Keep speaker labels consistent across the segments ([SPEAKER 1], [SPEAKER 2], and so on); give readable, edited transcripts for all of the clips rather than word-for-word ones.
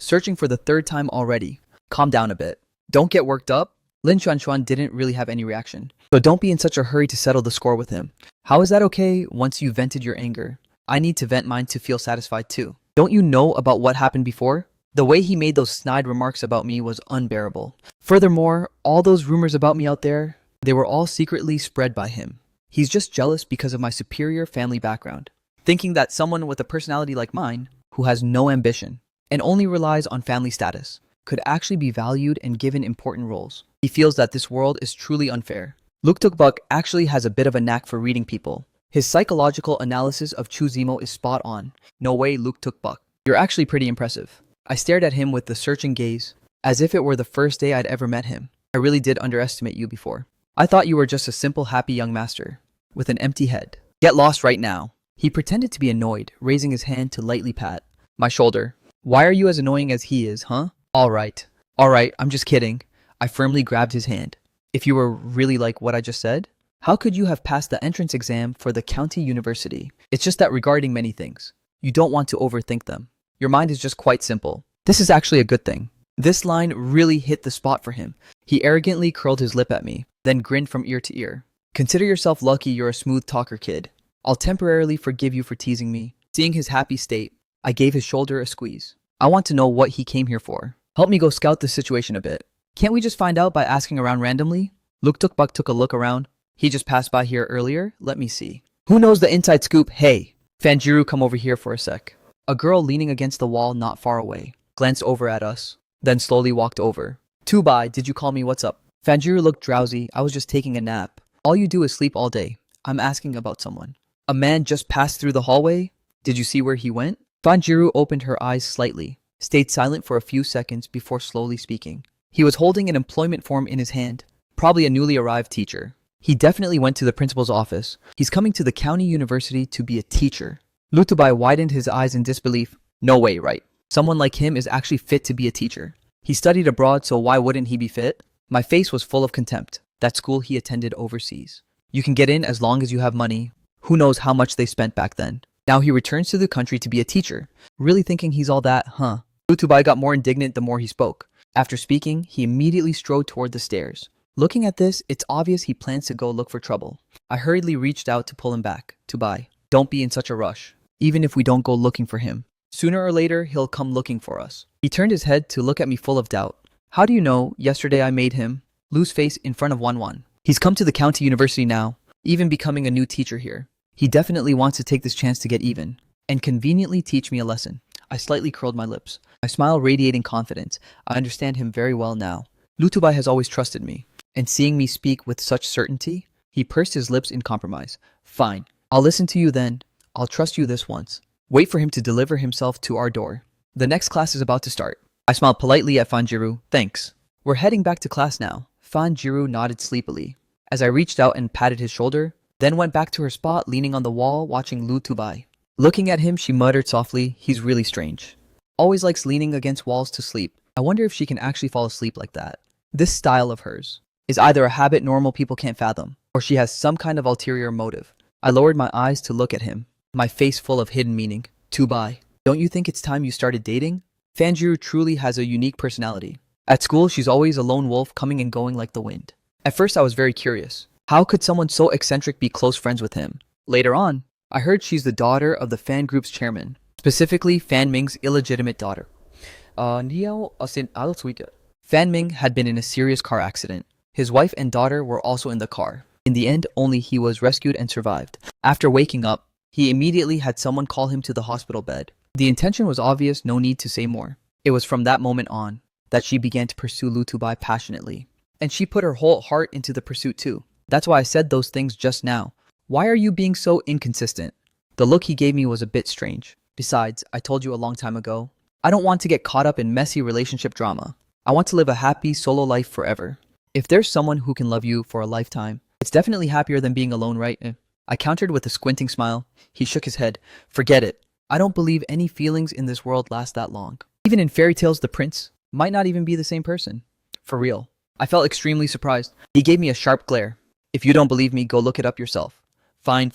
[SPEAKER 1] searching for the third time already. Calm down a bit. Don't get worked up. Lin Xuanxuan didn't really have any reaction, so don't be in such a hurry to settle the score with him. How is that okay once you vented your anger? I need to vent mine to feel satisfied too. Don't you know about what happened before? The way he made those snide remarks about me was unbearable. Furthermore, all those rumors about me out there, they were all secretly spread by him. He's just jealous because of my superior family background, thinking that someone with a personality like mine, who has no ambition and only relies on family status, could actually be valued and given important roles. He feels that this world is truly unfair. Luke Tukbuk actually has a bit of a knack for reading people. His psychological analysis of Chu Zemo is spot on. No way, Luke Tukbuk. You're actually pretty impressive. I stared at him with the searching gaze, as if it were the first day I'd ever met him. I really did underestimate you before. I thought you were just a simple happy young master, with an empty head. Get lost right now. He pretended to be annoyed, raising his hand to lightly pat my shoulder. Why are you as annoying as he is, huh? Alright, I'm just kidding. I firmly grabbed his hand. If you were really like what I just said, how could you have passed the entrance exam for the county university? It's just that regarding many things, you don't want to overthink them. Your mind is just quite simple. This is actually a good thing. This line really hit the spot for him. He arrogantly curled his lip at me, then grinned from ear to ear. Consider yourself lucky you're a smooth talker, kid. I'll temporarily forgive you for teasing me. Seeing his happy state, I gave his shoulder a squeeze. I want to know what he came here for. Help me go scout the situation a bit. Can't we just find out by asking around randomly? Luke Tukbuk took a look around. He just passed by here earlier. Let me see. Who knows the inside scoop? Hey, Fanjiru, come over here for a sec. A girl leaning against the wall not far away glanced over at us, then slowly walked over. Tubai, did you call me? What's up? Fanjiru looked drowsy. I was just taking a nap. All you do is sleep all day. I'm asking about someone. A man just passed through the hallway? Did you see where he went? Fanjiru opened her eyes slightly, stayed silent for a few seconds before slowly speaking. He was holding an employment form in his hand, probably a newly arrived teacher. He definitely went to the principal's office. He's coming to the county university to be a teacher. Lutubai widened his eyes in disbelief. No way, right? Someone like him is actually fit to be a teacher. He studied abroad, so why wouldn't he be fit? My face was full of contempt. That school he attended overseas. You can get in as long as you have money. Who knows how much they spent back then. Now he returns to the country to be a teacher. Really thinking he's all that, huh? Lutubai got more indignant the more he spoke. After speaking, he immediately strode toward the stairs. Looking at this, it's obvious he plans to go look for trouble. I hurriedly reached out to pull him back. Tubai, don't be in such a rush. Even if we don't go looking for him, sooner or later he'll come looking for us. He turned his head to look at me full of doubt. How do you know? Yesterday I made him lose face in front of Wanwan. He's come to the county university now, even becoming a new teacher here. He definitely wants to take this chance to get even, and conveniently teach me a lesson. I slightly curled my lips, my smile radiating confidence. I understand him very well now. Lutubai has always trusted me, and seeing me speak with such certainty, he pursed his lips in compromise. Fine, I'll listen to you then. I'll trust you this once. Wait for him to deliver himself to our door. The next class is about to start. I smiled politely at Fanjiru. Thanks. We're heading back to class now. Fanjiru nodded sleepily, as I reached out and patted his shoulder, then went back to her spot leaning on the wall watching Lutubai. Looking at him, she muttered softly, he's really strange. Always likes leaning against walls to sleep. I wonder if she can actually fall asleep like that. This style of hers is either a habit normal people can't fathom, or she has some kind of ulterior motive. I lowered my eyes to look at him, my face full of hidden meaning. Tubai, don't you think it's time you started dating? Fanjiru truly has a unique personality. At school, she's always a lone wolf coming and going like the wind. At first, I was very curious. How could someone so eccentric be close friends with him? Later on, I heard she's the daughter of the fan group's chairman, specifically Fan Ming's illegitimate daughter. Fan Ming had been in a serious car accident. His wife and daughter were also in the car. In the end, only he was rescued and survived. After waking up, he immediately had someone call him to the hospital bed. The intention was obvious, no need to say more. It was from that moment on that she began to pursue Lutubai passionately. And she put her whole heart into the pursuit too. That's why I said those things just now. Why are you being so inconsistent? The look he gave me was a bit strange. Besides, I told you a long time ago, I don't want to get caught up in messy relationship drama. I want to live a happy solo life forever. If there's someone who can love you for a lifetime, it's definitely happier than being alone, right? I countered with a squinting smile. He shook his head. Forget it. I don't believe any feelings in this world last that long. Even in fairy tales, the prince might not even be the same person. For real. I felt extremely surprised. He gave me a sharp glare. If you don't believe me, go look it up yourself. Fine.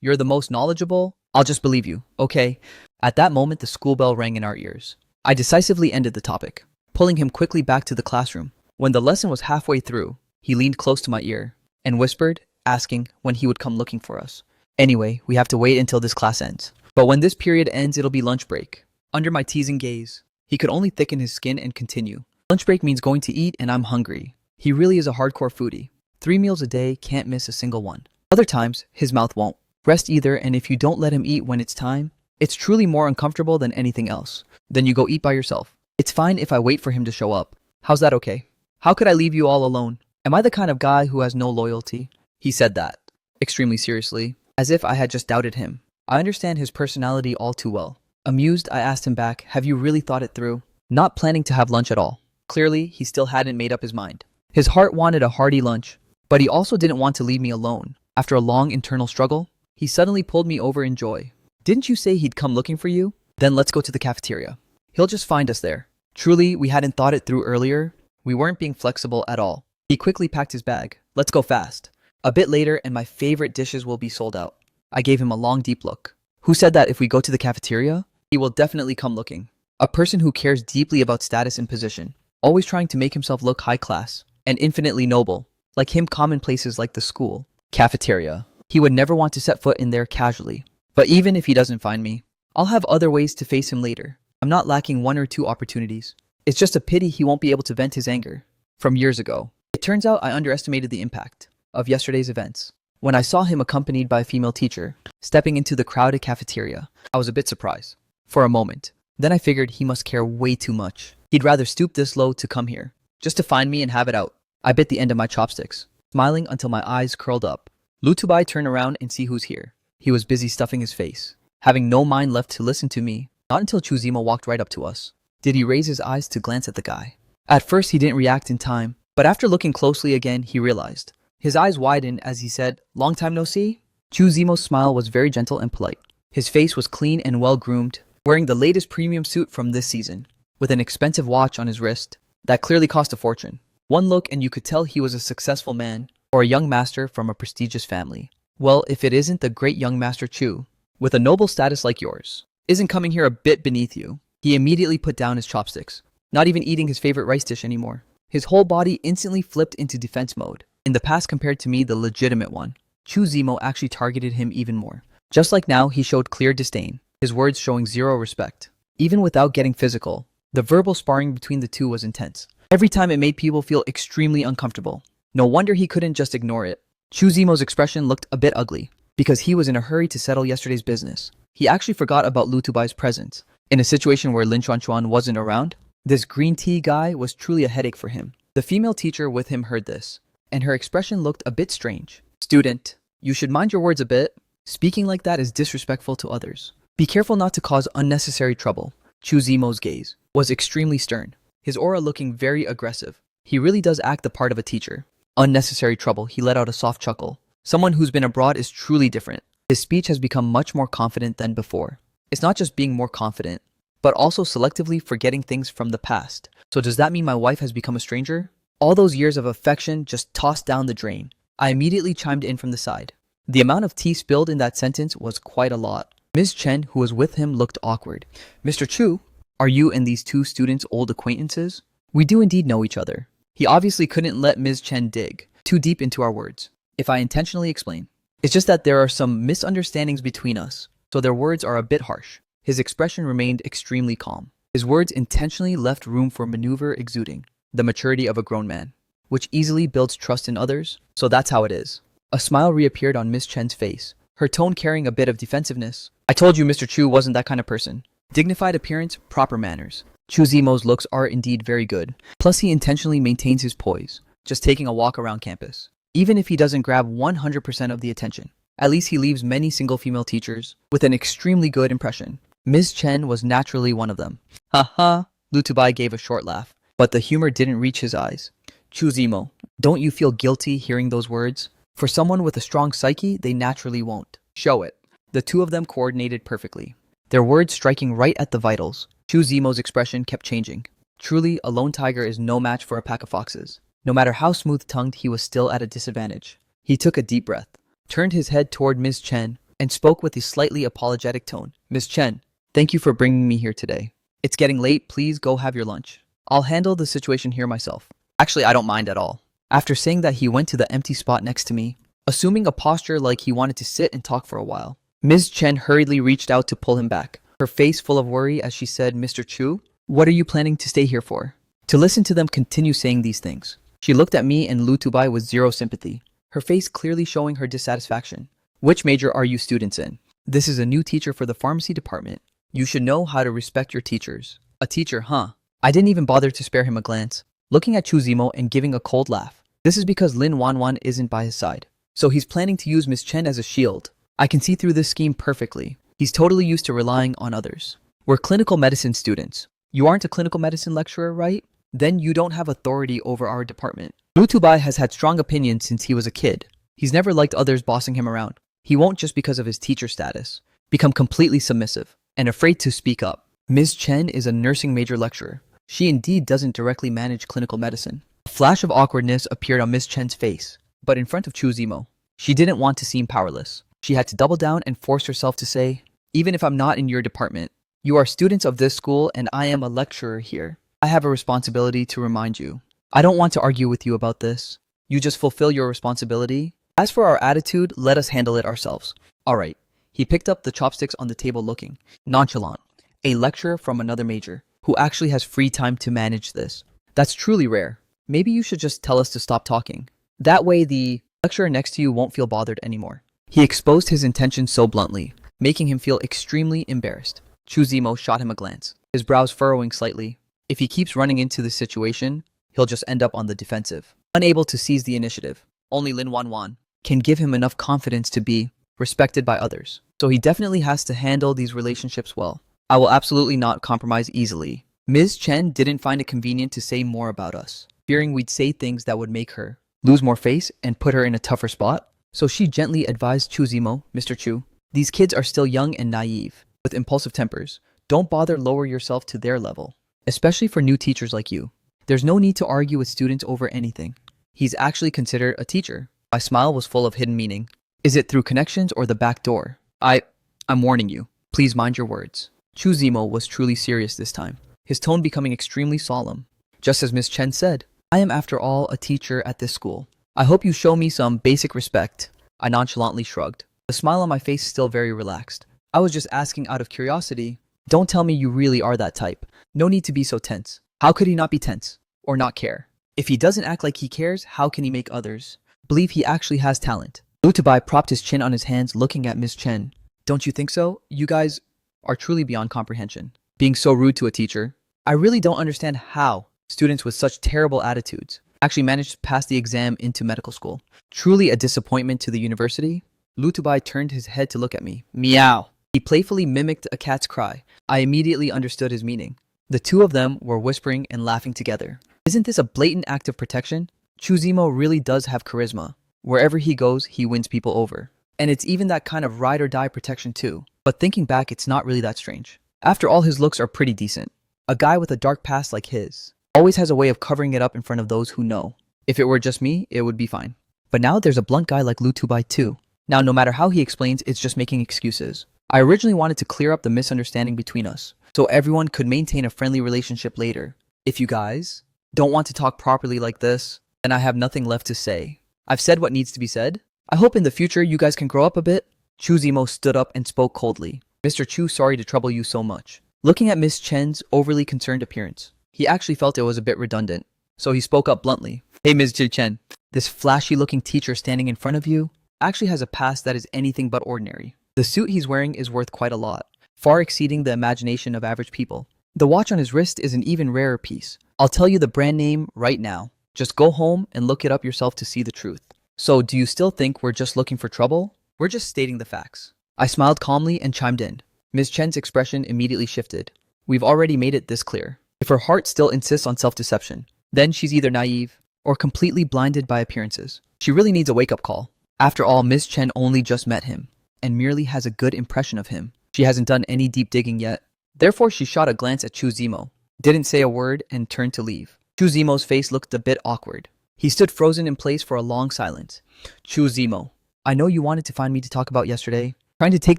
[SPEAKER 1] You're the most knowledgeable. I'll just believe you, okay? At that moment, the school bell rang in our ears. I decisively ended the topic, pulling him quickly back to the classroom. When the lesson was halfway through, he leaned close to my ear and whispered, asking when he would come looking for us. Anyway, we have to wait until this class ends. But when this period ends, it'll be lunch break. Under my teasing gaze, he could only thicken his skin and continue. Lunch break means going to eat and I'm hungry. He really is a hardcore foodie. 3 meals a day, can't miss a single one. Other times, his mouth won't rest either, and if you don't let him eat when it's time, it's truly more uncomfortable than anything else. Then you go eat by yourself. It's fine if I wait for him to show up. How's that okay? How could I leave you all alone? Am I the kind of guy who has no loyalty? He said that, extremely seriously, as if I had just doubted him. I understand his personality all too well. Amused, I asked him back, have you really thought it through? Not planning to have lunch at all. Clearly, he still hadn't made up his mind. His heart wanted a hearty lunch, but he also didn't want to leave me alone. After a long internal struggle, he suddenly pulled me over in joy. Didn't you say he'd come looking for you? Then let's go to the cafeteria. He'll just find us there. Truly, we hadn't thought it through earlier. We weren't being flexible at all. He quickly packed his bag. Let's go fast. A bit later, and my favorite dishes will be sold out. I gave him a long, deep look. Who said that if we go to the cafeteria, he will definitely come looking? A person who cares deeply about status and position, always trying to make himself look high class and infinitely noble. Like him, commonplaces like the school, cafeteria. He would never want to set foot in there casually. But even if he doesn't find me, I'll have other ways to face him later. I'm not lacking 1 or 2 opportunities. It's just a pity he won't be able to vent his anger from years ago. It turns out I underestimated the impact of yesterday's events. When I saw him accompanied by a female teacher, stepping into the crowded cafeteria, I was a bit surprised. For a moment. Then I figured he must care way too much. He'd rather stoop this low to come here, just to find me and have it out. I bit the end of my chopsticks, smiling until my eyes curled up. Lutubai turned around and see who's here. He was busy stuffing his face, having no mind left to listen to me, not until Chuzimo walked right up to us. Did he raise his eyes to glance at the guy? At first he didn't react in time, but after looking closely again, he realized. His eyes widened as he said, "Long time no see?" Chuzimo's smile was very gentle and polite. His face was clean and well-groomed, wearing the latest premium suit from this season, with an expensive watch on his wrist that clearly cost a fortune. One look and you could tell he was a successful man or a young master from a prestigious family. Well, if it isn't the great young master Chu, with a noble status like yours, isn't coming here a bit beneath you. He immediately put down his chopsticks, not even eating his favorite rice dish anymore. His whole body instantly flipped into defense mode. In the past, compared to me, the legitimate one, Chu Zemo actually targeted him even more. Just like now, he showed clear disdain, his words showing zero respect. Even without getting physical, the verbal sparring between the two was intense. Every time it made people feel extremely uncomfortable. No wonder he couldn't just ignore it. Chu Zemo's expression looked a bit ugly, because he was in a hurry to settle yesterday's business. He actually forgot about Lu Tubai's presence. In a situation where Lin Chuanchuan wasn't around, this green tea guy was truly a headache for him. The female teacher with him heard this, and her expression looked a bit strange. "Student, you should mind your words a bit. Speaking like that is disrespectful to others. Be careful not to cause unnecessary trouble." Chu Zemo's gaze was extremely stern, his aura looking very aggressive. He really does act the part of a teacher. Unnecessary trouble, he let out a soft chuckle. Someone who's been abroad is truly different. His speech has become much more confident than before. It's not just being more confident, but also selectively forgetting things from the past. So does that mean my wife has become a stranger? All those years of affection just tossed down the drain. I immediately chimed in from the side. The amount of tea spilled in that sentence was quite a lot. Ms. Chen, who was with him, looked awkward. "Mr. Chu, are you and these two students old acquaintances?" "We do indeed know each other." He obviously couldn't let Ms. Chen dig too deep into our words. If I intentionally explain, it's just that there are some misunderstandings between us, so their words are a bit harsh. His expression remained extremely calm. His words intentionally left room for maneuver, exuding the maturity of a grown man, which easily builds trust in others. So that's how it is. A smile reappeared on Ms. Chen's face, her tone carrying a bit of defensiveness. "I told you Mr. Chu wasn't that kind of person. Dignified appearance, proper manners." Chu Zemo's looks are indeed very good. Plus he intentionally maintains his poise, just taking a walk around campus. Even if he doesn't grab 100% of the attention, at least he leaves many single female teachers with an extremely good impression. Ms. Chen was naturally one of them. "Ha, Lu Tubai gave a short laugh, but the humor didn't reach his eyes. "Chu Zemo, don't you feel guilty hearing those words? For someone with a strong psyche, they naturally won't show it." The two of them coordinated perfectly, their words striking right at the vitals. Chu Zemo's expression kept changing. Truly, a lone tiger is no match for a pack of foxes. No matter how smooth-tongued, he was still at a disadvantage. He took a deep breath, turned his head toward Ms. Chen, and spoke with a slightly apologetic tone. "Ms. Chen, thank you for bringing me here today. It's getting late, please go have your lunch. I'll handle the situation here myself. Actually, I don't mind at all. After saying that, he went to the empty spot next to me, assuming a posture like he wanted to sit and talk for a while. Ms. Chen hurriedly reached out to pull him back, her face full of worry as she said, Mr. Chu, what are you planning to stay here for? To listen to them continue saying these things. She looked at me and Lu Tubai with zero sympathy, her face clearly showing her dissatisfaction. Which major are you students in? This is a new teacher for the pharmacy department. You should know how to respect your teachers. A teacher, huh? I didn't even bother to spare him a glance, looking at Chu Zimo and giving a cold laugh. This is because Lin Wanwan isn't by his side, so he's planning to use Miss Chen as a shield. I can see through this scheme perfectly. He's totally used to relying on others. We're clinical medicine students. You aren't a clinical medicine lecturer, right? Then you don't have authority over our department. Lu Tubai has had strong opinions since he was a kid. He's never liked others bossing him around. He won't, just because of his teacher status, become completely submissive and afraid to speak up. Ms. Chen is a nursing major lecturer. She indeed doesn't directly manage clinical medicine. A flash of awkwardness appeared on Ms. Chen's face, but in front of Chu Zimo, she didn't want to seem powerless. She had to double down and force herself to say, even if I'm not in your department, you are students of this school and I am a lecturer here. I have a responsibility to remind you. I don't want to argue with you about this. You just fulfill your responsibility. As for our attitude, let us handle it ourselves. Alright. He picked up the chopsticks on the table looking nonchalant. A lecturer from another major, who actually has free time to manage this. That's truly rare. Maybe you should just tell us to stop talking. That way the lecturer next to you won't feel bothered anymore. He exposed his intentions so bluntly, making him feel extremely embarrassed. Chu Zimo shot him a glance, his brows furrowing slightly. If he keeps running into this situation, he'll just end up on the defensive, unable to seize the initiative. Only Lin Wanwan can give him enough confidence to be respected by others. So he definitely has to handle these relationships well. I will absolutely not compromise easily. Ms. Chen didn't find it convenient to say more about us, fearing we'd say things that would make her lose more face and put her in a tougher spot. So she gently advised Chu Zimo, Mr. Chu, these kids are still young and naive, with impulsive tempers. Don't bother lower yourself to their level, especially for new teachers like you. There's no need to argue with students over anything. He's actually considered a teacher. My smile was full of hidden meaning. Is it through connections or the back door? I'm warning you. Please mind your words. Chu Zimo was truly serious this time, his tone becoming extremely solemn. Just as Miss Chen said, I am after all a teacher at this school. I hope you show me some basic respect. I nonchalantly shrugged, the smile on my face still very relaxed. I was just asking out of curiosity. Don't tell me you really are that type. No need to be so tense. How could he not be tense? Or not care? If he doesn't act like he cares, how can he make others believe he actually has talent? Lu Tubai propped his chin on his hands looking at Miss Chen. Don't you think so? You guys are truly beyond comprehension. Being so rude to a teacher. I really don't understand how students with such terrible attitudes actually managed to pass the exam into medical school. Truly a disappointment to the university. Lu Tubai turned his head to look at me. Meow. He playfully mimicked a cat's cry. I immediately understood his meaning. The two of them were whispering and laughing together. Isn't this a blatant act of protection? Chu Zimo really does have charisma. Wherever he goes, he wins people over. And it's even that kind of ride or die protection too. But thinking back, it's not really that strange. After all, his looks are pretty decent. A guy with a dark past like his always has a way of covering it up in front of those who know. If it were just me, it would be fine. But now there's a blunt guy like Lu Tubai too. Now, no matter how he explains, it's just making excuses. I originally wanted to clear up the misunderstanding between us, so everyone could maintain a friendly relationship later. If you guys don't want to talk properly like this, then I have nothing left to say. I've said what needs to be said. I hope in the future you guys can grow up a bit. Chu Zimo stood up and spoke coldly. Mr. Chu, sorry to trouble you so much. Looking at Miss Chen's overly concerned appearance, he actually felt it was a bit redundant, so he spoke up bluntly. Hey Ms. Chen, this flashy-looking teacher standing in front of you actually has a past that is anything but ordinary. The suit he's wearing is worth quite a lot, far exceeding the imagination of average people. The watch on his wrist is an even rarer piece. I'll tell you the brand name right now. Just go home and look it up yourself to see the truth. So, do you still think we're just looking for trouble? We're just stating the facts. I smiled calmly and chimed in. Ms. Chen's expression immediately shifted. We've already made it this clear. If her heart still insists on self-deception, then she's either naive or completely blinded by appearances. She really needs a wake-up call. After all, Ms. Chen only just met him and merely has a good impression of him. She hasn't done any deep digging yet. Therefore, she shot a glance at Chu Zimo, didn't say a word, and turned to leave. Chu Zimo's face looked a bit awkward. He stood frozen in place for a long silence. Chu Zimo, I know you wanted to find me to talk about yesterday, trying to take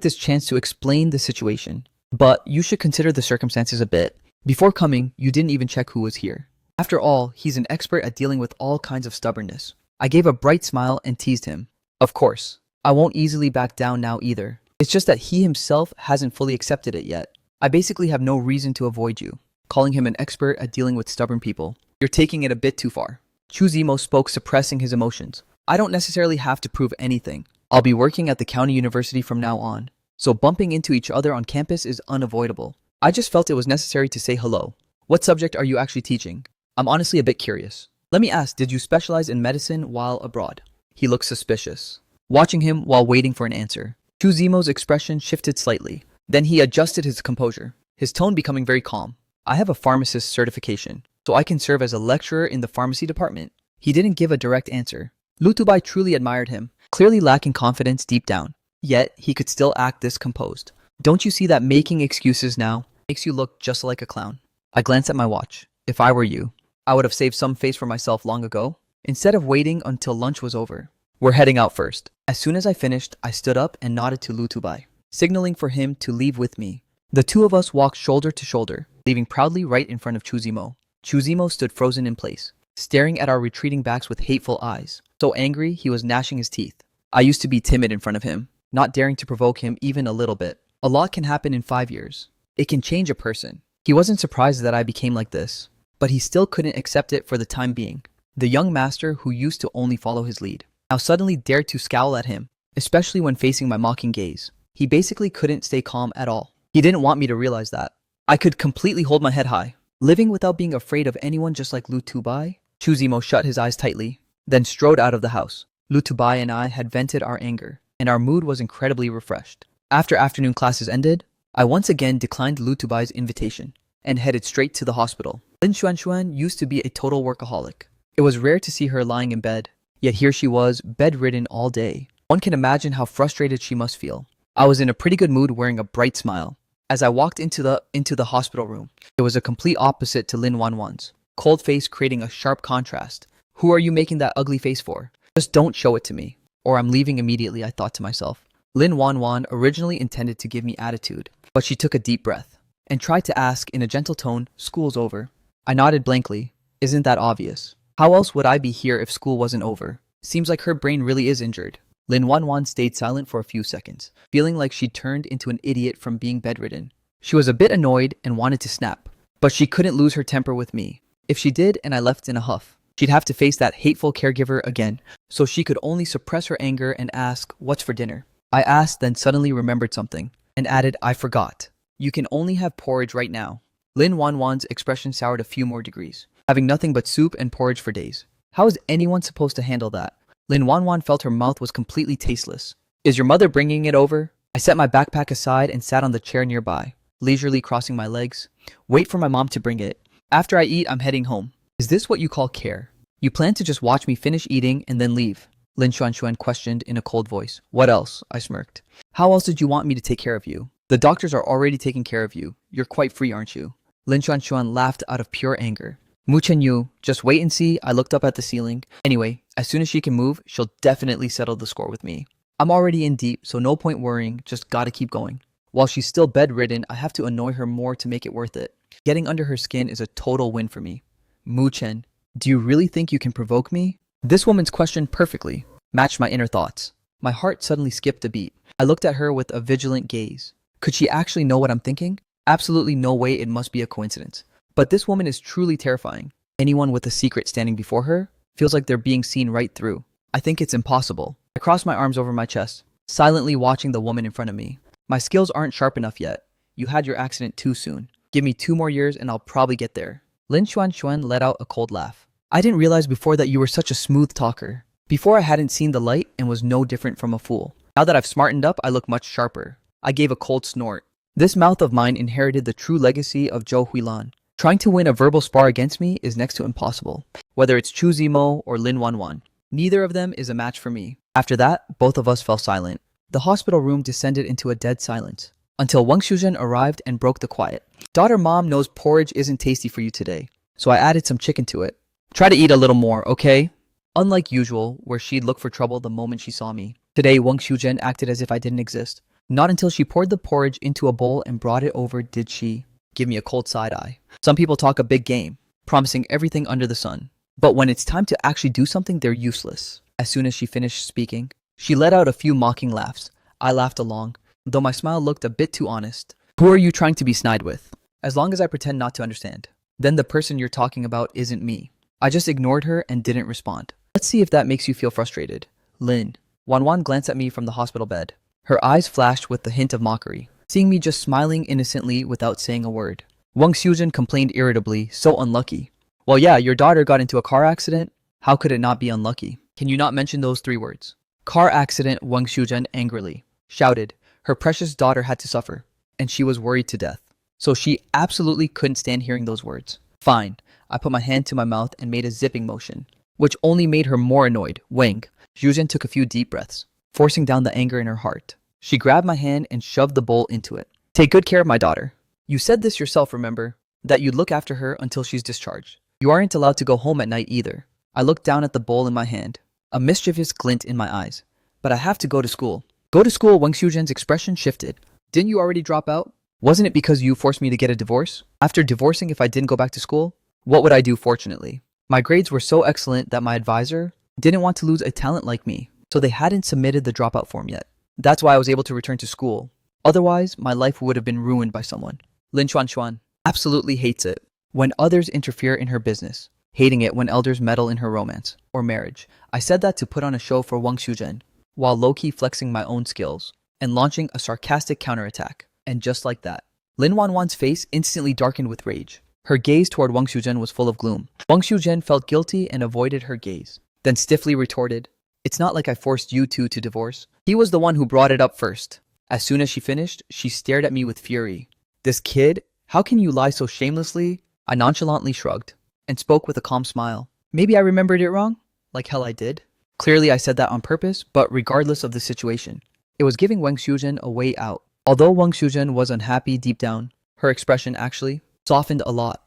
[SPEAKER 1] this chance to explain the situation. But you should consider the circumstances a bit. Before coming, you didn't even check who was here. After all, he's an expert at dealing with all kinds of stubbornness. I gave a bright smile and teased him. Of course, I won't easily back down now either. It's just that he himself hasn't fully accepted it yet. I basically have no reason to avoid you. Calling him an expert at dealing with stubborn people. You're taking it a bit too far. Chu Zemo spoke, suppressing his emotions. I don't necessarily have to prove anything. I'll be working at the county university from now on, so bumping into each other on campus is unavoidable. I just felt it was necessary to say hello. What subject are you actually teaching? I'm honestly a bit curious. Let me ask, did you specialize in medicine while abroad? He looked suspicious. Watching him while waiting for an answer, Chu Zemo's expression shifted slightly. Then he adjusted his composure, his tone becoming very calm. I have a pharmacist certification, so I can serve as a lecturer in the pharmacy department. He didn't give a direct answer. Lutubai truly admired him, clearly lacking confidence deep down. Yet, he could still act this composed. Don't you see that making excuses now makes you look just like a clown? I glanced at my watch. If I were you, I would have saved some face for myself long ago, instead of waiting until lunch was over. We're heading out first. As soon as I finished, I stood up and nodded to Lutubai, signaling for him to leave with me. The two of us walked shoulder to shoulder, leaving proudly right in front of Chu Zemo. Chu Zemo stood frozen in place, staring at our retreating backs with hateful eyes. So angry, he was gnashing his teeth. I used to be timid in front of him, not daring to provoke him even a little bit. A lot can happen in 5 years. It can change a person. He wasn't surprised that I became like this, but he still couldn't accept it for the time being. The young master who used to only follow his lead now suddenly dared to scowl at him, especially when facing my mocking gaze. He basically couldn't stay calm at all. He didn't want me to realize that. I could completely hold my head high, living without being afraid of anyone just like Lu Tubai. Chu Zemo shut his eyes tightly, then strode out of the house. Lu Tubai and I had vented our anger, and our mood was incredibly refreshed. After afternoon classes ended, I once again declined Lu Tubai's invitation and headed straight to the hospital. Lin Xuanxuan used to be a total workaholic. It was rare to see her lying in bed, yet here she was, bedridden all day. One can imagine how frustrated she must feel. I was in a pretty good mood, wearing a bright smile. As I walked into the hospital room, it was a complete opposite to Lin Wanwan's. Cold face creating a sharp contrast. Who are you making that ugly face for? Just don't show it to me, or I'm leaving immediately, I thought to myself. Lin Wanwan originally intended to give me attitude, but she took a deep breath and tried to ask in a gentle tone, "School's over." I nodded blankly. Isn't that obvious? How else would I be here if school wasn't over? Seems like her brain really is injured. Lin Wanwan stayed silent for a few seconds, feeling like she'd turned into an idiot from being bedridden. She was a bit annoyed and wanted to snap, but she couldn't lose her temper with me. If she did and I left in a huff, she'd have to face that hateful caregiver again, so she could only suppress her anger and ask, "What's for dinner?" I asked, then suddenly remembered something, and added, "I forgot. You can only have porridge right now." Lin Wanwan's expression soured a few more degrees, having nothing but soup and porridge for days. How is anyone supposed to handle that? Lin Wanwan felt her mouth was completely tasteless. Is your mother bringing it over? I set my backpack aside and sat on the chair nearby, leisurely crossing my legs. Wait for my mom to bring it. After I eat, I'm heading home. Is this what you call care? You plan to just watch me finish eating and then leave? Lin Xuanxuan questioned in a cold voice. What else? I smirked. How else did you want me to take care of you? The doctors are already taking care of you. You're quite free, aren't you? Lin Xuanxuan laughed out of pure anger. Mu Chen Yu, just wait and see. I looked up at the ceiling. Anyway, as soon as she can move, she'll definitely settle the score with me. I'm already in deep, so no point worrying, just gotta keep going. While she's still bedridden, I have to annoy her more to make it worth it. Getting under her skin is a total win for me. Mu Chen, do you really think you can provoke me? This woman's question perfectly matched my inner thoughts. My heart suddenly skipped a beat. I looked at her with a vigilant gaze. Could she actually know what I'm thinking? Absolutely no way, it must be a coincidence. But this woman is truly terrifying. Anyone with a secret standing before her feels like they're being seen right through. I think it's impossible. I crossed my arms over my chest, silently watching the woman in front of me. My skills aren't sharp enough yet. You had your accident too soon. Give me 2 more years and I'll probably get there. Lin Xuanxuan let out a cold laugh. I didn't realize before that you were such a smooth talker. Before I hadn't seen the light and was no different from a fool. Now that I've smartened up, I look much sharper. I gave a cold snort. This mouth of mine inherited the true legacy of Zhou Huilan. Trying to win a verbal spar against me is next to impossible. Whether it's Chu Zemo or Lin Wanwan, neither of them is a match for me. After that, both of us fell silent. The hospital room descended into a dead silence, until Wang Shuzhen arrived and broke the quiet. Daughter, mom knows porridge isn't tasty for you today, so I added some chicken to it. Try to eat a little more, okay? Unlike usual, where she'd look for trouble the moment she saw me, today Wang Shuzhen acted as if I didn't exist. Not until she poured the porridge into a bowl and brought it over did she give me a cold side eye. Some people talk a big game, promising everything under the sun. But when it's time to actually do something, they're useless. As soon as she finished speaking, she let out a few mocking laughs. I laughed along, though my smile looked a bit too honest. Who are you trying to be snide with? As long as I pretend not to understand. Then the person you're talking about isn't me. I just ignored her and didn't respond. Let's see if that makes you feel frustrated. Lin. Wanwan glanced at me from the hospital bed. Her eyes flashed with the hint of mockery, seeing me just smiling innocently without saying a word. Wang Xiuzhen complained irritably, so unlucky. Well, yeah, your daughter got into a car accident. How could it not be unlucky? Can you not mention those 3 words? Car accident, Wang Xiuzhen angrily shouted. Her precious daughter had to suffer, and she was worried to death. So she absolutely couldn't stand hearing those words. Fine. I put my hand to my mouth and made a zipping motion, which only made her more annoyed. Wang Xiuzhen took a few deep breaths, forcing down the anger in her heart. She grabbed my hand and shoved the bowl into it. Take good care of my daughter. You said this yourself, remember? That you'd look after her until she's discharged. You aren't allowed to go home at night either. I looked down at the bowl in my hand, a mischievous glint in my eyes. But I have to go to school. Go to school, Wang Xiuzhen's expression shifted. Didn't you already drop out? Wasn't it because you forced me to get a divorce? After divorcing, if I didn't go back to school, what would I do fortunately? My grades were so excellent that my advisor didn't want to lose a talent like me, so they hadn't submitted the dropout form yet. That's why I was able to return to school. Otherwise, my life would have been ruined by someone. Lin Chuan absolutely hates it when others interfere in her business, hating it when elders meddle in her romance or marriage. I said that to put on a show for Wang Xiuzhen, while low-key flexing my own skills and launching a sarcastic counterattack. And just like that, Lin Wanwan's face instantly darkened with rage. Her gaze toward Wang Xiuzhen was full of gloom. Wang Xiuzhen felt guilty and avoided her gaze, then stiffly retorted, "It's not like I forced you two to divorce. He was the one who brought it up first." As soon as she finished, she stared at me with fury. "This kid? How can you lie so shamelessly?" I nonchalantly shrugged and spoke with a calm smile. "Maybe I remembered it wrong? Like hell I did." Clearly I said that on purpose, but regardless of the situation, it was giving Wang Xiuzhen a way out. Although Wang Xiuzhen was unhappy deep down, her expression actually softened a lot.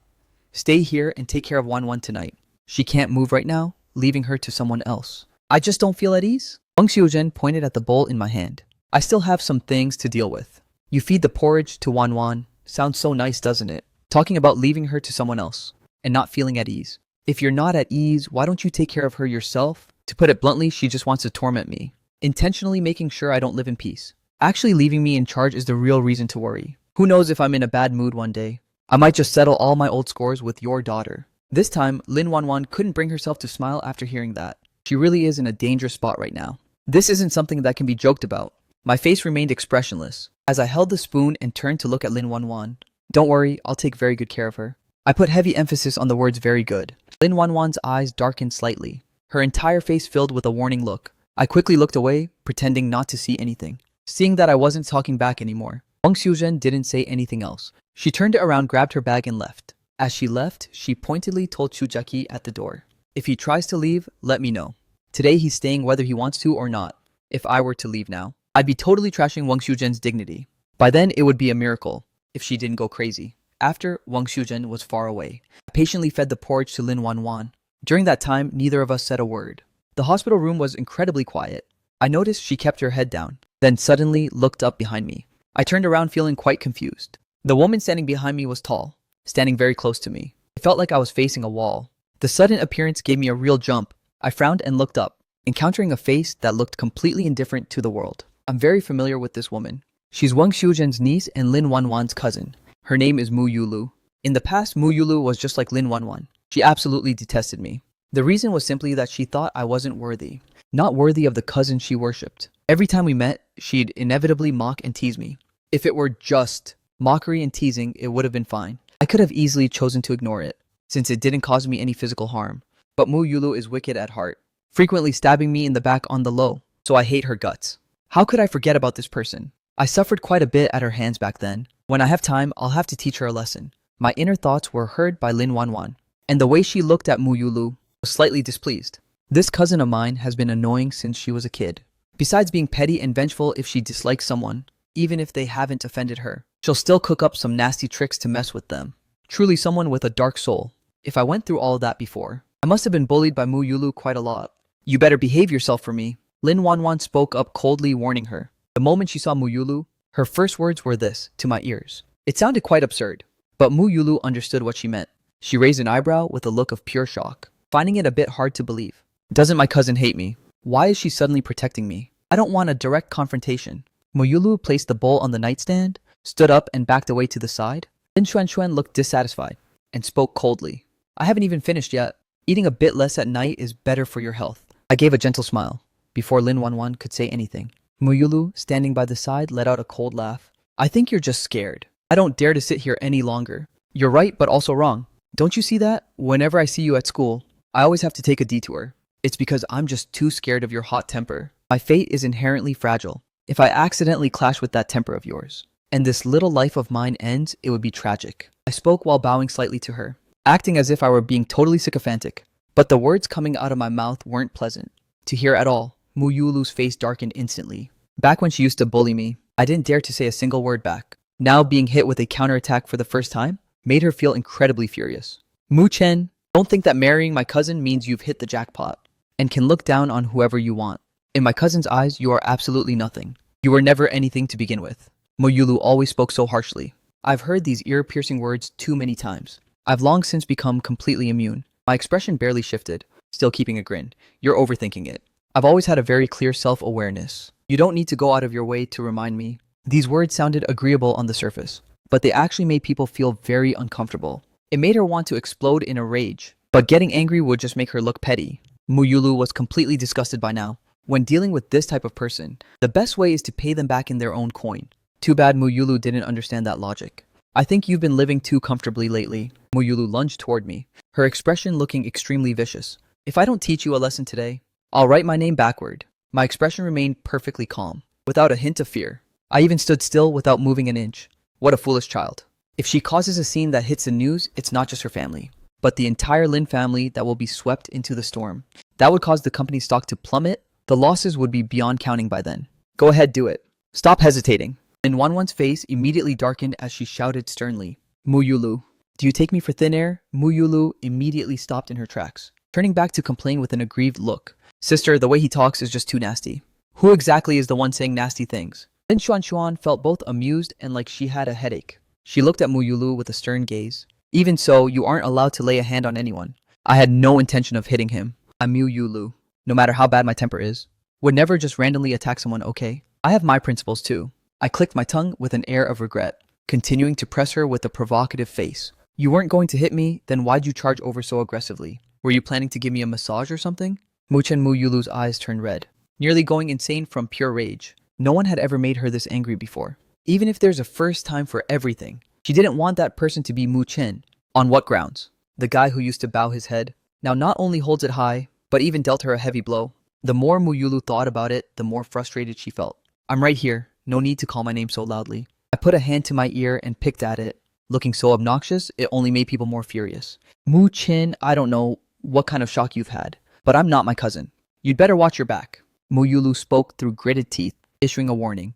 [SPEAKER 1] "Stay here and take care of Wanwan tonight. She can't move right now, leaving her to someone else." "I just don't feel at ease." Wang Xiuzhen pointed at the bowl in my hand. "I still have some things to deal with." "You feed the porridge to Wanwan. Sounds so nice, doesn't it? Talking about leaving her to someone else and not feeling at ease. If you're not at ease, why don't you take care of her yourself?" To put it bluntly, she just wants to torment me, intentionally making sure I don't live in peace. Actually leaving me in charge is the real reason to worry. Who knows if I'm in a bad mood one day. I might just settle all my old scores with your daughter. This time, Lin Wanwan couldn't bring herself to smile after hearing that. She really is in a dangerous spot right now. This isn't something that can be joked about. My face remained expressionless as I held the spoon and turned to look at Lin Wanwan. "Don't worry, I'll take very good care of her." I put heavy emphasis on the words very good. Lin Wanwan's eyes darkened slightly, her entire face filled with a warning look. I quickly looked away, pretending not to see anything. Seeing that I wasn't talking back anymore, Wang Xiuzhen didn't say anything else. She turned around, grabbed her bag and left. As she left, she pointedly told Chujaki at the door, "If he tries to leave, let me know. Today he's staying whether he wants to or not. If I were to leave now, I'd be totally trashing Wang Xiuzhen's dignity. By then, it would be a miracle if she didn't go crazy." After Wang Xiuzhen was far away, I patiently fed the porridge to Lin Wanwan. During that time, neither of us said a word. The hospital room was incredibly quiet. I noticed she kept her head down, then suddenly looked up behind me. I turned around feeling quite confused. The woman standing behind me was tall, standing very close to me. It felt like I was facing a wall. The sudden appearance gave me a real jump. I frowned and looked up, encountering a face that looked completely indifferent to the world. I'm very familiar with this woman. She's Wang Xiuzhen's niece and Lin Wanwan's cousin. Her name is Mu Yulu. In the past, Mu Yulu was just like Lin Wanwan. She absolutely detested me. The reason was simply that she thought I wasn't worthy. Not worthy of the cousin she worshipped. Every time we met, she'd inevitably mock and tease me. If it were just mockery and teasing, it would have been fine. I could have easily chosen to ignore it, since it didn't cause me any physical harm. But Mu Yulu is wicked at heart, frequently stabbing me in the back on the low, so I hate her guts. How could I forget about this person? I suffered quite a bit at her hands back then. When I have time, I'll have to teach her a lesson. My inner thoughts were heard by Lin Wanwan, and the way she looked at Mu Yulu was slightly displeased. This cousin of mine has been annoying since she was a kid. Besides being petty and vengeful if she dislikes someone, even if they haven't offended her, she'll still cook up some nasty tricks to mess with them. Truly someone with a dark soul. If I went through all of that before, I must have been bullied by Mu Yulu quite a lot. "You better behave yourself for me." Lin Wanwan spoke up coldly, warning her. The moment she saw Mu Yulu, her first words were this, to my ears. It sounded quite absurd. But Mu Yulu understood what she meant. She raised an eyebrow with a look of pure shock, finding it a bit hard to believe. Doesn't my cousin hate me? Why is she suddenly protecting me? I don't want a direct confrontation. Mu Yulu placed the bowl on the nightstand, stood up and backed away to the side. Lin Xuanxuan looked dissatisfied and spoke coldly. I haven't even finished yet. Eating a bit less at night is better for your health. I gave a gentle smile before Lin Wanwan could say anything. Mu Yulu, standing by the side, let out a cold laugh. I think you're just scared. I don't dare to sit here any longer. You're right, but also wrong. Don't you see that? Whenever I see you at school, I always have to take a detour. It's because I'm just too scared of your hot temper. My fate is inherently fragile. If I accidentally clash with that temper of yours, and this little life of mine ends, it would be tragic. I spoke while bowing slightly to her, acting as if I were being totally sycophantic. But the words coming out of my mouth weren't pleasant to hear at all. Mu Yulu's face darkened instantly. Back when she used to bully me, I didn't dare to say a single word back. Now being hit with a counterattack for the first time made her feel incredibly furious. Mu Chen, don't think that marrying my cousin means you've hit the jackpot and can look down on whoever you want. In my cousin's eyes, you are absolutely nothing. You were never anything to begin with. Mu Yulu always spoke so harshly. I've heard these ear-piercing words too many times. I've long since become completely immune. My expression barely shifted, still keeping a grin. You're overthinking it. I've always had a very clear self-awareness. You don't need to go out of your way to remind me. These words sounded agreeable on the surface, but they actually made people feel very uncomfortable. It made her want to explode in a rage, but getting angry would just make her look petty. Mu Yulu was completely disgusted by now. When dealing with this type of person, the best way is to pay them back in their own coin. Too bad Mu Yulu didn't understand that logic. I think you've been living too comfortably lately. Mu Yulu lunged toward me, her expression looking extremely vicious. If I don't teach you a lesson today, I'll write my name backward. My expression remained perfectly calm, without a hint of fear. I even stood still without moving an inch. What a foolish child. If she causes a scene that hits the news, it's not just her family, but the entire Lin family that will be swept into the storm. That would cause the company's stock to plummet. The losses would be beyond counting by then. Go ahead, do it. Stop hesitating. Lin Wanwan's face immediately darkened as she shouted sternly, Mu Yulu, do you take me for thin air? Mu Yulu immediately stopped in her tracks, turning back to complain with an aggrieved look. Sister, the way he talks is just too nasty. Who exactly is the one saying nasty things? Lin Xuanxuan felt both amused and like she had a headache. She looked at Mu Yulu with a stern gaze. Even so, you aren't allowed to lay a hand on anyone. I had no intention of hitting him. I'm Mu Yulu. No matter how bad my temper is, would never just randomly attack someone, okay? I have my principles too. I clicked my tongue with an air of regret, continuing to press her with a provocative face. You weren't going to hit me, then why'd you charge over so aggressively? Were you planning to give me a massage or something? Mu Yulu's eyes turned red, nearly going insane from pure rage. No one had ever made her this angry before. Even if there's a first time for everything, she didn't want that person to be Mu Chen. On what grounds? The guy who used to bow his head, now not only holds it high, but even dealt her a heavy blow. The more Mu Yulu thought about it, the more frustrated she felt. I'm right here. No need to call my name so loudly. I put a hand to my ear and picked at it. Looking so obnoxious, it only made people more furious. Mu Chen, I don't know what kind of shock you've had, but I'm not my cousin. You'd better watch your back. Mu Yulu spoke through gritted teeth, issuing a warning.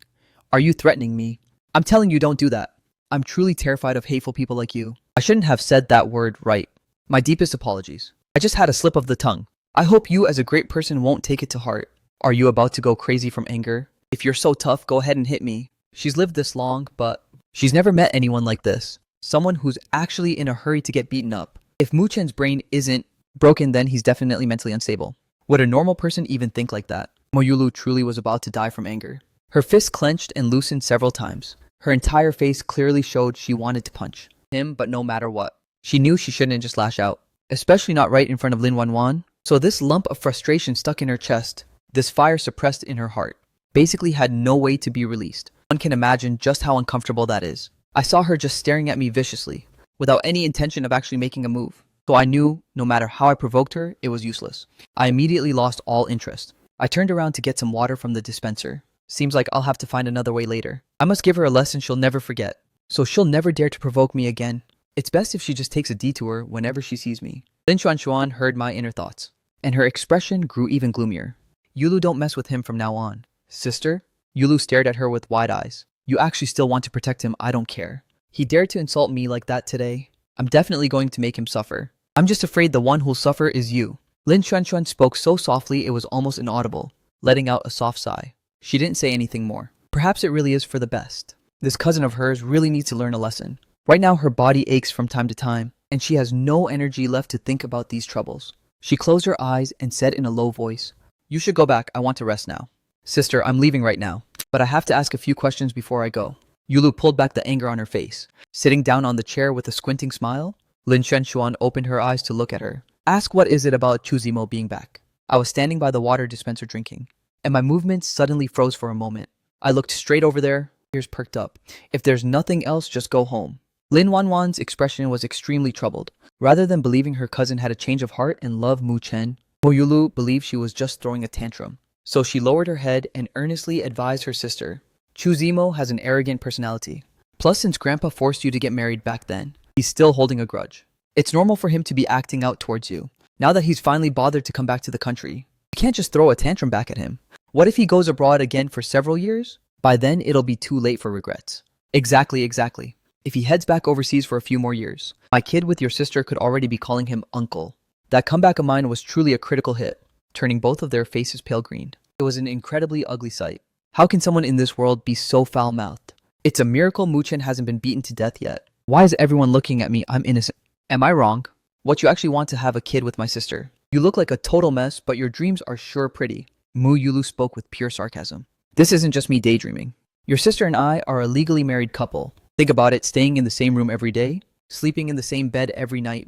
[SPEAKER 1] Are you threatening me? I'm telling you, don't do that. I'm truly terrified of hateful people like you. I shouldn't have said that word right. My deepest apologies. I just had a slip of the tongue. I hope you as a great person won't take it to heart. Are you about to go crazy from anger? If you're so tough, go ahead and hit me. She's lived this long, but she's never met anyone like this. Someone who's actually in a hurry to get beaten up. If Mu Chen's brain isn't broken, then he's definitely mentally unstable. Would a normal person even think like that? Mu Yulu truly was about to die from anger. Her fist clenched and loosened several times. Her entire face clearly showed she wanted to punch him, but no matter what. She knew she shouldn't just lash out, especially not right in front of Lin Wanwan. So this lump of frustration stuck in her chest, this fire suppressed in her heart, basically had no way to be released. One can imagine just how uncomfortable that is. I saw her just staring at me viciously, without any intention of actually making a move. So I knew, no matter how I provoked her, it was useless. I immediately lost all interest. I turned around to get some water from the dispenser. Seems like I'll have to find another way later. I must give her a lesson she'll never forget, so she'll never dare to provoke me again. It's best if she just takes a detour whenever she sees me. Lin Xuanxuan heard my inner thoughts, and her expression grew even gloomier. Yulu, don't mess with him from now on. Sister? Yulu stared at her with wide eyes. You actually still want to protect him, I don't care. He dared to insult me like that today. I'm definitely going to make him suffer. I'm just afraid the one who'll suffer is you. Lin Xuanxuan spoke so softly it was almost inaudible, letting out a soft sigh. She didn't say anything more. Perhaps it really is for the best. This cousin of hers really needs to learn a lesson. Right now, her body aches from time to time, and she has no energy left to think about these troubles. She closed her eyes and said in a low voice, "You should go back. I want to rest now." "Sister, I'm leaving right now, but I have to ask a few questions before I go." Yulu pulled back the anger on her face. Sitting down on the chair with a squinting smile, Lin Xuan opened her eyes to look at her. "Ask what is it about Chuzimo being back?" I was standing by the water dispenser drinking, and my movements suddenly froze for a moment. I looked straight over there, ears perked up. "If there's nothing else, just go home." Lin Wanwan's expression was extremely troubled. Rather than believing her cousin had a change of heart and loved Mu Chen, Mo Yulu believed she was just throwing a tantrum. So she lowered her head and earnestly advised her sister, "Chu Zemo has an arrogant personality. Plus, since Grandpa forced you to get married back then, he's still holding a grudge. It's normal for him to be acting out towards you. Now that he's finally bothered to come back to the country, you can't just throw a tantrum back at him. What if he goes abroad again for several years? By then, it'll be too late for regrets." Exactly. If he heads back overseas for a few more years, my kid with your sister could already be calling him uncle. That comeback of mine was truly a critical hit, turning both of their faces pale green. It was an incredibly ugly sight. How can someone in this world be so foul-mouthed? It's a miracle Muchen hasn't been beaten to death yet. Why is everyone looking at me? I'm innocent. Am I wrong? What, you actually want to have a kid with my sister? You look like a total mess, but your dreams are sure pretty. Mu Yulu spoke with pure sarcasm. This isn't just me daydreaming. Your sister and I are a legally married couple. Think about it, staying in the same room every day, sleeping in the same bed every night.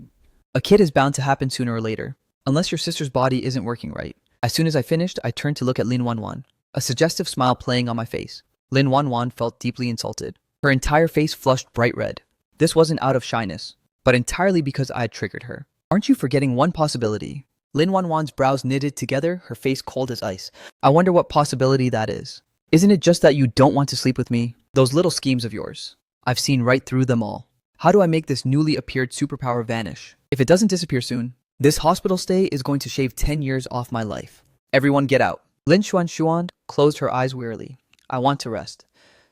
[SPEAKER 1] A kid is bound to happen sooner or later, unless your sister's body isn't working right. As soon as I finished, I turned to look at Lin Wanwan, a suggestive smile playing on my face. Lin Wanwan felt deeply insulted. Her entire face flushed bright red. This wasn't out of shyness, but entirely because I had triggered her. "Aren't you forgetting one possibility?" Lin Wanwan's brows knitted together, her face cold as ice. "I wonder what possibility that is. Isn't it just that you don't want to sleep with me? Those little schemes of yours. I've seen right through them all. How do I make this newly appeared superpower vanish? If it doesn't disappear soon, this hospital stay is going to shave 10 years off my life. Everyone get out." Lin Xuan closed her eyes wearily. "I want to rest."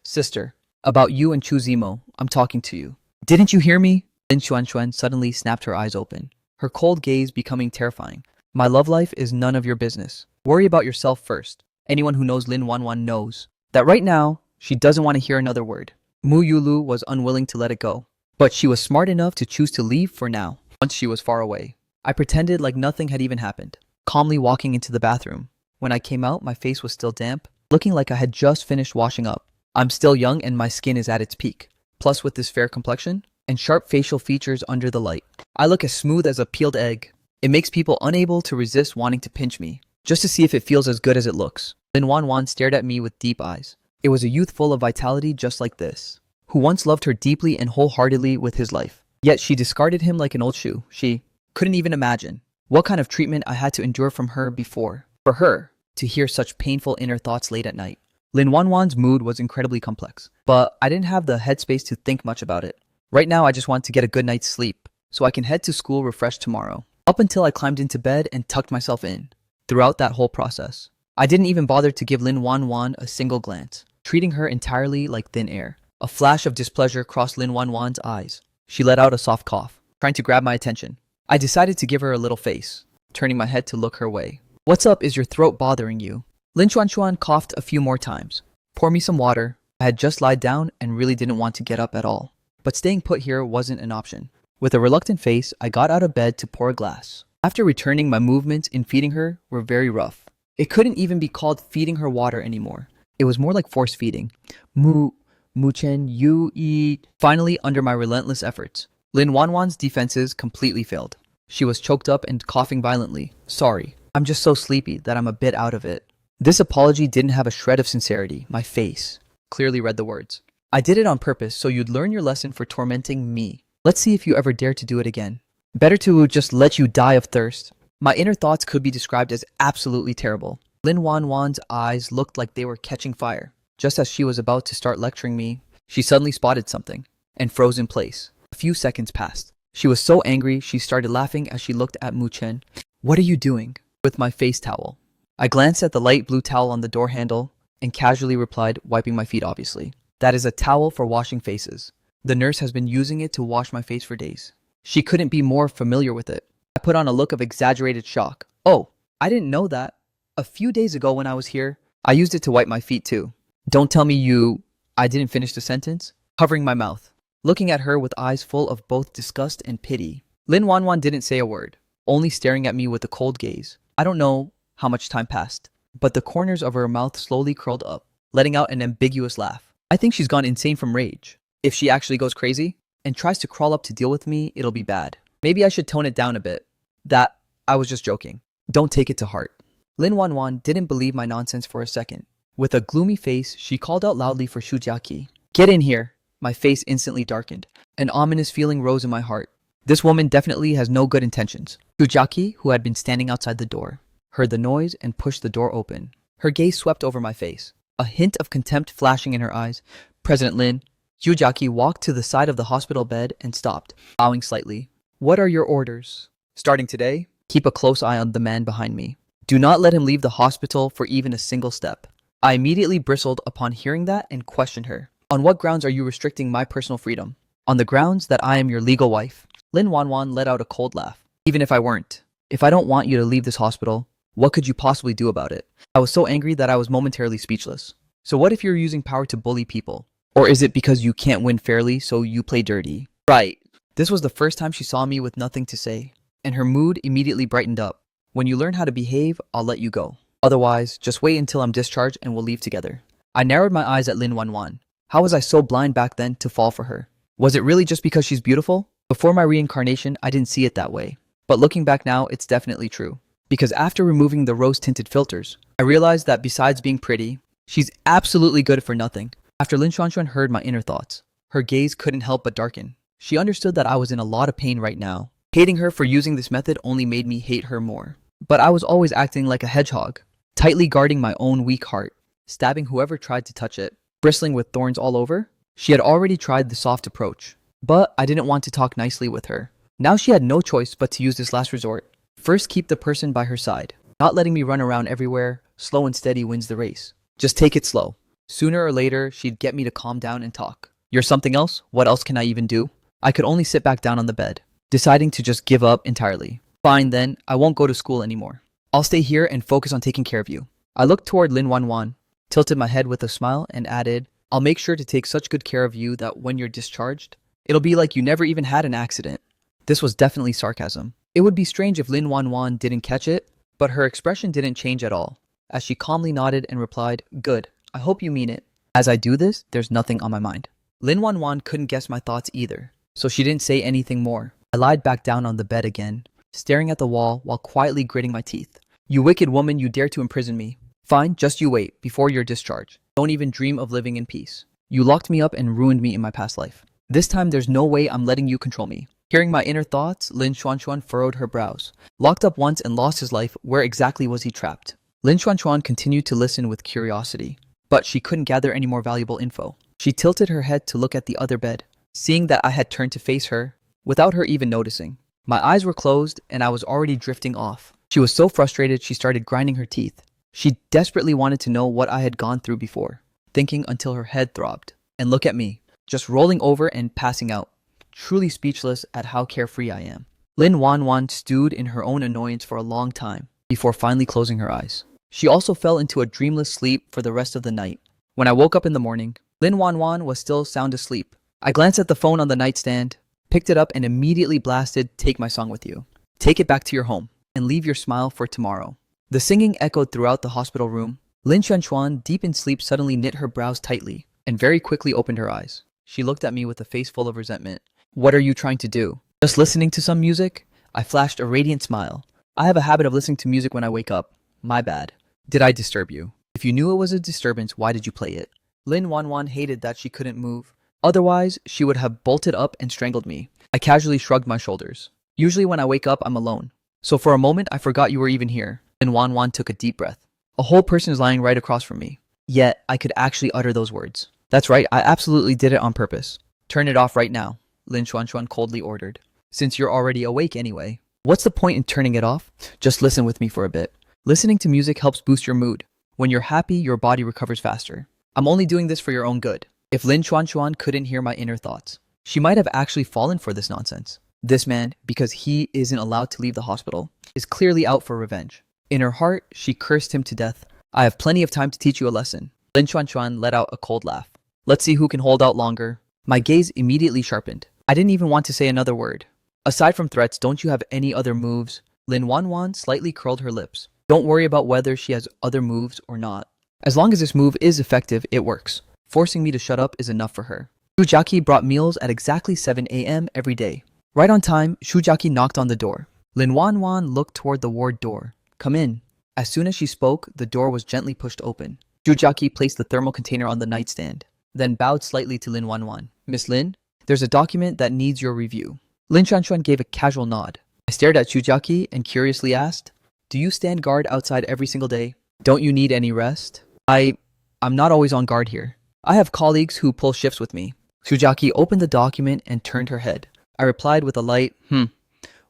[SPEAKER 1] "Sister, about you and Chu Zemo, I'm talking to you." "Didn't you hear me?" Lin Xuan suddenly snapped her eyes open, her cold gaze becoming terrifying. "My love life is none of your business. Worry about yourself first." Anyone who knows Lin Wanwan knows that right now, she doesn't want to hear another word. Mu Yulu was unwilling to let it go, but she was smart enough to choose to leave for now, once she was far away. I pretended like nothing had even happened, calmly walking into the bathroom. When I came out, my face was still damp, looking like I had just finished washing up. I'm still young and my skin is at its peak. Plus, with this fair complexion and sharp facial features under the light, I look as smooth as a peeled egg. It makes people unable to resist wanting to pinch me, just to see if it feels as good as it looks. Lin Wanwan stared at me with deep eyes. It was a youth full of vitality just like this, who once loved her deeply and wholeheartedly with his life. Yet she discarded him like an old shoe. She couldn't even imagine what kind of treatment I had to endure from her before, for her to hear such painful inner thoughts late at night. Lin Wanwan's mood was incredibly complex, but I didn't have the headspace to think much about it. Right now, I just want to get a good night's sleep, so I can head to school refreshed tomorrow. Up until I climbed into bed and tucked myself in. Throughout that whole process, I didn't even bother to give Lin Wanwan a single glance, treating her entirely like thin air. A flash of displeasure crossed Lin Wanwan's eyes. She let out a soft cough, trying to grab my attention. I decided to give her a little face, turning my head to look her way. "What's up? Is your throat bothering you?" Lin Xuan coughed a few more times. "Pour me some water." I had just lied down and really didn't want to get up at all. But staying put here wasn't an option. With a reluctant face, I got out of bed to pour a glass. After returning, my movements in feeding her were very rough. It couldn't even be called feeding her water anymore. It was more like force feeding. Muchen, you eat. Finally, under my relentless efforts, Lin Wanwan's defenses completely failed. She was choked up and coughing violently. "Sorry, I'm just so sleepy that I'm a bit out of it." This apology didn't have a shred of sincerity. My face clearly read the words. "I did it on purpose so you'd learn your lesson for tormenting me. Let's see if you ever dare to do it again. Better to just let you die of thirst." My inner thoughts could be described as absolutely terrible. Lin Wanwan's eyes looked like they were catching fire. Just as she was about to start lecturing me, she suddenly spotted something and froze in place. A few seconds passed. She was so angry, she started laughing as she looked at Mu Chen. "What are you doing?" "With my face towel." I glanced at the light blue towel on the door handle and casually replied, wiping my feet obviously. "That is a towel for washing faces. The nurse has been using it to wash my face for days." She couldn't be more familiar with it. I put on a look of exaggerated shock. "Oh, I didn't know that. A few days ago when I was here, I used it to wipe my feet too." "Don't tell me you..." I didn't finish the sentence, covering my mouth. looking at her with eyes full of both disgust and pity. Lin Wanwan didn't say a word, only staring at me with a cold gaze. I don't know how much time passed, but the corners of her mouth slowly curled up, letting out an ambiguous laugh. I think she's gone insane from rage. If she actually goes crazy and tries to crawl up to deal with me, it'll be bad. Maybe I should tone it down a bit. That I was just joking. Don't take it to heart. Lin Wanwan didn't believe my nonsense for a second. With a gloomy face, she called out loudly for Shujiaki. Get in here. My face instantly darkened. An ominous feeling rose in my heart. This woman definitely has no good intentions. Shujiaki, who had been standing outside the door, heard the noise and pushed the door open. Her gaze swept over my face, a hint of contempt flashing in her eyes. President Lin. Shujiaki walked to the side of the hospital bed and stopped, bowing slightly. What are your orders? Starting today, keep a close eye on the man behind me. Do not let him leave the hospital for even a single step. I immediately bristled upon hearing that and questioned her. On what grounds are you restricting my personal freedom? On the grounds that I am your legal wife. Lin Wanwan let out a cold laugh. Even if I weren't. If I don't want you to leave this hospital, what could you possibly do about it? I was so angry that I was momentarily speechless. So what if you're using power to bully people? Or is it because you can't win fairly, so you play dirty? Right. This was the first time she saw me with nothing to say, and her mood immediately brightened up. When you learn how to behave, I'll let you go. Otherwise, just wait until I'm discharged and we'll leave together. I narrowed my eyes at Lin Wanwan. How was I so blind back then to fall for her? Was it really just because she's beautiful? Before my reincarnation, I didn't see it that way. But looking back now, it's definitely true. Because after removing the rose-tinted filters, I realized that besides being pretty, she's absolutely good for nothing. After Lin Xuanxuan heard my inner thoughts, her gaze couldn't help but darken. She understood that I was in a lot of pain right now. Hating her for using this method only made me hate her more. But I was always acting like a hedgehog, tightly guarding my own weak heart, stabbing whoever tried to touch it, bristling with thorns all over. She had already tried the soft approach, but I didn't want to talk nicely with her. Now she had no choice but to use this last resort. First, keep the person by her side. Not letting me run around everywhere, slow and steady wins the race. Just take it slow. Sooner or later, she'd get me to calm down and talk. You're something else? What else can I even do? I could only sit back down on the bed, deciding to just give up entirely. Fine then, I won't go to school anymore. I'll stay here and focus on taking care of you. I looked toward Lin Wanwan, tilted my head with a smile, and added, I'll make sure to take such good care of you that when you're discharged, it'll be like you never even had an accident. This was definitely sarcasm. It would be strange if Lin Wanwan didn't catch it, but her expression didn't change at all, as she calmly nodded and replied, Good, I hope you mean it. As I do this, there's nothing on my mind. Lin Wanwan couldn't guess my thoughts either, so she didn't say anything more. I lied back down on the bed again, staring at the wall while quietly gritting my teeth. You wicked woman, you dare to imprison me. Fine, just you wait, before you're discharged. Don't even dream of living in peace. You locked me up and ruined me in my past life. This time there's no way I'm letting you control me. Hearing my inner thoughts, Lin Xuanxuan furrowed her brows. Locked up once and lost his life, where exactly was he trapped? Lin Xuanxuan continued to listen with curiosity, but she couldn't gather any more valuable info. She tilted her head to look at the other bed, seeing that I had turned to face her, without her even noticing. My eyes were closed and I was already drifting off. She was so frustrated she started grinding her teeth. She desperately wanted to know what I had gone through before, thinking until her head throbbed. And look at me, just rolling over and passing out, truly speechless at how carefree I am. Lin Wanwan stewed in her own annoyance for a long time, before finally closing her eyes. She also fell into a dreamless sleep for the rest of the night. When I woke up in the morning, Lin Wanwan was still sound asleep. I glanced at the phone on the nightstand, picked it up and immediately blasted Take My Song With You. Take it back to your home, and leave your smile for tomorrow. The singing echoed throughout the hospital room. Lin Xuanxuan, deep in sleep, suddenly knit her brows tightly, and very quickly opened her eyes. She looked at me with a face full of resentment. What are you trying to do? Just listening to some music? I flashed a radiant smile. I have a habit of listening to music when I wake up. My bad. Did I disturb you? If you knew it was a disturbance, why did you play it? Lin Wanwan hated that she couldn't move. Otherwise, she would have bolted up and strangled me. I casually shrugged my shoulders. Usually when I wake up, I'm alone. So for a moment, I forgot you were even here. Lin Wanwan took a deep breath. A whole person is lying right across from me. Yet, I could actually utter those words. That's right, I absolutely did it on purpose. Turn it off right now, Lin Xuanxuan coldly ordered. Since you're already awake anyway. What's the point in turning it off? Just listen with me for a bit. Listening to music helps boost your mood. When you're happy, your body recovers faster. I'm only doing this for your own good. If Lin Xuanxuan couldn't hear my inner thoughts, she might have actually fallen for this nonsense. This man, because he isn't allowed to leave the hospital, is clearly out for revenge. In her heart, she cursed him to death. I have plenty of time to teach you a lesson. Lin Xuanxuan let out a cold laugh. Let's see who can hold out longer. My gaze immediately sharpened. I didn't even want to say another word. Aside from threats, don't you have any other moves? Lin Wanwan slightly curled her lips. Don't worry about whether she has other moves or not. As long as this move is effective, it works. Forcing me to shut up is enough for her. Shujaki brought meals at exactly 7 a.m. every day. Right on time, Shujaki knocked on the door. Lin Wanwan looked toward the ward door. Come in. As soon as she spoke, the door was gently pushed open. Shujaki placed the thermal container on the nightstand, then bowed slightly to Lin Wanwan. Miss Lin, there's a document that needs your review. Lin Chuan gave a casual nod. I stared at Shujaki and curiously asked, do you stand guard outside every single day? Don't you need any rest? I'm not always on guard here. I have colleagues who pull shifts with me. Shujaki opened the document and turned her head. I replied with a light,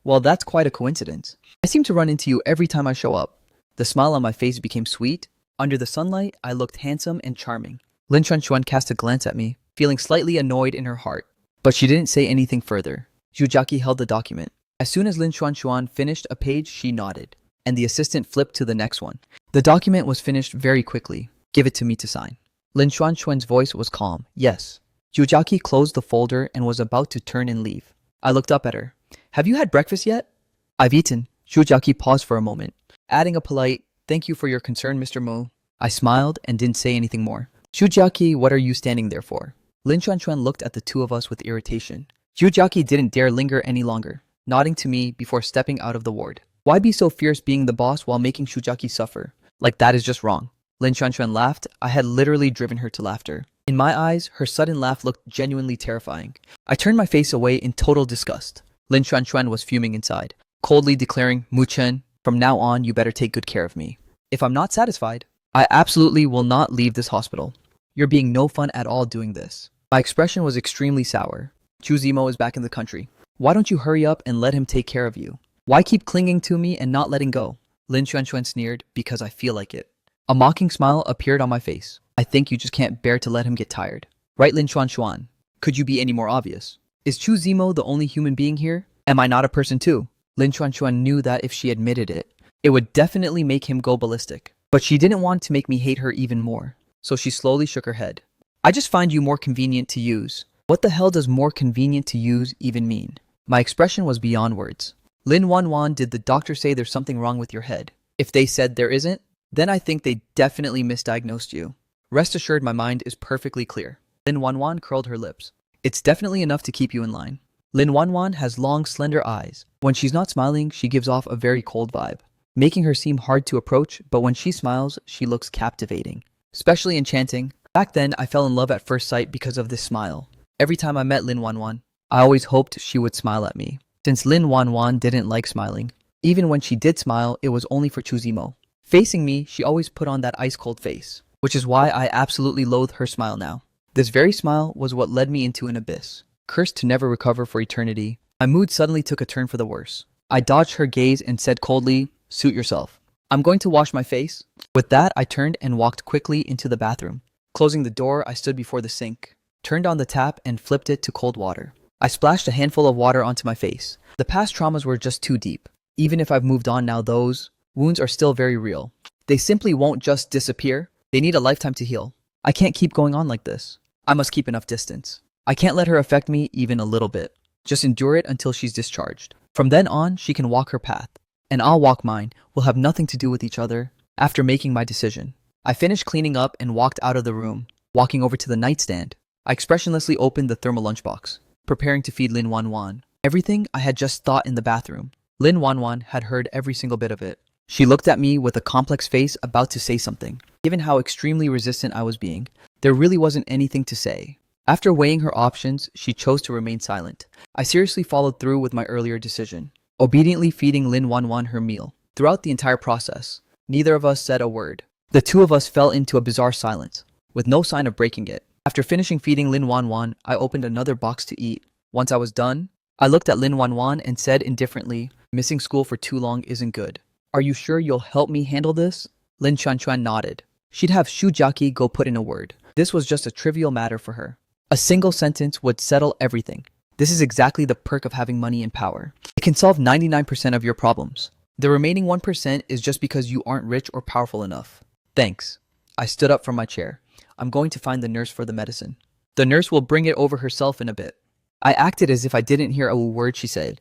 [SPEAKER 1] well, that's quite a coincidence. I seem to run into you every time I show up. The smile on my face became sweet. Under the sunlight, I looked handsome and charming. Lin Chuan cast a glance at me, feeling slightly annoyed in her heart. But she didn't say anything further. Shujaki held the document. As soon as Lin Chuan finished a page, she nodded, and the assistant flipped to the next one. The document was finished very quickly. Give it to me to sign. Lin Chuan's voice was calm. Yes. Shujaki closed the folder and was about to turn and leave. I looked up at her. Have you had breakfast yet? I've eaten. Shujaki paused for a moment, adding a polite, thank you for your concern, Mr. Mo. I smiled and didn't say anything more. Shujaki, what are you standing there for? Lin Chuan looked at the two of us with irritation. Shujaki didn't dare linger any longer, nodding to me before stepping out of the ward. Why be so fierce being the boss while making Shujaki suffer? Like that is just wrong. Lin Chuan laughed. I had literally driven her to laughter. In my eyes, her sudden laugh looked genuinely terrifying. I turned my face away in total disgust. Lin Chuan was fuming inside, coldly declaring, Mu Chen, from now on you better take good care of me. If I'm not satisfied, I absolutely will not leave this hospital. You're being no fun at all doing this. My expression was extremely sour. Chu Zimo is back in the country. Why don't you hurry up and let him take care of you? Why keep clinging to me and not letting go? Lin Chuan sneered, because I feel like it. A mocking smile appeared on my face. I think you just can't bear to let him get tired. Right, Lin Chuan? Could you be any more obvious? Is Chu Zimo the only human being here? Am I not a person too? Lin Chuan knew that if she admitted it, it would definitely make him go ballistic. But she didn't want to make me hate her even more. So she slowly shook her head. I just find you more convenient to use. What the hell does more convenient to use even mean? My expression was beyond words. Lin Wanwan, did the doctor say there's something wrong with your head? If they said there isn't, then I think they definitely misdiagnosed you. Rest assured my mind is perfectly clear. Lin Wanwan curled her lips. It's definitely enough to keep you in line. Lin Wanwan has long, slender eyes. When she's not smiling, she gives off a very cold vibe, making her seem hard to approach, but when she smiles, she looks captivating, especially enchanting. Back then, I fell in love at first sight because of this smile. Every time I met Lin Wanwan, I always hoped she would smile at me. Since Lin Wanwan didn't like smiling, even when she did smile, it was only for Chu Zimo. Facing me, she always put on that ice-cold face, which is why I absolutely loathe her smile now. This very smile was what led me into an abyss, cursed to never recover for eternity. My mood suddenly took a turn for the worse. I dodged her gaze and said coldly, suit yourself. I'm going to wash my face. With that, I turned and walked quickly into the bathroom. Closing the door, I stood before the sink, turned on the tap and flipped it to cold water. I splashed a handful of water onto my face. The past traumas were just too deep. Even if I've moved on now, those wounds are still very real. They simply won't just disappear. They need a lifetime to heal. I can't keep going on like this. I must keep enough distance. I can't let her affect me even a little bit. Just endure it until she's discharged. From then on, she can walk her path, and I'll walk mine. We'll have nothing to do with each other. After making my decision, I finished cleaning up and walked out of the room, walking over to the nightstand. I expressionlessly opened the thermal lunchbox, preparing to feed Lin Wanwan. Everything I had just thought in the bathroom. Lin Wanwan had heard every single bit of it. She looked at me with a complex face, about to say something. Given how extremely resistant I was being, there really wasn't anything to say. After weighing her options, she chose to remain silent. I seriously followed through with my earlier decision, obediently feeding Lin Wanwan her meal. Throughout the entire process, neither of us said a word. The two of us fell into a bizarre silence, with no sign of breaking it. After finishing feeding Lin Wanwan, I opened another box to eat. Once I was done, I looked at Lin Wanwan and said indifferently, missing school for too long isn't good. Are you sure you'll help me handle this? Lin Chuan nodded. She'd have Shujaki go put in a word. This was just a trivial matter for her. A single sentence would settle everything. This is exactly the perk of having money and power. It can solve 99% of your problems. The remaining 1% is just because you aren't rich or powerful enough. Thanks. I stood up from my chair. I'm going to find the nurse for the medicine. The nurse will bring it over herself in a bit. I acted as if I didn't hear a word she said.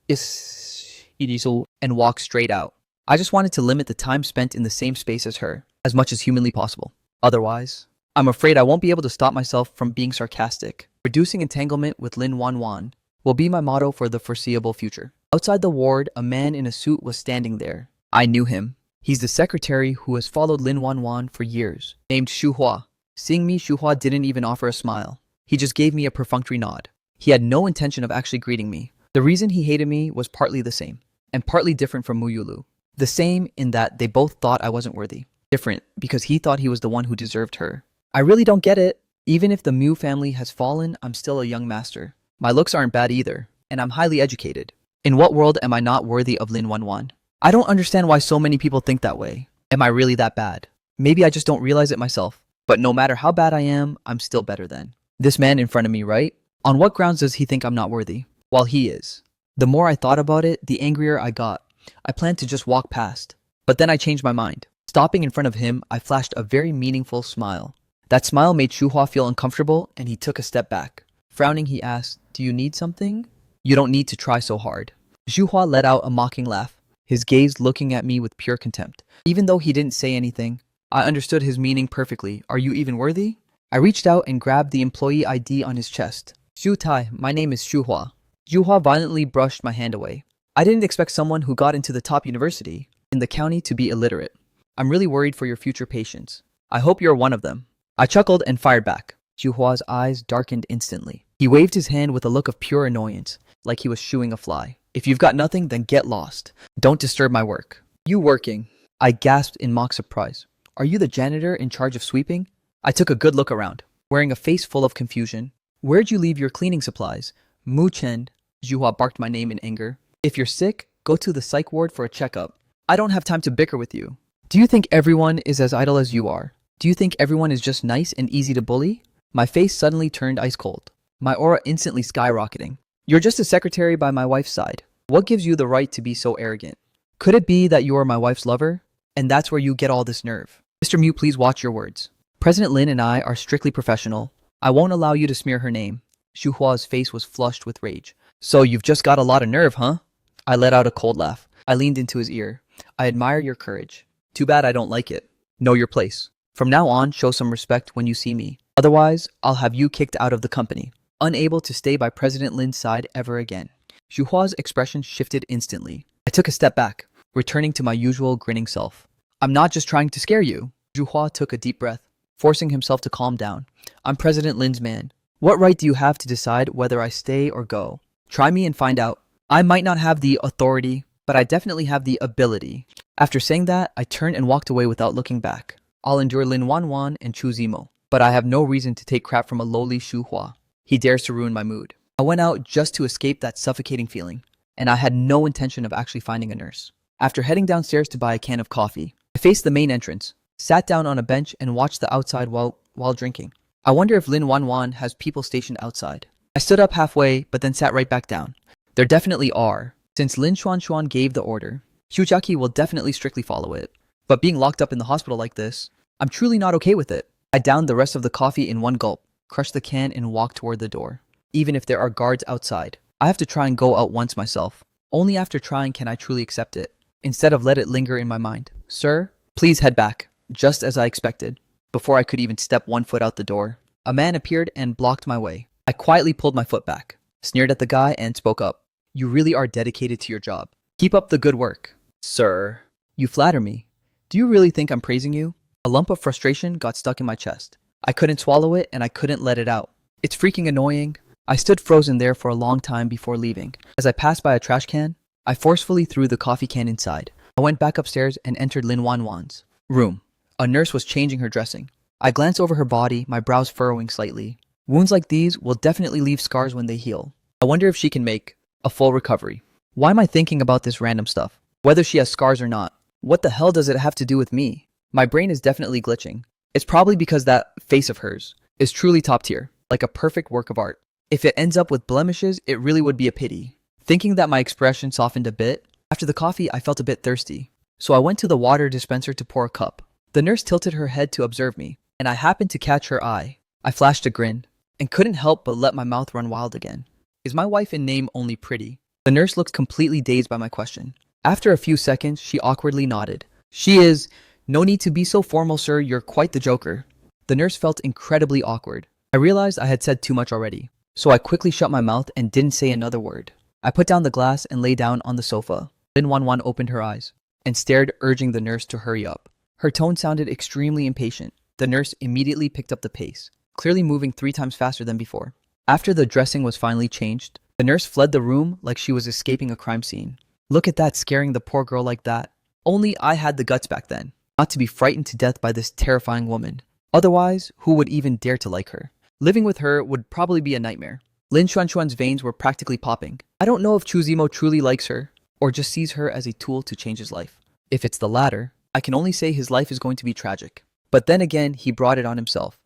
[SPEAKER 1] And walked straight out. I just wanted to limit the time spent in the same space as her, as much as humanly possible. Otherwise, I'm afraid I won't be able to stop myself from being sarcastic. Reducing entanglement with Lin Wanwan will be my motto for the foreseeable future. Outside the ward, a man in a suit was standing there. I knew him. He's the secretary who has followed Lin Wanwan for years, named Xu Hua. Seeing me, Xu Hua didn't even offer a smile. He just gave me a perfunctory nod. He had no intention of actually greeting me. The reason he hated me was partly the same, and partly different from Muyulu. The same in that they both thought I wasn't worthy. Different because he thought he was the one who deserved her. I really don't get it. Even if the Mu family has fallen, I'm still a young master. My looks aren't bad either, and I'm highly educated. In what world am I not worthy of Lin Wanwan? I don't understand why so many people think that way. Am I really that bad? Maybe I just don't realize it myself. But no matter how bad I am, I'm still better than this man in front of me, right? On what grounds does he think I'm not worthy? Well, he is. The more I thought about it, the angrier I got. I planned to just walk past. But then I changed my mind. Stopping in front of him, I flashed a very meaningful smile. That smile made Xu Hua feel uncomfortable, and he took a step back. Frowning, he asked, "Do you need something?" "You don't need to try so hard." Xu Hua let out a mocking laugh, his gaze looking at me with pure contempt. Even though he didn't say anything, I understood his meaning perfectly. Are you even worthy? I reached out and grabbed the employee ID on his chest. "Xu Tai, my name is Xu Hua." Xu Hua violently brushed my hand away. I didn't expect someone who got into the top university in the county to be illiterate. I'm really worried for your future patients. I hope you're one of them. I chuckled and fired back. Xu Hua's eyes darkened instantly. He waved his hand with a look of pure annoyance, like he was shooing a fly. "If you've got nothing, then get lost. Don't disturb my work." "You working?" I gasped in mock surprise. "Are you the janitor in charge of sweeping?" I took a good look around, wearing a face full of confusion. "Where'd you leave your cleaning supplies?" "Mu Chen," Xu Hua barked my name in anger. "If you're sick, go to the psych ward for a checkup. I don't have time to bicker with you. Do you think everyone is as idle as you are? Do you think everyone is just nice and easy to bully?" My face suddenly turned ice cold, my aura instantly skyrocketing. "You're just a secretary by my wife's side. What gives you the right to be so arrogant? Could it be that you are my wife's lover? And that's where you get all this nerve?" "Mr. Mu, please watch your words. President Lin and I are strictly professional. I won't allow you to smear her name." Xu Hua's face was flushed with rage. "So you've just got a lot of nerve, huh?" I let out a cold laugh. I leaned into his ear. "I admire your courage. Too bad I don't like it. Know your place. From now on, show some respect when you see me. Otherwise, I'll have you kicked out of the company, unable to stay by President Lin's side ever again." Xu Hua's expression shifted instantly. I took a step back, returning to my usual grinning self. "I'm not just trying to scare you." Xu Hua took a deep breath, forcing himself to calm down. "I'm President Lin's man. What right do you have to decide whether I stay or go? Try me and find out. I might not have the authority, but I definitely have the ability." After saying that, I turned and walked away without looking back. I'll endure Lin Wanwan and Chu Zimo, but I have no reason to take crap from a lowly Xu Hua. He dares to ruin my mood. I went out just to escape that suffocating feeling, and I had no intention of actually finding a nurse. After heading downstairs to buy a can of coffee, I faced the main entrance, sat down on a bench, and watched the outside while drinking. I wonder if Lin Wanwan has people stationed outside. I stood up halfway, but then sat right back down. There definitely are. Since Lin Xuanxuan gave the order, Xiujiaqi will definitely strictly follow it. But being locked up in the hospital like this, I'm truly not okay with it. I downed the rest of the coffee in one gulp, crushed the can, and walked toward the door. Even if there are guards outside, I have to try and go out once myself. Only after trying can I truly accept it, instead of let it linger in my mind. "Sir, please head back," just as I expected. Before I could even step one foot out the door, a man appeared and blocked my way. I quietly pulled my foot back, sneered at the guy, and spoke up. "You really are dedicated to your job. Keep up the good work." "Sir." "You flatter me. Do you really think I'm praising you?" A lump of frustration got stuck in my chest. I couldn't swallow it, and I couldn't let it out. It's freaking annoying. I stood frozen there for a long time before leaving. As I passed by a trash can, I forcefully threw the coffee can inside. I went back upstairs and entered Lin Wanwan's room. A nurse was changing her dressing. I glanced over her body, my brows furrowing slightly. Wounds like these will definitely leave scars when they heal. I wonder if she can make a full recovery. Why am I thinking about this random stuff? Whether she has scars or not. What the hell does it have to do with me? My brain is definitely glitching. It's probably because that face of hers is truly top tier, like a perfect work of art. If it ends up with blemishes, it really would be a pity. Thinking that my expression softened a bit, after the coffee I felt a bit thirsty. So I went to the water dispenser to pour a cup. The nurse tilted her head to observe me, and I happened to catch her eye. I flashed a grin. and couldn't help but let my mouth run wild again. Is my wife in name only pretty? The nurse looked completely dazed by my question. After a few seconds, she awkwardly nodded. She is. No need to be so formal, sir. You're quite the joker. The nurse felt incredibly awkward. I realized I had said too much already, so I quickly shut my mouth and didn't say another word. I put down the glass and lay down on the sofa. Lin Wanwan opened her eyes and stared, urging the nurse to hurry up. Her tone sounded extremely impatient. The nurse immediately picked up the pace, clearly moving 3 times faster than before. After the dressing was finally changed, the nurse fled the room like she was escaping a crime scene. Look at that, scaring the poor girl like that. Only I had the guts back then, not to be frightened to death by this terrifying woman. Otherwise, who would even dare to like her? Living with her would probably be a nightmare. Lin Xuanxuan's veins were practically popping. I don't know if Chu Zimo truly likes her, or just sees her as a tool to change his life. If it's the latter, I can only say his life is going to be tragic. But then again, he brought it on himself.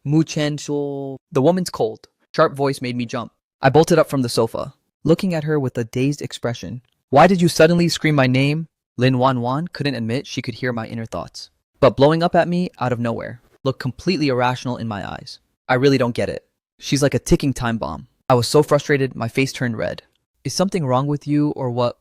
[SPEAKER 1] Mu Chen Shul. The woman's cold, sharp voice made me jump. I bolted up from the sofa, looking at her with a dazed expression. Why did you suddenly scream my name? Lin Wanwan couldn't admit she could hear my inner thoughts. But blowing up at me out of nowhere looked completely irrational in my eyes. I really don't get it. She's like a ticking time bomb. I was so frustrated, my face turned red. Is something wrong with you or what?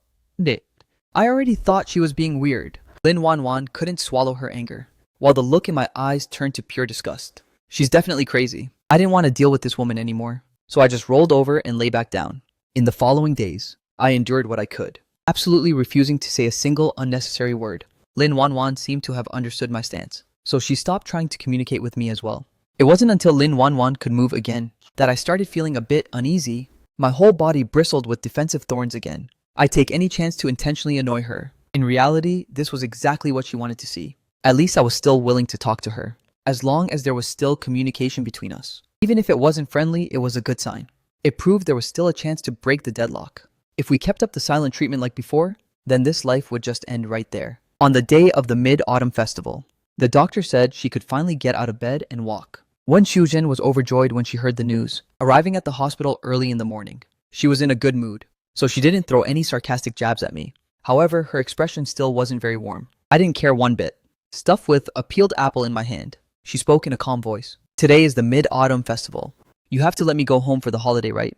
[SPEAKER 1] I already thought she was being weird. Lin Wanwan couldn't swallow her anger, while the look in my eyes turned to pure disgust. She's definitely crazy. I didn't want to deal with this woman anymore, so I just rolled over and lay back down. In the following days, I endured what I could, absolutely refusing to say a single unnecessary word. Lin Wanwan seemed to have understood my stance, so she stopped trying to communicate with me as well. It wasn't until Lin Wanwan could move again that I started feeling a bit uneasy. My whole body bristled with defensive thorns again. I'd take any chance to intentionally annoy her. In reality, this was exactly what she wanted to see. At least I was still willing to talk to her, as long as there was still communication between us. Even if it wasn't friendly, it was a good sign. It proved there was still a chance to break the deadlock. If we kept up the silent treatment like before, then this life would just end right there. On the day of the Mid-Autumn Festival, the doctor said she could finally get out of bed and walk. Wen Shuzhen was overjoyed when she heard the news, arriving at the hospital early in the morning. She was in a good mood, so she didn't throw any sarcastic jabs at me. However, her expression still wasn't very warm. I didn't care one bit. Stuffed with a peeled apple in my hand, she spoke in a calm voice. Today is the Mid-Autumn Festival. You have to let me go home for the holiday, right?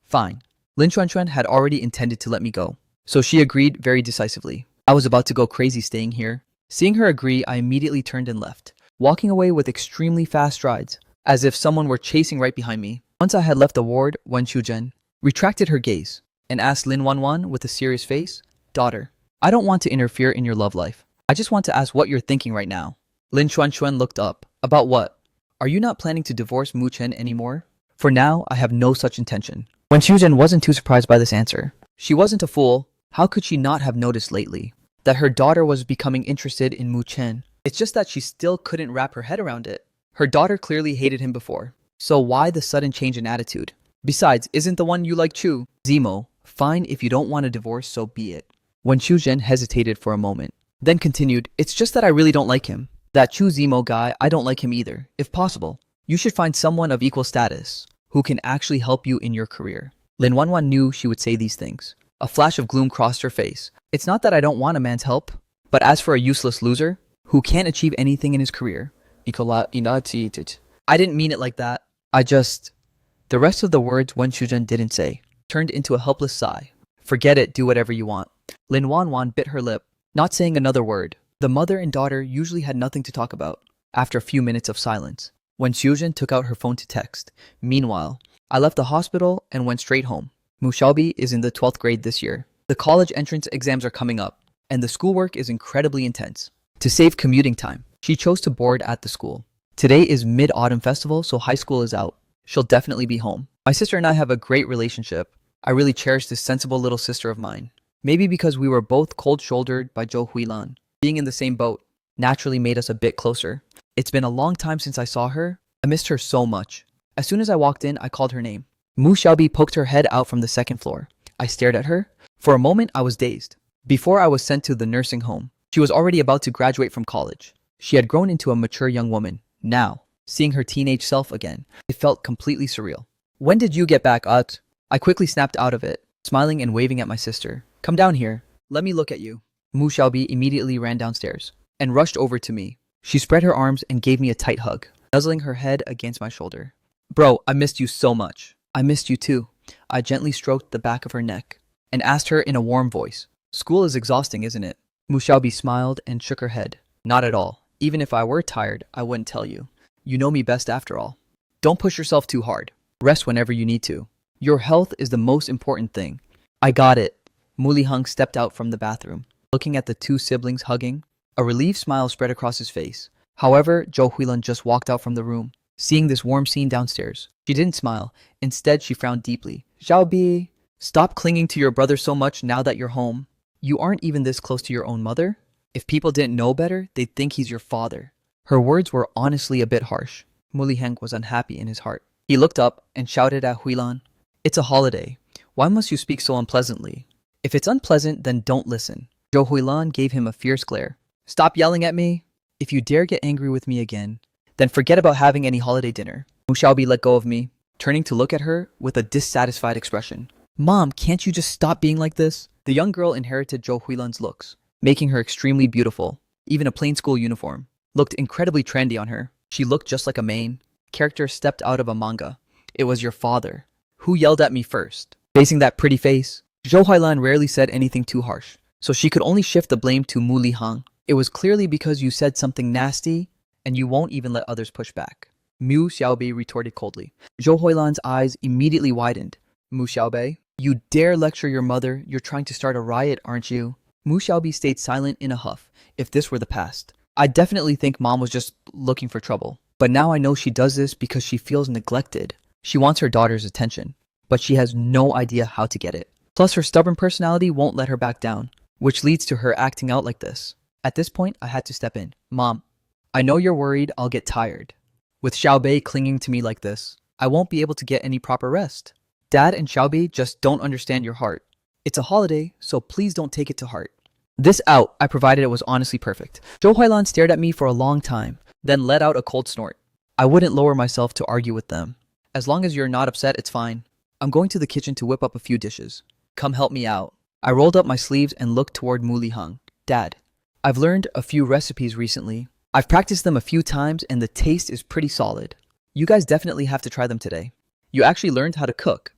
[SPEAKER 1] Fine. Lin Xuanxuan had already intended to let me go, so she agreed very decisively. I was about to go crazy staying here. Seeing her agree, I immediately turned and left, walking away with extremely fast strides, as if someone were chasing right behind me. Once I had left the ward, Wen Shuzhen retracted her gaze and asked Lin Wanwan with a serious face, Daughter, I don't want to interfere in your love life. I just want to ask what you're thinking right now. Lin Xuanxuan looked up. About what? Are you not planning to divorce Mu Chen anymore? For now, I have no such intention. Wen Shuzhen wasn't too surprised by this answer. She wasn't a fool. How could she not have noticed lately that her daughter was becoming interested in Mu Chen? It's just that she still couldn't wrap her head around it. Her daughter clearly hated him before, so why the sudden change in attitude? Besides, isn't the one you like Chu? Zemo, fine, if you don't want a divorce, so be it. When Shuzhen hesitated for a moment, then continued, It's just that I really don't like him. That Chu Zemo guy, I don't like him either. If possible, you should find someone of equal status who can actually help you in your career. Lin Wanwan knew she would say these things. A flash of gloom crossed her face. It's not that I don't want a man's help, but as for a useless loser who can't achieve anything in his career, I didn't mean it like that. The rest of the words Wen Shuzhen didn't say turned into a helpless sigh. Forget it, do whatever you want. Lin Wanwan bit her lip, not saying another word. The mother and daughter usually had nothing to talk about. After a few minutes of silence, Wen Shuzhen took out her phone to text. Meanwhile, I left the hospital and went straight home. Mu Xiaobi is in the 12th grade this year. The college entrance exams are coming up, and the schoolwork is incredibly intense. To save commuting time, she chose to board at the school. Today is Mid-Autumn Festival, so high school is out. She'll definitely be home. My sister and I have a great relationship. I really cherish this sensible little sister of mine. Maybe because we were both cold-shouldered by Zhou Huilan. Being in the same boat naturally made us a bit closer. It's been a long time since I saw her. I missed her so much. As soon as I walked in, I called her name. Mu Xiaobi poked her head out from the second floor. I stared at her. For a moment, I was dazed. Before I was sent to the nursing home, she was already about to graduate from college. She had grown into a mature young woman. Now, seeing her teenage self again, it felt completely surreal. When did you get back, Ut? I quickly snapped out of it, smiling and waving at my sister. Come down here. Let me look at you. Mu Xiaobi immediately ran downstairs and rushed over to me. She spread her arms and gave me a tight hug, nuzzling her head against my shoulder. Bro, I missed you so much. I missed you too. I gently stroked the back of her neck and asked her in a warm voice. School is exhausting, isn't it? Mu Xiaobi smiled and shook her head. Not at all. Even if I were tired, I wouldn't tell you. You know me best after all. Don't push yourself too hard. Rest whenever you need to. Your health is the most important thing. I got it. Mu Lihang stepped out from the bathroom, looking at the two siblings hugging. A relieved smile spread across his face. However, Zhou Huilan just walked out from the room, seeing this warm scene downstairs. She didn't smile. Instead, she frowned deeply. Xiaobi, stop clinging to your brother so much now that you're home. You aren't even this close to your own mother. If people didn't know better, they'd think he's your father. Her words were honestly a bit harsh. Mu Lihang was unhappy in his heart. He looked up and shouted at Huilan, "It's a holiday. Why must you speak so unpleasantly? If it's unpleasant, then don't listen." Zhou Huilan gave him a fierce glare. "Stop yelling at me. If you dare get angry with me again, then forget about having any holiday dinner." Mu Xiaobi let go of me, turning to look at her with a dissatisfied expression. "Mom, can't you just stop being like this?" The young girl inherited Zhou Huilan's looks, making her extremely beautiful. Even a plain school uniform looked incredibly trendy on her. She looked just like a main character stepped out of a manga. It was your father. Who yelled at me first? Facing that pretty face, Zhou Huilan rarely said anything too harsh, so she could only shift the blame to Mu Lihang. "It was clearly because you said something nasty, and you won't even let others push back." Mu Xiaobi retorted coldly. Zhou Huilan's eyes immediately widened. "Mu Xiaobi, you dare lecture your mother? You're trying to start a riot, aren't you?" Mu Xiaobi stayed silent in a huff. If this were the past, I definitely think mom was just looking for trouble. But now I know she does this because she feels neglected. She wants her daughter's attention, but she has no idea how to get it. Plus, her stubborn personality won't let her back down, which leads to her acting out like this. At this point, I had to step in. "Mom, I know you're worried I'll get tired. With Xiaobei clinging to me like this, I won't be able to get any proper rest. Dad and Xiaobei just don't understand your heart. It's a holiday, so please don't take it to heart." This out I provided it was honestly perfect. Zhou Huilan stared at me for a long time, then let out a cold snort. I wouldn't lower myself to argue with them. "As long as you're not upset, it's fine. I'm going to the kitchen to whip up a few dishes. Come help me out." I rolled up my sleeves and looked toward Mu Lihang. "Dad, I've learned a few recipes recently. I've practiced them a few times and the taste is pretty solid. You guys definitely have to try them today." "You actually learned how to cook?"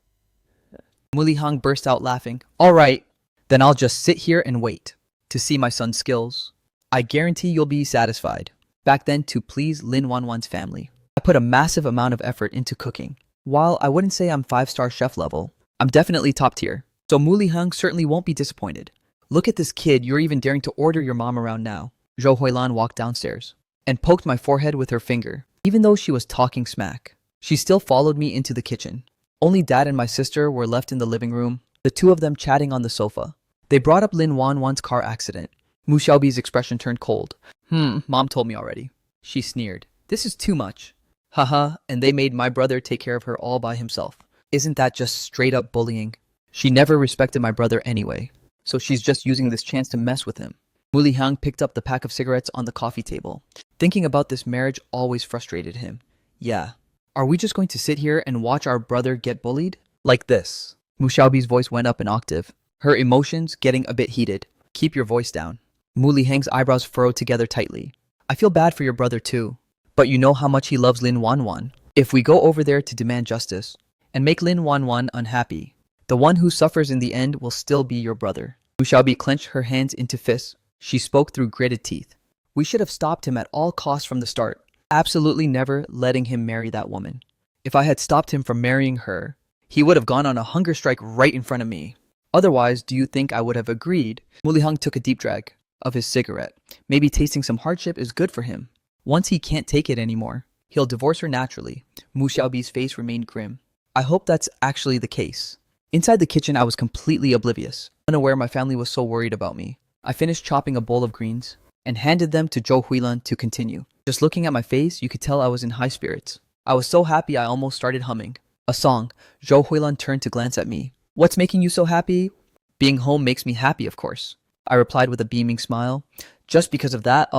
[SPEAKER 1] Mu Lihang burst out laughing. "All right, then I'll just sit here and wait to see my son's skills. I guarantee you'll be satisfied." Back then, to please Lin Wanwan's family, I put a massive amount of effort into cooking. While I wouldn't say I'm 5-star chef level, I'm definitely top tier. So Mu Lihang certainly won't be disappointed. "Look at this kid, you're even daring to order your mom around now." Zhou Huilan walked downstairs and poked my forehead with her finger. Even though she was talking smack, she still followed me into the kitchen. Only Dad and my sister were left in the living room, the two of them chatting on the sofa. They brought up Lin Wanwan's car accident. Mu Xiaobi's expression turned cold. Mom told me already." She sneered. "This is too much." "Haha, and they made my brother take care of her all by himself. Isn't that just straight up bullying? She never respected my brother anyway, so she's just using this chance to mess with him." Mu Lihang picked up the pack of cigarettes on the coffee table. Thinking about this marriage always frustrated him. "Yeah, are we just going to sit here and watch our brother get bullied? Like this?" Mu Xiaobi's voice went up an octave, her emotions getting a bit heated. "Keep your voice down." Mu Lihang's eyebrows furrowed together tightly. "I feel bad for your brother too, but you know how much he loves Lin Wanwan. If we go over there to demand justice and make Lin Wanwan unhappy, the one who suffers in the end will still be your brother." Mu Xiaobi clenched her hands into fists. She spoke through gritted teeth. "We should have stopped him at all costs from the start. Absolutely never letting him marry that woman. If I had stopped him from marrying her, he would have gone on a hunger strike right in front of me. Otherwise, do you think I would have agreed?" Mu Lihang took a deep drag of his cigarette. Maybe tasting some hardship is good for him. Once he can't take it anymore, he'll divorce her naturally. Mu Xiaobi's face remained grim. I hope that's actually the case. Inside the kitchen, I was completely oblivious, unaware my family was so worried about me. I finished chopping a bowl of greens and handed them to Zhou Huilan to continue. Just looking at my face, you could tell I was in high spirits. I was so happy I almost started humming a song. Zhou Huilan turned to glance at me. "What's making you so happy?" "Being home makes me happy, of course," I replied with a beaming smile. "Just because of that,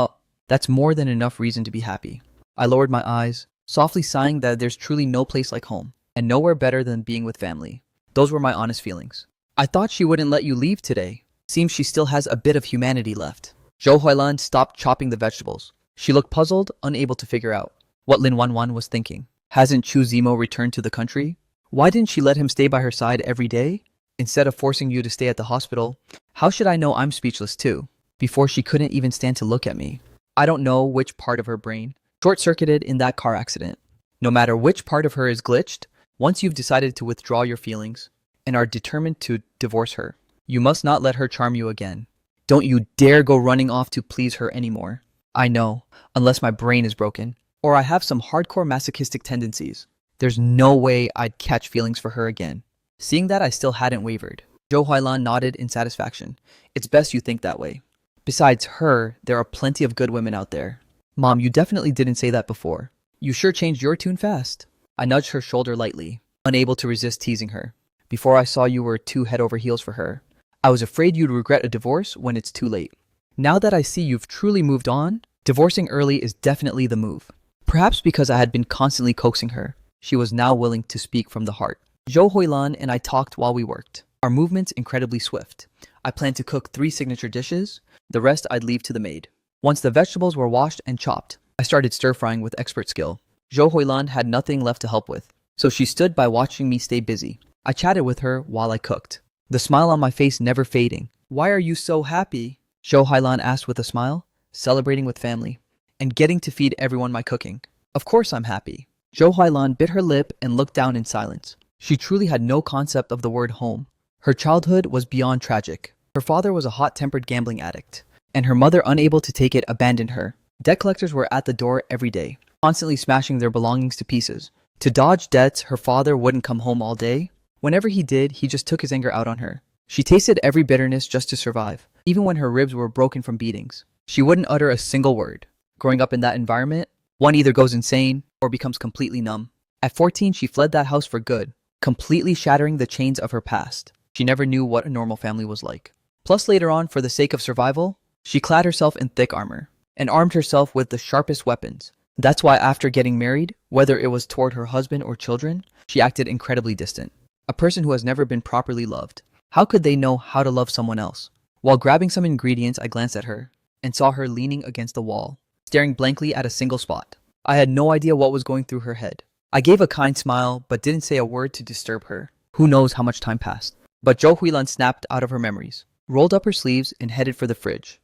[SPEAKER 1] that's more than enough reason to be happy." I lowered my eyes, softly sighing that there's truly no place like home, and nowhere better than being with family. Those were my honest feelings. "I thought she wouldn't let you leave today. Seems she still has a bit of humanity left." Zhou Huilan stopped chopping the vegetables. She looked puzzled, unable to figure out what Lin Wanwan was thinking. Hasn't Chu Zemo returned to the country? Why didn't she let him stay by her side every day? Instead of forcing you to stay at the hospital, how should I know I'm speechless too? Before she couldn't even stand to look at me. I don't know which part of her brain short-circuited in that car accident. No matter which part of her is glitched, once you've decided to withdraw your feelings and are determined to divorce her, you must not let her charm you again. Don't you dare go running off to please her anymore. I know, unless my brain is broken, or I have some hardcore masochistic tendencies, there's no way I'd catch feelings for her again. Seeing that I still hadn't wavered, Zhou Huailan nodded in satisfaction. It's best you think that way. Besides her, there are plenty of good women out there. Mom, you definitely didn't say that before. You sure changed your tune fast. I nudged her shoulder lightly, unable to resist teasing her. Before I saw you were too head over heels for her. I was afraid you'd regret a divorce when it's too late. Now that I see you've truly moved on, divorcing early is definitely the move. Perhaps because I had been constantly coaxing her, she was now willing to speak from the heart. Zhou Huilan and I talked while we worked, our movements incredibly swift. I planned to cook 3 signature dishes, the rest I'd leave to the maid. Once the vegetables were washed and chopped, I started stir-frying with expert skill. Zhou Huilan had nothing left to help with, so she stood by watching me stay busy. I chatted with her while I cooked, the smile on my face never fading. Why are you so happy? Zhou Huilan asked with a smile, celebrating with family, and getting to feed everyone my cooking. Of course I'm happy. Zhou Huilan bit her lip and looked down in silence. She truly had no concept of the word home. Her childhood was beyond tragic. Her father was a hot-tempered gambling addict, and her mother, unable to take it, abandoned her. Debt collectors were at the door every day, constantly smashing their belongings to pieces. To dodge debts, her father wouldn't come home all day. Whenever he did, he just took his anger out on her. She tasted every bitterness just to survive, even when her ribs were broken from beatings. She wouldn't utter a single word. Growing up in that environment, one either goes insane or becomes completely numb. At 14, she fled that house for good, completely shattering the chains of her past. She never knew what a normal family was like. Plus, later on, for the sake of survival, she clad herself in thick armor and armed herself with the sharpest weapons. That's why after getting married, whether it was toward her husband or children, she acted incredibly distant. A person who has never been properly loved. How could they know how to love someone else? While grabbing some ingredients, I glanced at her and saw her leaning against the wall, staring blankly at a single spot. I had no idea what was going through her head. I gave a kind smile, but didn't say a word to disturb her. Who knows how much time passed? But Zhou Huilan snapped out of her memories, rolled up her sleeves, and headed for the fridge.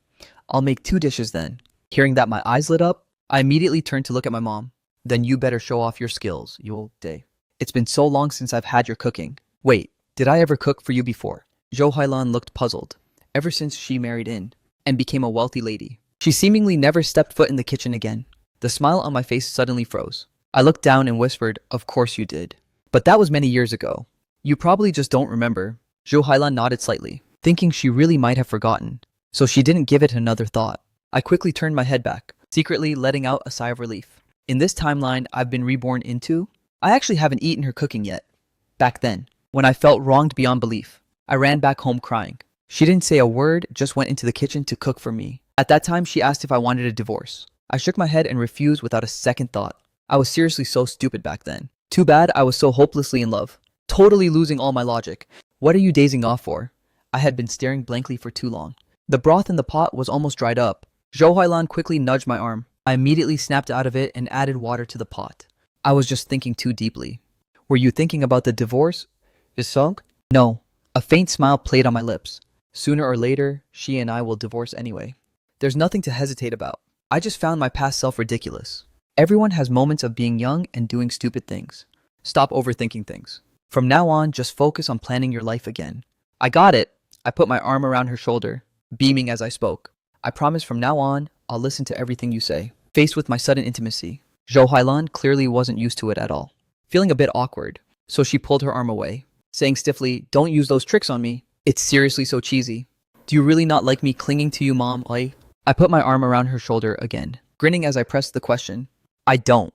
[SPEAKER 1] I'll make 2 dishes then. Hearing that, my eyes lit up. I immediately turned to look at my mom. Then you better show off your skills, you old day. It's been so long since I've had your cooking. Wait, did I ever cook for you before? Zhou Huilan looked puzzled. Ever since she married in and became a wealthy lady, she seemingly never stepped foot in the kitchen again. The smile on my face suddenly froze. I looked down and whispered, "Of course you did. But that was many years ago. You probably just don't remember." Zhou Huilan nodded slightly, thinking she really might have forgotten, so she didn't give it another thought. I quickly turned my head back, secretly letting out a sigh of relief. In this timeline I've been reborn into, I actually haven't eaten her cooking yet. Back then, when I felt wronged beyond belief, I ran back home crying. She didn't say a word, just went into the kitchen to cook for me. At that time, she asked if I wanted a divorce. I shook my head and refused without a second thought. I was seriously so stupid back then. Too bad I was so hopelessly in love, totally losing all my logic. What are you dazing off for? I had been staring blankly for too long. The broth in the pot was almost dried up. Zhou Huilan quickly nudged my arm. I immediately snapped out of it and added water to the pot. I was just thinking too deeply. Were you thinking about the divorce? Isong? No. A faint smile played on my lips. Sooner or later, she and I will divorce anyway. There's nothing to hesitate about. I just found my past self ridiculous. Everyone has moments of being young and doing stupid things. Stop overthinking things. From now on, just focus on planning your life again. I got it. I put my arm around her shoulder, beaming as I spoke. I promise from now on, I'll listen to everything you say. Faced with my sudden intimacy, Zhou Huilan clearly wasn't used to it at all. Feeling a bit awkward, so she pulled her arm away, saying stiffly, "Don't use those tricks on me. It's seriously so cheesy. Do you really not like me clinging to you, Mom? Oi?" I put my arm around her shoulder again, grinning as I pressed the question. "I don't."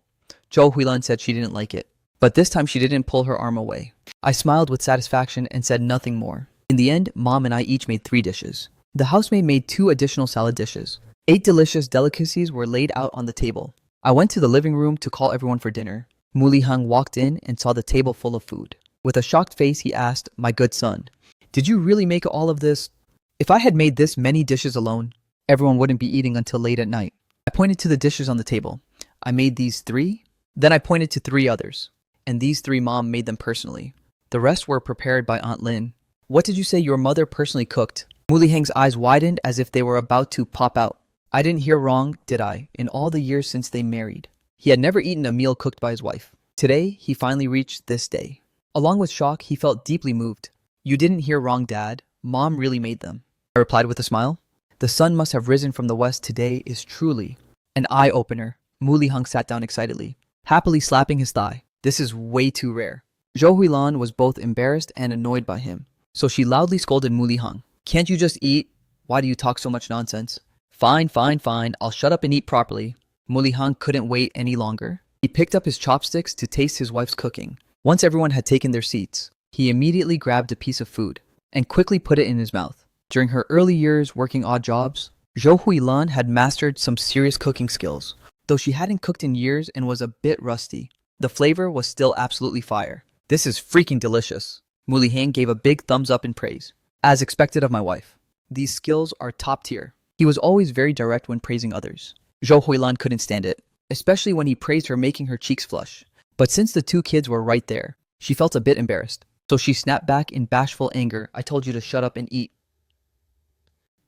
[SPEAKER 1] Zhou Huilan said she didn't like it, but this time she didn't pull her arm away. I smiled with satisfaction and said nothing more. In the end, Mom and I each made 3 dishes. The housemaid made 2 additional salad dishes. 8 delicious delicacies were laid out on the table. I went to the living room to call everyone for dinner. Mu Lihang walked in and saw the table full of food. With a shocked face, he asked, "My good son, did you really make all of this?" If I had made this many dishes alone, everyone wouldn't be eating until late at night. I pointed to the dishes on the table. "I made these 3. Then I pointed to 3 others, and these 3 mom made them personally. The rest were prepared by Aunt Lin. What did you say your mother personally cooked? Muli Heng's eyes widened as if they were about to pop out. I didn't hear wrong, did I? In all the years since they married, he had never eaten a meal cooked by his wife. Today, he finally reached this day. Along with shock, he felt deeply moved. You didn't hear wrong, Dad. Mom really made them. I replied with a smile. The sun must have risen from the west today is truly an eye-opener. Muli Heng sat down excitedly, happily slapping his thigh. This is way too rare. Zhou Huilan was both embarrassed and annoyed by him, so she loudly scolded Muli Heng. Can't you just eat? Why do you talk so much nonsense? Fine, fine, fine. I'll shut up and eat properly. Muli Heng couldn't wait any longer. He picked up his chopsticks to taste his wife's cooking. Once everyone had taken their seats, he immediately grabbed a piece of food and quickly put it in his mouth. During her early years working odd jobs, Zhou Huilan had mastered some serious cooking skills. Though she hadn't cooked in years and was a bit rusty, the flavor was still absolutely fire. This is freaking delicious. Muli Heng gave a big thumbs up in praise. As expected of my wife, these skills are top tier. He was always very direct when praising others. Zhou Huilan couldn't stand it, especially when he praised her making her cheeks flush. But since the 2 kids were right there, she felt a bit embarrassed. So she snapped back in bashful anger. I told you to shut up and eat.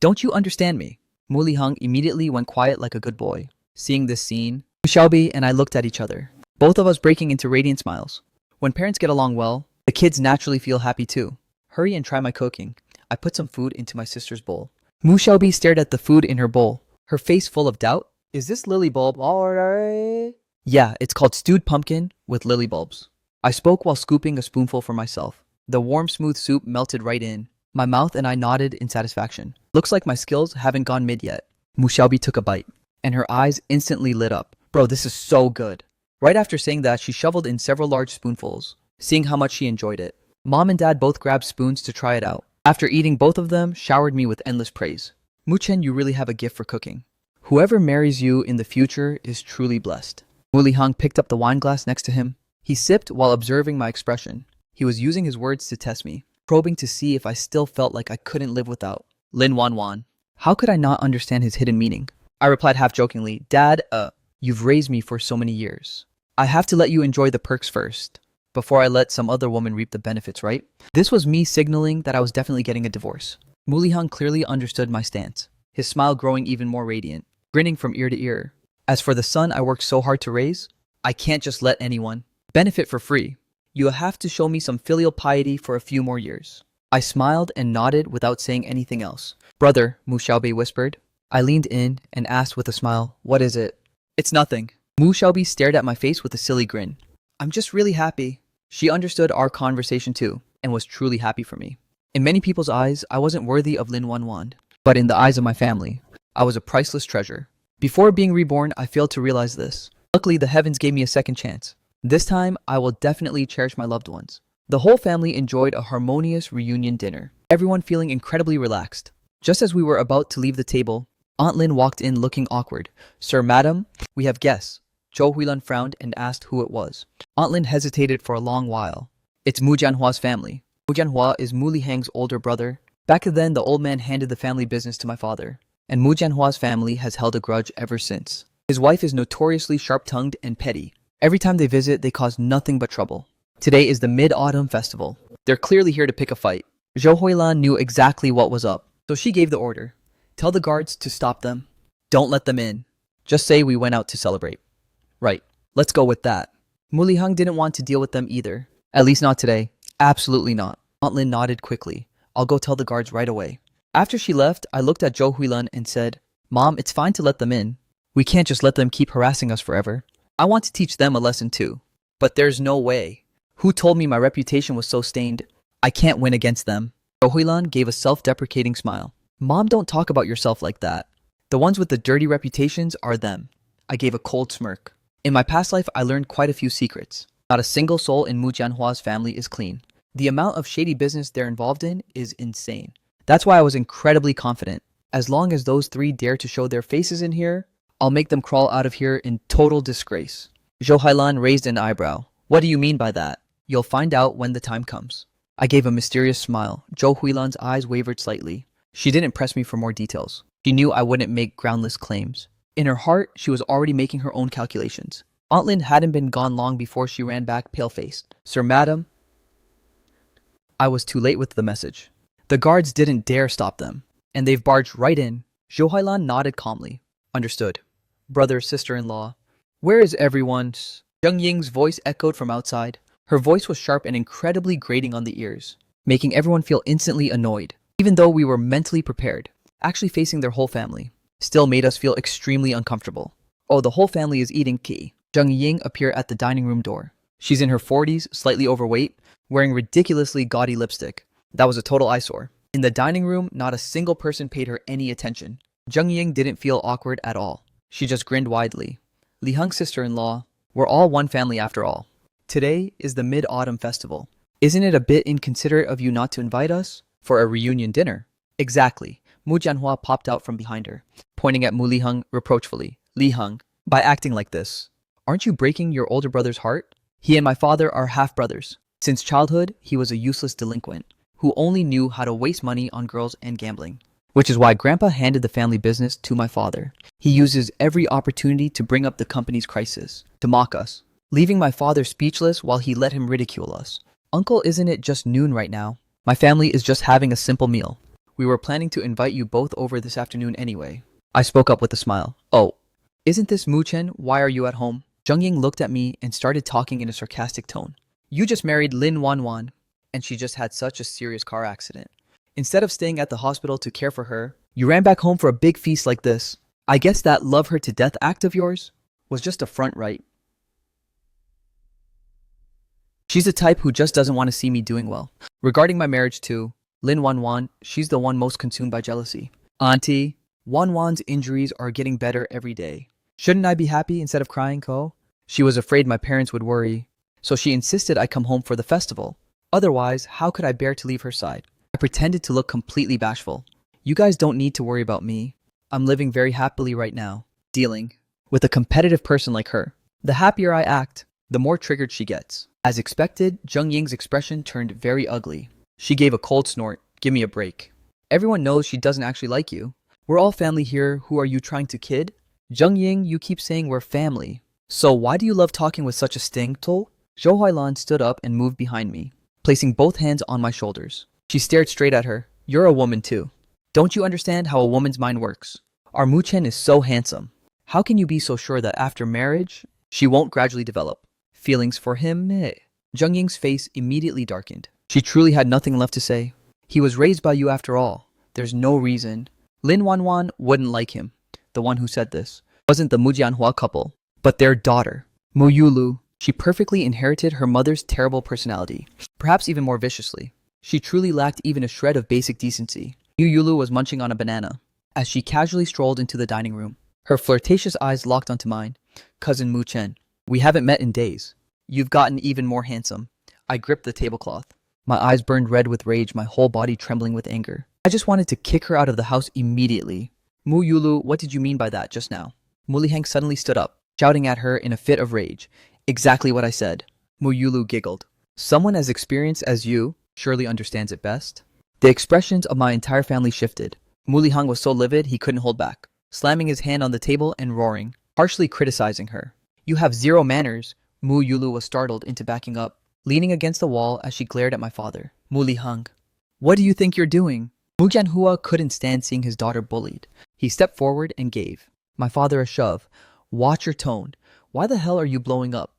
[SPEAKER 1] Don't you understand me? Muli Heng immediately went quiet like a good boy. Seeing this scene, Xiaobi and I looked at each other, both of us breaking into radiant smiles. When parents get along well, the kids naturally feel happy too. Hurry and try my cooking. I put some food into my sister's bowl. Mu Xiaobi stared at the food in her bowl, her face full of doubt. Is this lily bulb alright? Yeah, it's called stewed pumpkin with lily bulbs. I spoke while scooping a spoonful for myself. The warm, smooth soup melted right in. My mouth and I nodded in satisfaction. Looks like my skills haven't gone mid yet. Mu Xiaobi took a bite, and her eyes instantly lit up. Bro, this is so good. Right after saying that, she shoveled in several large spoonfuls, seeing how much she enjoyed it. Mom and Dad both grabbed spoons to try it out. After eating, both of them showered me with endless praise. Mu Chen, you really have a gift for cooking. Whoever marries you in the future is truly blessed. Muli Heng picked up the wine glass next to him. He sipped while observing my expression. He was using his words to test me, probing to see if I still felt like I couldn't live without Lin Wan Wan. How could I not understand his hidden meaning? I replied half jokingly, Dad, you've raised me for so many years. I have to let you enjoy the perks first, before I let some other woman reap the benefits, right? This was me signaling that I was definitely getting a divorce. Muli Heng clearly understood my stance, his smile growing even more radiant, grinning from ear to ear. As for the son I worked so hard to raise, I can't just let anyone benefit for free. You'll have to show me some filial piety for a few more years. I smiled and nodded without saying anything else. Brother, Mu Xiaobi whispered. I leaned in and asked with a smile, what is it? It's nothing. Mu Xiaobi stared at my face with a silly grin. I'm just really happy. She understood our conversation too, and was truly happy for me. In many people's eyes, I wasn't worthy of Lin Wan Wan, but in the eyes of my family, I was a priceless treasure. Before being reborn, I failed to realize this. Luckily, the heavens gave me a second chance. This time, I will definitely cherish my loved ones. The whole family enjoyed a harmonious reunion dinner, everyone feeling incredibly relaxed. Just as we were about to leave the table, Aunt Lin walked in looking awkward. Sir, madam, we have guests. Zhou Huilan frowned and asked who it was. Aunt Lin hesitated for a long while. It's Mu Jianhua's family. Mu Jianhua is Muli Heng's older brother. Back then, the old man handed the family business to my father, and Mu Jianhua's family has held a grudge ever since. His wife is notoriously sharp-tongued and petty. Every time they visit, they cause nothing but trouble. Today is the Mid-Autumn Festival. They're clearly here to pick a fight. Zhou Huilan knew exactly what was up, so she gave the order. Tell the guards to stop them. Don't let them in. Just say we went out to celebrate. Right, let's go with that. Muli Heng didn't want to deal with them either. At least not today. Absolutely not. Aunt Lin nodded quickly. I'll go tell the guards right away. After she left, I looked at Zhou Huilan and said, Mom, it's fine to let them in. We can't just let them keep harassing us forever. I want to teach them a lesson too. But there's no way. Who told me my reputation was so stained? I can't win against them. Zhou Huilan gave a self-deprecating smile. Mom, don't talk about yourself like that. The ones with the dirty reputations are them. I gave a cold smirk. In my past life, I learned quite a few secrets. Not a single soul in Mu Jianhua's family is clean. The amount of shady business they're involved in is insane. That's why I was incredibly confident. As long as those 3 dare to show their faces in here, I'll make them crawl out of here in total disgrace. Zhou Huilan raised an eyebrow. What do you mean by that? You'll find out when the time comes. I gave a mysterious smile. Zhou Huilan's eyes wavered slightly. She didn't press me for more details. She knew I wouldn't make groundless claims. In her heart, she was already making her own calculations. Aunt Lin hadn't been gone long before she ran back pale-faced. Sir, madam, I was too late with the message. The guards didn't dare stop them, and they've barged right in. Zhou Hailan nodded calmly. Understood. Brother, sister-in-law. Where is everyone? Zheng Ying's voice echoed from outside. Her voice was sharp and incredibly grating on the ears, making everyone feel instantly annoyed. Even though we were mentally prepared, actually facing their whole family still made us feel extremely uncomfortable. Oh, the whole family is eating key. Zheng Ying appeared at the dining room door. She's in her 40s, slightly overweight, wearing ridiculously gaudy lipstick. That was a total eyesore. In the dining room, not a single person paid her any attention. Zheng Ying didn't feel awkward at all. She just grinned widely. Li Heng's sister-in-law, we're all one family after all. Today is the Mid-Autumn Festival. Isn't it a bit inconsiderate of you not to invite us for a reunion dinner? Exactly. Mu Jianhua popped out from behind her, pointing at Mu Li Heng reproachfully. Li Heng, by acting like this, aren't you breaking your older brother's heart? He and my father are half-brothers. Since childhood, he was a useless delinquent who only knew how to waste money on girls and gambling. Which is why Grandpa handed the family business to my father. He uses every opportunity to bring up the company's crisis, to mock us, leaving my father speechless while he let him ridicule us. Uncle, isn't it just noon right now? My family is just having a simple meal. We were planning to invite you both over this afternoon anyway. I spoke up with a smile. Oh, isn't this Mu Chen? Why are you at home? Zheng Ying looked at me and started talking in a sarcastic tone. You just married Lin Wanwan, and she just had such a serious car accident. Instead of staying at the hospital to care for her, you ran back home for a big feast like this. I guess that love her to death act of yours was just a front, right? She's the type who just doesn't want to see me doing well. Regarding my marriage to Lin Wanwan, she's the one most consumed by jealousy. Auntie, Wanwan's injuries are getting better every day. Shouldn't I be happy instead of crying, Ko? She was afraid my parents would worry, so she insisted I come home for the festival. Otherwise, how could I bear to leave her side? I pretended to look completely bashful. You guys don't need to worry about me. I'm living very happily right now, dealing with a competitive person like her. The happier I act, the more triggered she gets. As expected, Zheng Ying's expression turned very ugly. She gave a cold snort. Give me a break. Everyone knows she doesn't actually like you. We're all family here. Who are you trying to kid? Zheng Ying, you keep saying we're family. So why do you love talking with such a sting, Zhou Hailan stood up and moved behind me, placing both hands on my shoulders. She stared straight at her. You're a woman too. Don't you understand how a woman's mind works? Our Mu Chen is so handsome. How can you be so sure that after marriage, she won't gradually develop feelings for him? Zheng Ying's face immediately darkened. She truly had nothing left to say. He was raised by you after all. There's no reason. Lin Wanwan wouldn't like him. The one who said this wasn't the Mu Jianhua couple, but their daughter, Mu Yulu. She perfectly inherited her mother's terrible personality, perhaps even more viciously. She truly lacked even a shred of basic decency. Mu Yulu was munching on a banana as she casually strolled into the dining room. Her flirtatious eyes locked onto mine. Cousin Mu Chen, we haven't met in days. You've gotten even more handsome. I gripped the tablecloth. My eyes burned red with rage, my whole body trembling with anger. I just wanted to kick her out of the house immediately. Mu Yulu, what did you mean by that just now? Mu Li Heng suddenly stood up, shouting at her in a fit of rage. Exactly what I said. Mu Yulu giggled. Someone as experienced as you surely understands it best. The expressions of my entire family shifted. Mu Li Heng was so livid he couldn't hold back, slamming his hand on the table and roaring, harshly criticizing her. You have zero manners. Mu Yulu was startled into backing up, leaning against the wall as she glared at my father. Mu Li Heng, what do you think you're doing? Mu Jianhua couldn't stand seeing his daughter bullied. He stepped forward and gave my father a shove. Watch your tone. Why the hell are you blowing up?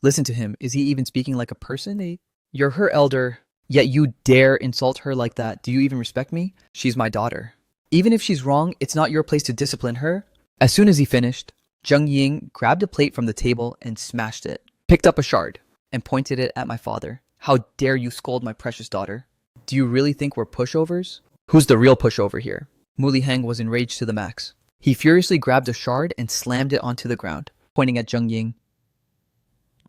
[SPEAKER 1] Listen to him. Is he even speaking like a person? You're her elder, yet you dare insult her like that. Do you even respect me? She's my daughter. Even if she's wrong, it's not your place to discipline her. As soon as he finished, Zheng Ying grabbed a plate from the table and smashed it, picked up a shard, and pointed it at my father. How dare you scold my precious daughter? Do you really think we're pushovers? Who's the real pushover here? Mu Li Heng was enraged to the max. He furiously grabbed a shard and slammed it onto the ground, pointing at Zheng Ying.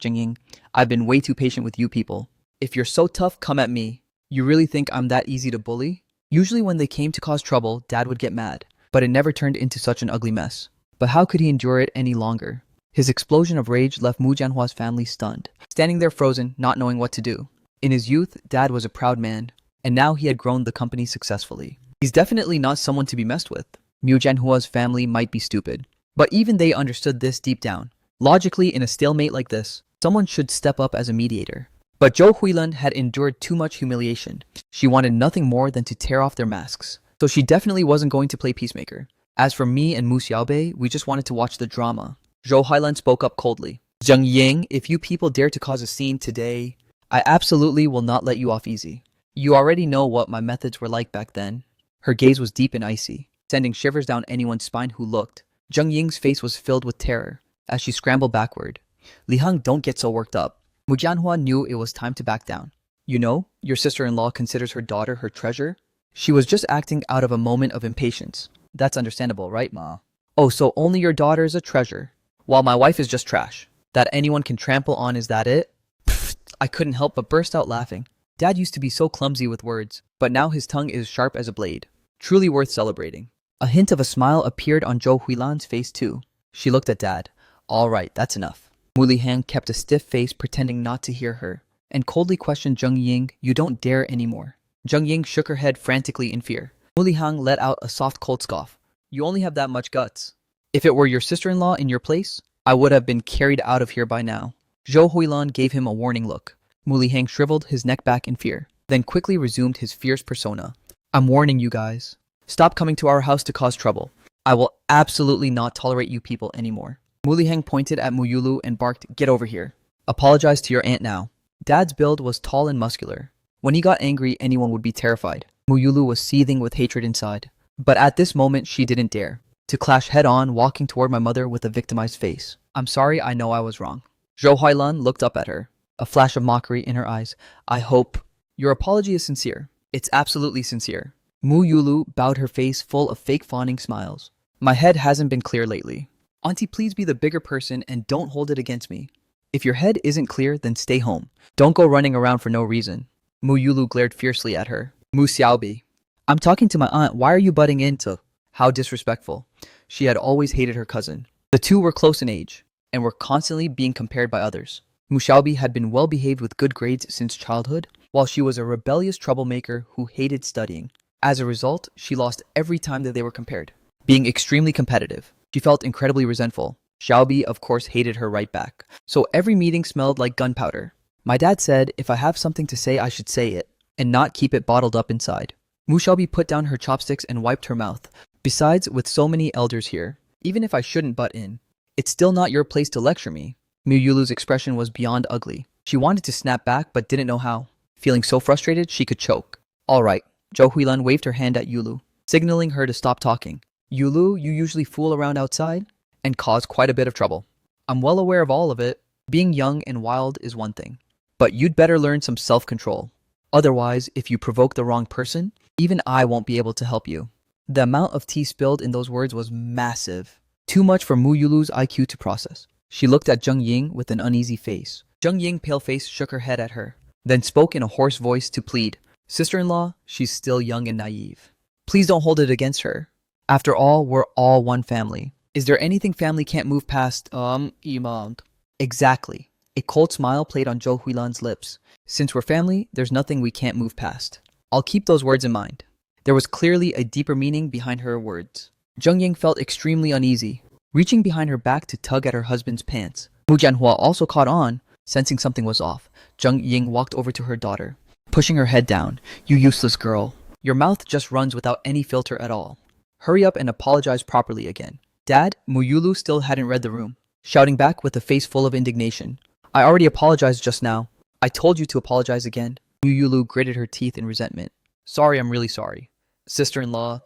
[SPEAKER 1] Zheng Ying, I've been way too patient with you people. If you're so tough, come at me. You really think I'm that easy to bully? Usually when they came to cause trouble, Dad would get mad, but it never turned into such an ugly mess. But how could he endure it any longer? His explosion of rage left Mu Jianhua's family stunned, standing there frozen, not knowing what to do. In his youth, Dad was a proud man, and now he had grown the company successfully. He's definitely not someone to be messed with. Mu Jianhua's family might be stupid, but even they understood this deep down. Logically, in a stalemate like this, someone should step up as a mediator. But Zhou Huilan had endured too much humiliation. She wanted nothing more than to tear off their masks. So she definitely wasn't going to play peacemaker. As for me and Mu Xiaobei, we just wanted to watch the drama. Zhou Huilan spoke up coldly. Zheng Ying, if you people dare to cause a scene today, I absolutely will not let you off easy. You already know what my methods were like back then. Her gaze was deep and icy, sending shivers down anyone's spine who looked. Zheng Ying's face was filled with terror as she scrambled backward. Li Heng, don't get so worked up. Mu Jianhua knew it was time to back down. You know, your sister-in-law considers her daughter her treasure. She was just acting out of a moment of impatience. That's understandable, right, Ma? Oh, so only your daughter is a treasure, while my wife is just trash. That anyone can trample on, is that it? Pfft, I couldn't help but burst out laughing. Dad used to be so clumsy with words, but now his tongue is sharp as a blade. Truly worth celebrating. A hint of a smile appeared on Zhou Huilan's face too. She looked at Dad. All right, that's enough. Mu Lihang kept a stiff face pretending not to hear her, and coldly questioned Zheng Ying, you don't dare anymore. Zheng Ying shook her head frantically in fear. Mu Lihang let out a soft cold scoff. You only have that much guts. If it were your sister-in-law in your place, I would have been carried out of here by now. Zhou Huilan gave him a warning look. Mu Lihang shriveled his neck back in fear, then quickly resumed his fierce persona. I'm warning you guys. Stop coming to our house to cause trouble. I will absolutely not tolerate you people anymore. Mu Lihang pointed at Mu Yulu and barked, get over here. Apologize to your aunt now. Dad's build was tall and muscular. When he got angry, anyone would be terrified. Mu Yulu was seething with hatred inside. But at this moment, she didn't dare to clash head-on, walking toward my mother with a victimized face. I'm sorry, I know I was wrong. Zhou Huilan looked up at her, a flash of mockery in her eyes. I hope your apology is sincere. It's absolutely sincere. Mu Yulu bowed her face full of fake fawning smiles. My head hasn't been clear lately. Auntie, please be the bigger person and don't hold it against me. If your head isn't clear, then stay home. Don't go running around for no reason. Mu Yulu glared fiercely at her. Mu Xiaobi. I'm talking to my aunt. Why are you butting into? How disrespectful. She had always hated her cousin. The two were close in age and were constantly being compared by others. Mu Xiaobi had been well behaved with good grades since childhood, while she was a rebellious troublemaker who hated studying. As a result, she lost every time that they were compared. Being extremely competitive, she felt incredibly resentful. Xiaobi, of course, hated her right back. So every meeting smelled like gunpowder. My dad said if I have something to say, I should say it, and not keep it bottled up inside. Mu Xiaobi put down her chopsticks and wiped her mouth. Besides, with so many elders here, even if I shouldn't butt in, it's still not your place to lecture me. Mu Yulu's expression was beyond ugly. She wanted to snap back, but didn't know how. Feeling so frustrated, she could choke. All right. Zhou Huilan waved her hand at Yulu, signaling her to stop talking. Yulu, you usually fool around outside and cause quite a bit of trouble. I'm well aware of all of it. Being young and wild is one thing, but you'd better learn some self-control. Otherwise, if you provoke the wrong person, even I won't be able to help you. The amount of tea spilled in those words was massive. Too much for Mu Yulu's IQ to process. She looked at Zheng Ying with an uneasy face. Zheng Ying, pale-faced, shook her head at her, then spoke in a hoarse voice to plead. Sister-in-law, she's still young and naive. Please don't hold it against her. After all, we're all one family. Is there anything family can't move past, Imam? Exactly. A cold smile played on Zhou Huilan's lips. Since we're family, there's nothing we can't move past. I'll keep those words in mind. There was clearly a deeper meaning behind her words. Zheng Ying felt extremely uneasy, reaching behind her back to tug at her husband's pants. Mu Jianhua also caught on, sensing something was off. Zheng Ying walked over to her daughter, pushing her head down. You useless girl. Your mouth just runs without any filter at all. Hurry up and apologize properly again. Dad, Mu Yulu still hadn't read the room, shouting back with a face full of indignation. I already apologized just now. I told you to apologize again. Mu Yulu gritted her teeth in resentment. Sorry, I'm really sorry. Sister-in-law.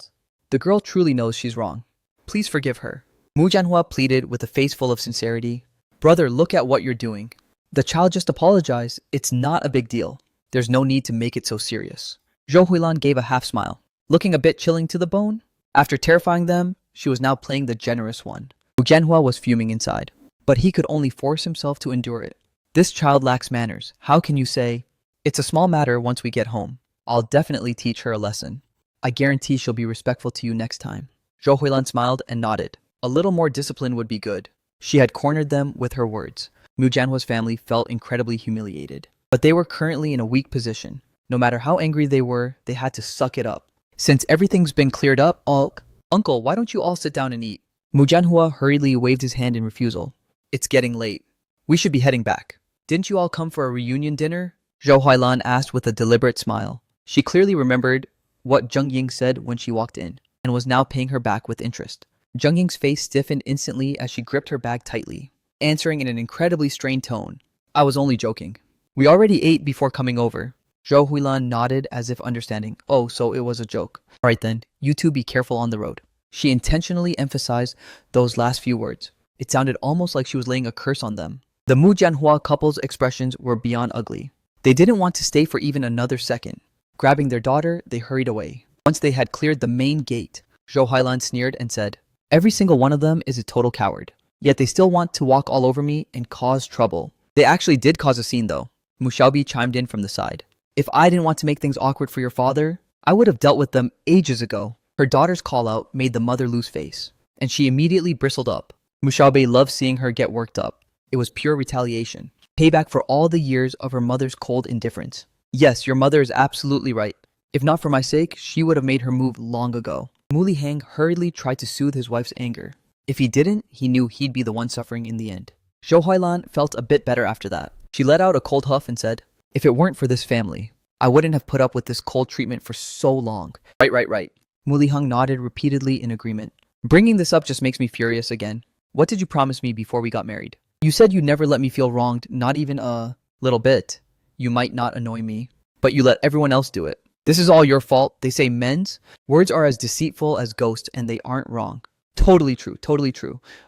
[SPEAKER 1] The girl truly knows she's wrong. Please forgive her. Mu Jianhua pleaded with a face full of sincerity. Brother, look at what you're doing. The child just apologized. It's not a big deal. There's no need to make it so serious. Zhou Huilan gave a half smile, looking a bit chilling to the bone. After terrifying them, she was now playing the generous one. Mu Jianhua was fuming inside, but he could only force himself to endure it. This child lacks manners. How can you say, it's a small matter once we get home. I'll definitely teach her a lesson. I guarantee she'll be respectful to you next time. Zhou Huilan smiled and nodded. A little more discipline would be good. She had cornered them with her words. Mu Jianhua's family felt incredibly humiliated. But they were currently in a weak position. No matter how angry they were, they had to suck it up. Since everything's been cleared up, Uncle, why don't you all sit down and eat? Mu Jianhua hurriedly waved his hand in refusal. It's getting late. We should be heading back. Didn't you all come for a reunion dinner? Zhou Huailan asked with a deliberate smile. She clearly remembered what Zheng Ying said when she walked in, and was now paying her back with interest. Zheng Ying's face stiffened instantly as she gripped her bag tightly, answering in an incredibly strained tone. I was only joking. We already ate before coming over. Zhou Huilan nodded as if understanding. Oh, so it was a joke. Alright then, you two be careful on the road. She intentionally emphasized those last few words. It sounded almost like she was laying a curse on them. The Manhwa couple's expressions were beyond ugly. They didn't want to stay for even another second. Grabbing their daughter, they hurried away. Once they had cleared the main gate, Zhou Huilan sneered and said, every single one of them is a total coward. Yet they still want to walk all over me and cause trouble. They actually did cause a scene though. Mu Xiaobi chimed in from the side. If I didn't want to make things awkward for your father, I would have dealt with them ages ago. Her daughter's call-out made the mother lose face, and she immediately bristled up. Mu Xiaobi loved seeing her get worked up. It was pure retaliation. Payback for all the years of her mother's cold indifference. Yes, your mother is absolutely right. If not for my sake, she would have made her move long ago. Mu Lihang hurriedly tried to soothe his wife's anger. If he didn't, he knew he'd be the one suffering in the end. Zhou Huailan felt a bit better after that. She let out a cold huff and said, if it weren't for this family, I wouldn't have put up with this cold treatment for so long. Right. Mu Lihang nodded repeatedly in agreement. Bringing this up just makes me furious again. What did you promise me before we got married? You said you'd never let me feel wronged, not even a little bit. You might not annoy me, but you let everyone else do it. This is all your fault. They say men's words are as deceitful as ghosts, and they aren't wrong. Totally true.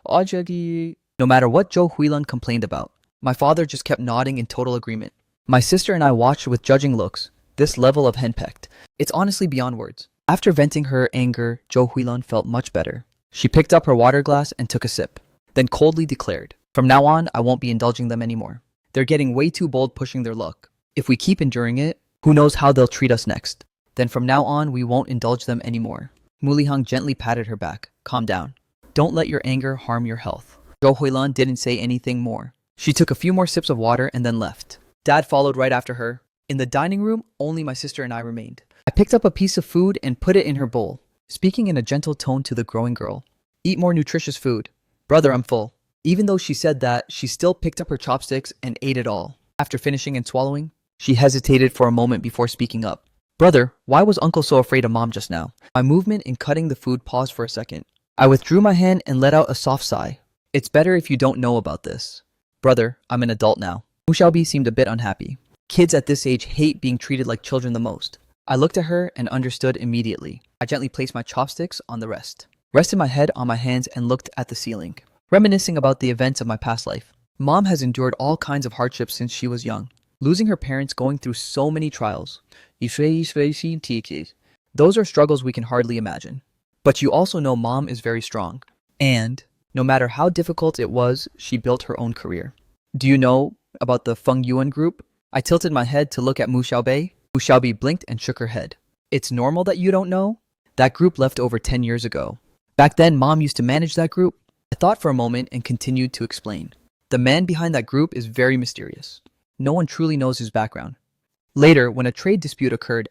[SPEAKER 1] No matter what Zhou Huilan complained about, my father just kept nodding in total agreement. My sister and I watched with judging looks. This level of henpecked. It's honestly beyond words. After venting her anger, Zhou Huilan felt much better. She picked up her water glass and took a sip, then coldly declared, from now on, I won't be indulging them anymore. They're getting way too bold pushing their luck. If we keep enduring it, who knows how they'll treat us next. Then from now on, we won't indulge them anymore. Mu Lihang gently patted her back. Calm down. Don't let your anger harm your health. Zhou Huilan didn't say anything more. She took a few more sips of water and then left. Dad followed right after her. In the dining room, only my sister and I remained. I picked up a piece of food and put it in her bowl, speaking in a gentle tone to the growing girl. Eat more nutritious food. Brother, I'm full. Even though she said that, she still picked up her chopsticks and ate it all. After finishing and swallowing, she hesitated for a moment before speaking up. Brother, why was Uncle so afraid of Mom just now? My movement in cutting the food paused for a second. I withdrew my hand and let out a soft sigh. It's better if you don't know about this. Brother, I'm an adult now. Mu Xiaobi seemed a bit unhappy. Kids at this age hate being treated like children the most. I looked at her and understood immediately. I gently placed my chopsticks on the rest, rested my head on my hands and looked at the ceiling, reminiscing about the events of my past life. Mom has endured all kinds of hardships since she was young, losing her parents, going through so many trials. Those are struggles we can hardly imagine. But you also know Mom is very strong. And, no matter how difficult it was, she built her own career. Do you know about the Feng Yuan group? I tilted my head to look at Mu Xiaobi. Mu Xiaobi blinked and shook her head. It's normal that you don't know? That group left over 10 years ago. Back then, Mom used to manage that group. I thought for a moment and continued to explain. The man behind that group is very mysterious. No one truly knows his background. Later, when a trade dispute occurred,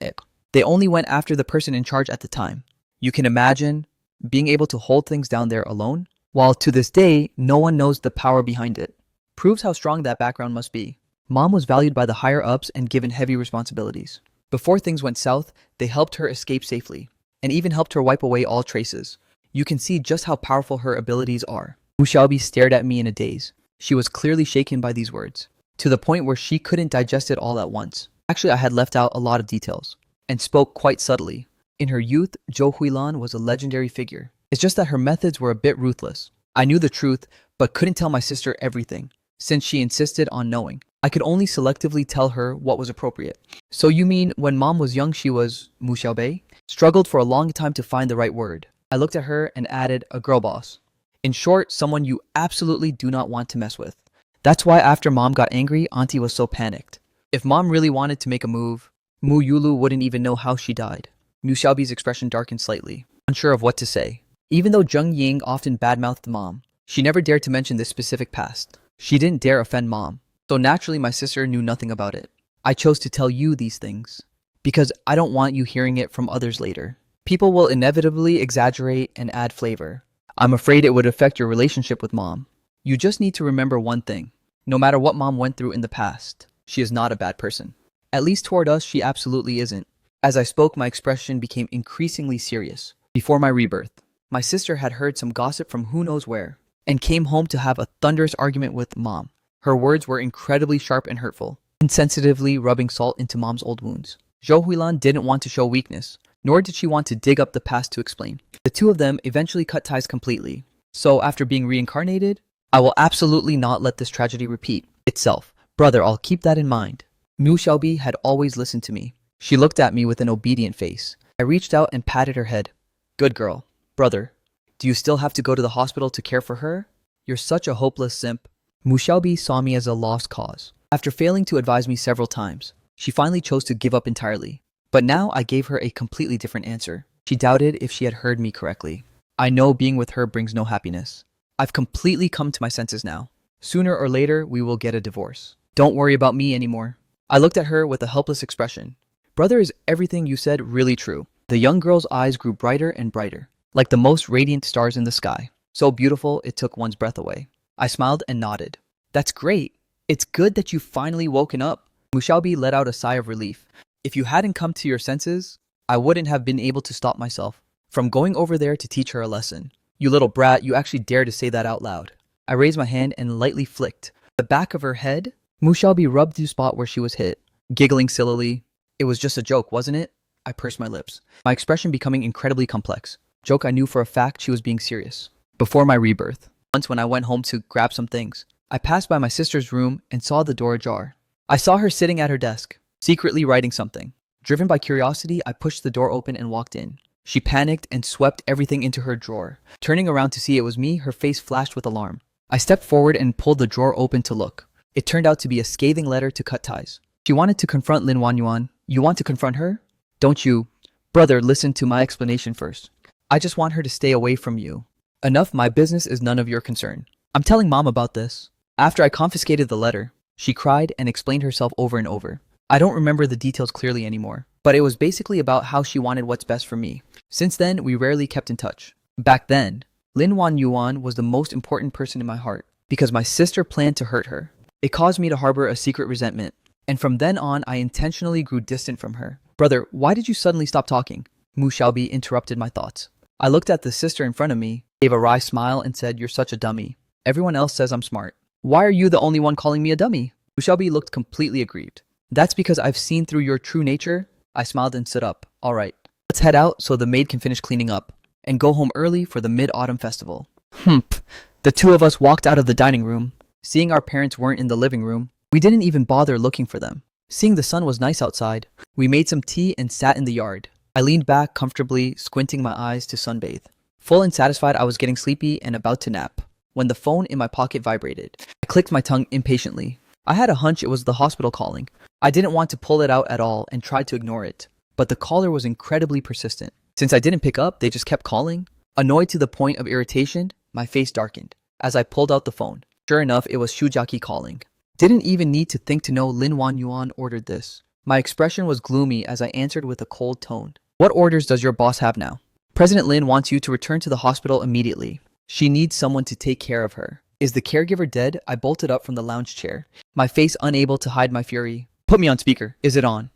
[SPEAKER 1] they only went after the person in charge at the time. You can imagine being able to hold things down there alone, while to this day, no one knows the power behind it. Proves how strong that background must be. Mom was valued by the higher-ups and given heavy responsibilities. Before things went south, they helped her escape safely, and even helped her wipe away all traces. You can see just how powerful her abilities are. Mu Xiaobi stared at me in a daze. She was clearly shaken by these words, to the point where she couldn't digest it all at once. Actually, I had left out a lot of details, and spoke quite subtly. In her youth, Zhou Huilan was a legendary figure. It's just that her methods were a bit ruthless. I knew the truth, but couldn't tell my sister everything, since she insisted on knowing. I could only selectively tell her what was appropriate. So you mean when Mom was young she was, Mu Xiaobi? Struggled for a long time to find the right word. I looked at her and added, a girl boss. In short, someone you absolutely do not want to mess with. That's why after Mom got angry, Auntie was so panicked. If Mom really wanted to make a move, Mu Yulu wouldn't even know how she died. Mu Xiaobi's expression darkened slightly, unsure of what to say. Even though Zheng Ying often badmouthed Mom, she never dared to mention this specific past. She didn't dare offend Mom, so naturally my sister knew nothing about it. I chose to tell you these things, because I don't want you hearing it from others later. People will inevitably exaggerate and add flavor. I'm afraid it would affect your relationship with Mom. You just need to remember one thing. No matter what mom went through in the past, she is not a bad person. At least toward us, she absolutely isn't. As I spoke, my expression became increasingly serious. Before my rebirth, my sister had heard some gossip from who knows where, and came home to have a thunderous argument with mom. Her words were incredibly sharp and hurtful, insensitively rubbing salt into mom's old wounds. Zhou Huilan didn't want to show weakness, nor did she want to dig up the past to explain. The two of them eventually cut ties completely. So after being reincarnated, I will absolutely not let this tragedy repeat itself. Brother, I'll keep that in mind. Mu Xiaobi had always listened to me. She looked at me with an obedient face. I reached out and patted her head. Good girl. Brother, do you still have to go to the hospital to care for her? You're such a hopeless simp. Mu Xiaobi saw me as a lost cause. After failing to advise me several times, she finally chose to give up entirely. But now I gave her a completely different answer. She doubted if she had heard me correctly. I know being with her brings no happiness. I've completely come to my senses now. Sooner or later, we will get a divorce. Don't worry about me anymore. I looked at her with a helpless expression. Brother, is everything you said really true? The young girl's eyes grew brighter and brighter, like the most radiant stars in the sky. So beautiful, it took one's breath away. I smiled and nodded. That's great. It's good that you've finally woken up. Mu Xiaobi let out a sigh of relief. If you hadn't come to your senses, I wouldn't have been able to stop myself from going over there to teach her a lesson. You little brat, you actually dare to say that out loud. I raised my hand and lightly flicked the back of her head. Mu Xiaobi rubbed the spot where she was hit, giggling sillily. It was just a joke, wasn't it? I pursed my lips, my expression becoming incredibly complex. Joke, I knew for a fact she was being serious. Before my rebirth, once when I went home to grab some things, I passed by my sister's room and saw the door ajar. I saw her sitting at her desk, secretly writing something. Driven by curiosity, I pushed the door open and walked in. She panicked and swept everything into her drawer. Turning around to see it was me, her face flashed with alarm. I stepped forward and pulled the drawer open to look. It turned out to be a scathing letter to cut ties. She wanted to confront Lin Wanyuan. You want to confront her? Don't you? Brother, listen to my explanation first. I just want her to stay away from you. Enough, my business is none of your concern. I'm telling mom about this. After I confiscated the letter, she cried and explained herself over and over. I don't remember the details clearly anymore, but it was basically about how she wanted what's best for me. Since then, we rarely kept in touch. Back then, Lin Wanyuan was the most important person in my heart because my sister planned to hurt her. It caused me to harbor a secret resentment, and from then on, I intentionally grew distant from her. Brother, why did you suddenly stop talking? Mu Xiaobi interrupted my thoughts. I looked at the sister in front of me, gave a wry smile, and said, You're such a dummy. Everyone else says I'm smart. Why are you the only one calling me a dummy? Mu Xiaobi looked completely aggrieved. That's because I've seen through your true nature. I smiled and stood up. All right, let's head out so the maid can finish cleaning up and go home early for the Mid-Autumn Festival. The two of us walked out of the dining room. Seeing our parents weren't in the living room, we didn't even bother looking for them. Seeing the sun was nice outside, we made some tea and sat in the yard. I leaned back comfortably, squinting my eyes to sunbathe. Full and satisfied, I was getting sleepy and about to nap when the phone in my pocket vibrated. I clicked my tongue impatiently. I had a hunch it was the hospital calling. I didn't want to pull it out at all and tried to ignore it, but the caller was incredibly persistent. Since I didn't pick up, they just kept calling. Annoyed to the point of irritation, my face darkened as I pulled out the phone. Sure enough, it was Shujaki calling. Didn't even need to think to know Lin Wanyuan ordered this. My expression was gloomy as I answered with a cold tone. What orders does your boss have now? President Lin wants you to return to the hospital immediately. She needs someone to take care of her. Is the caregiver dead? I bolted up from the lounge chair, my face unable to hide my fury. Put me on speaker. Is it on?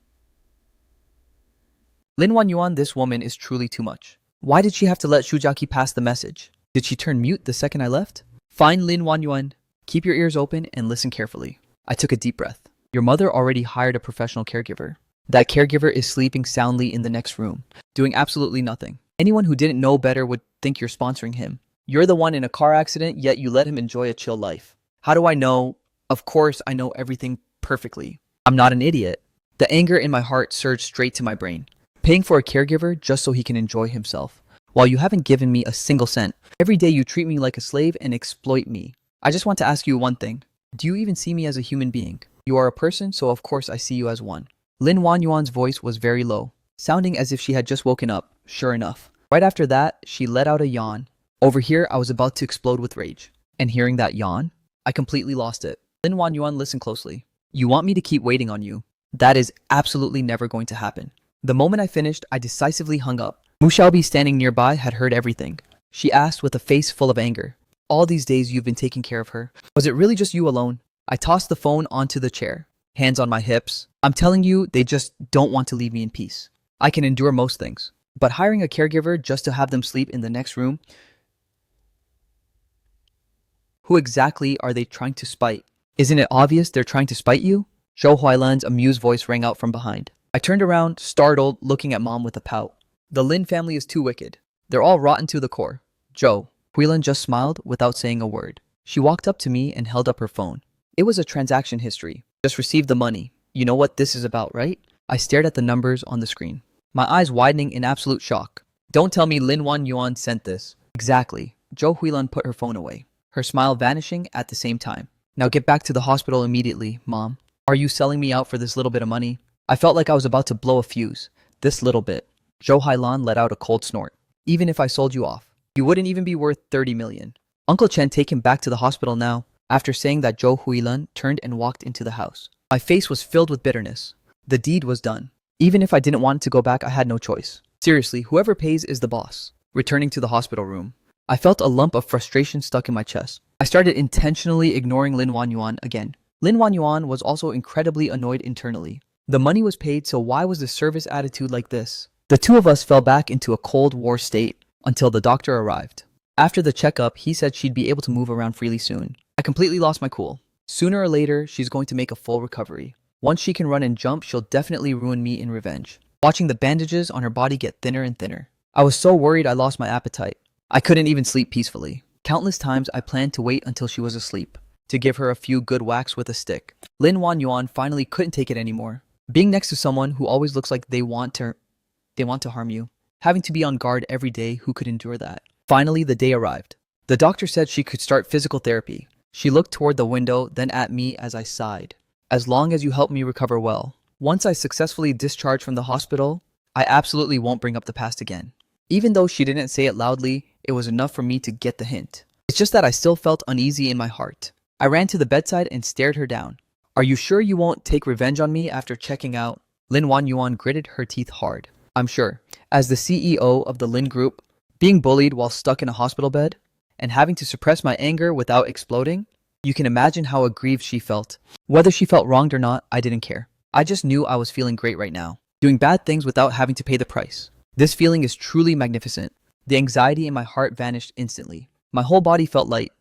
[SPEAKER 1] Lin Wanyuan, this woman is truly too much. Why did she have to let Shujaki pass the message? Did she turn mute the second I left? Fine, Lin Wanyuan. Keep your ears open and listen carefully. I took a deep breath. Your mother already hired a professional caregiver. That caregiver is sleeping soundly in the next room, doing absolutely nothing. Anyone who didn't know better would think you're sponsoring him. You're the one in a car accident, yet you let him enjoy a chill life. How do I know? Of course, I know everything perfectly. I'm not an idiot. The anger in my heart surged straight to my brain. Paying for a caregiver just so he can enjoy himself, while you haven't given me a single cent. Every day you treat me like a slave and exploit me. I just want to ask you one thing. Do you even see me as a human being? You are a person, so of course I see you as one. Lin Wanyuan's voice was very low, sounding as if she had just woken up. Sure enough. Right after that, she let out a yawn. Over here, I was about to explode with rage. And hearing that yawn, I completely lost it. Lin Wanyuan, listen closely. You want me to keep waiting on you? That is absolutely never going to happen. The moment I finished, I decisively hung up. Mu Xiaobi, standing nearby, had heard everything. She asked with a face full of anger. All these days you've been taking care of her. Was it really just you alone? I tossed the phone onto the chair, hands on my hips. I'm telling you, they just don't want to leave me in peace. I can endure most things, but hiring a caregiver just to have them sleep in the next room? Who exactly are they trying to spite? Isn't it obvious they're trying to spite you? Zhou Huailan's amused voice rang out from behind. I turned around, startled, looking at Mom with a pout. The Lin family is too wicked. They're all rotten to the core. Zhou. Huilan just smiled without saying a word. She walked up to me and held up her phone. It was a transaction history. Just received the money. You know what this is about, right? I stared at the numbers on the screen, my eyes widening in absolute shock. Don't tell me Lin Wan Yuan sent this. Exactly. Zhou Huilan put her phone away, her smile vanishing at the same time. Now get back to the hospital immediately, Mom. Are you selling me out for this little bit of money? I felt like I was about to blow a fuse. This little bit. Zhou Huilan let out a cold snort. Even if I sold you off, you wouldn't even be worth 30 million. Uncle Chen, take him back to the hospital now. After saying that, Zhou Huilan turned and walked into the house. My face was filled with bitterness. The deed was done. Even if I didn't want to go back, I had no choice. Seriously, whoever pays is the boss. Returning to the hospital room, I felt a lump of frustration stuck in my chest. I started intentionally ignoring Lin Wan Yuan again. Lin Wan Yuan was also incredibly annoyed internally. The money was paid, so why was the service attitude like this? The two of us fell back into a Cold War state until the doctor arrived. After the checkup, he said she'd be able to move around freely soon. I completely lost my cool. Sooner or later, she's going to make a full recovery. Once she can run and jump, she'll definitely ruin me in revenge. Watching the bandages on her body get thinner and thinner, I was so worried I lost my appetite. I couldn't even sleep peacefully. Countless times I planned to wait until she was asleep, to give her a few good whacks with a stick. Lin Wan Yuan finally couldn't take it anymore. Being next to someone who always looks like they want to harm you. Having to be on guard every day, who could endure that? Finally, the day arrived. The doctor said she could start physical therapy. She looked toward the window, then at me as I sighed. As long as you help me recover well. Once I successfully discharge from the hospital, I absolutely won't bring up the past again. Even though she didn't say it loudly, it was enough for me to get the hint. It's just that I still felt uneasy in my heart. I ran to the bedside and stared her down. Are you sure you won't take revenge on me after checking out? Lin Wan Yuan gritted her teeth hard. I'm sure. As the CEO of the Lin Group, being bullied while stuck in a hospital bed, and having to suppress my anger without exploding, you can imagine how aggrieved she felt. Whether she felt wronged or not, I didn't care. I just knew I was feeling great right now, doing bad things without having to pay the price. This feeling is truly magnificent. The anxiety in my heart vanished instantly. My whole body felt light.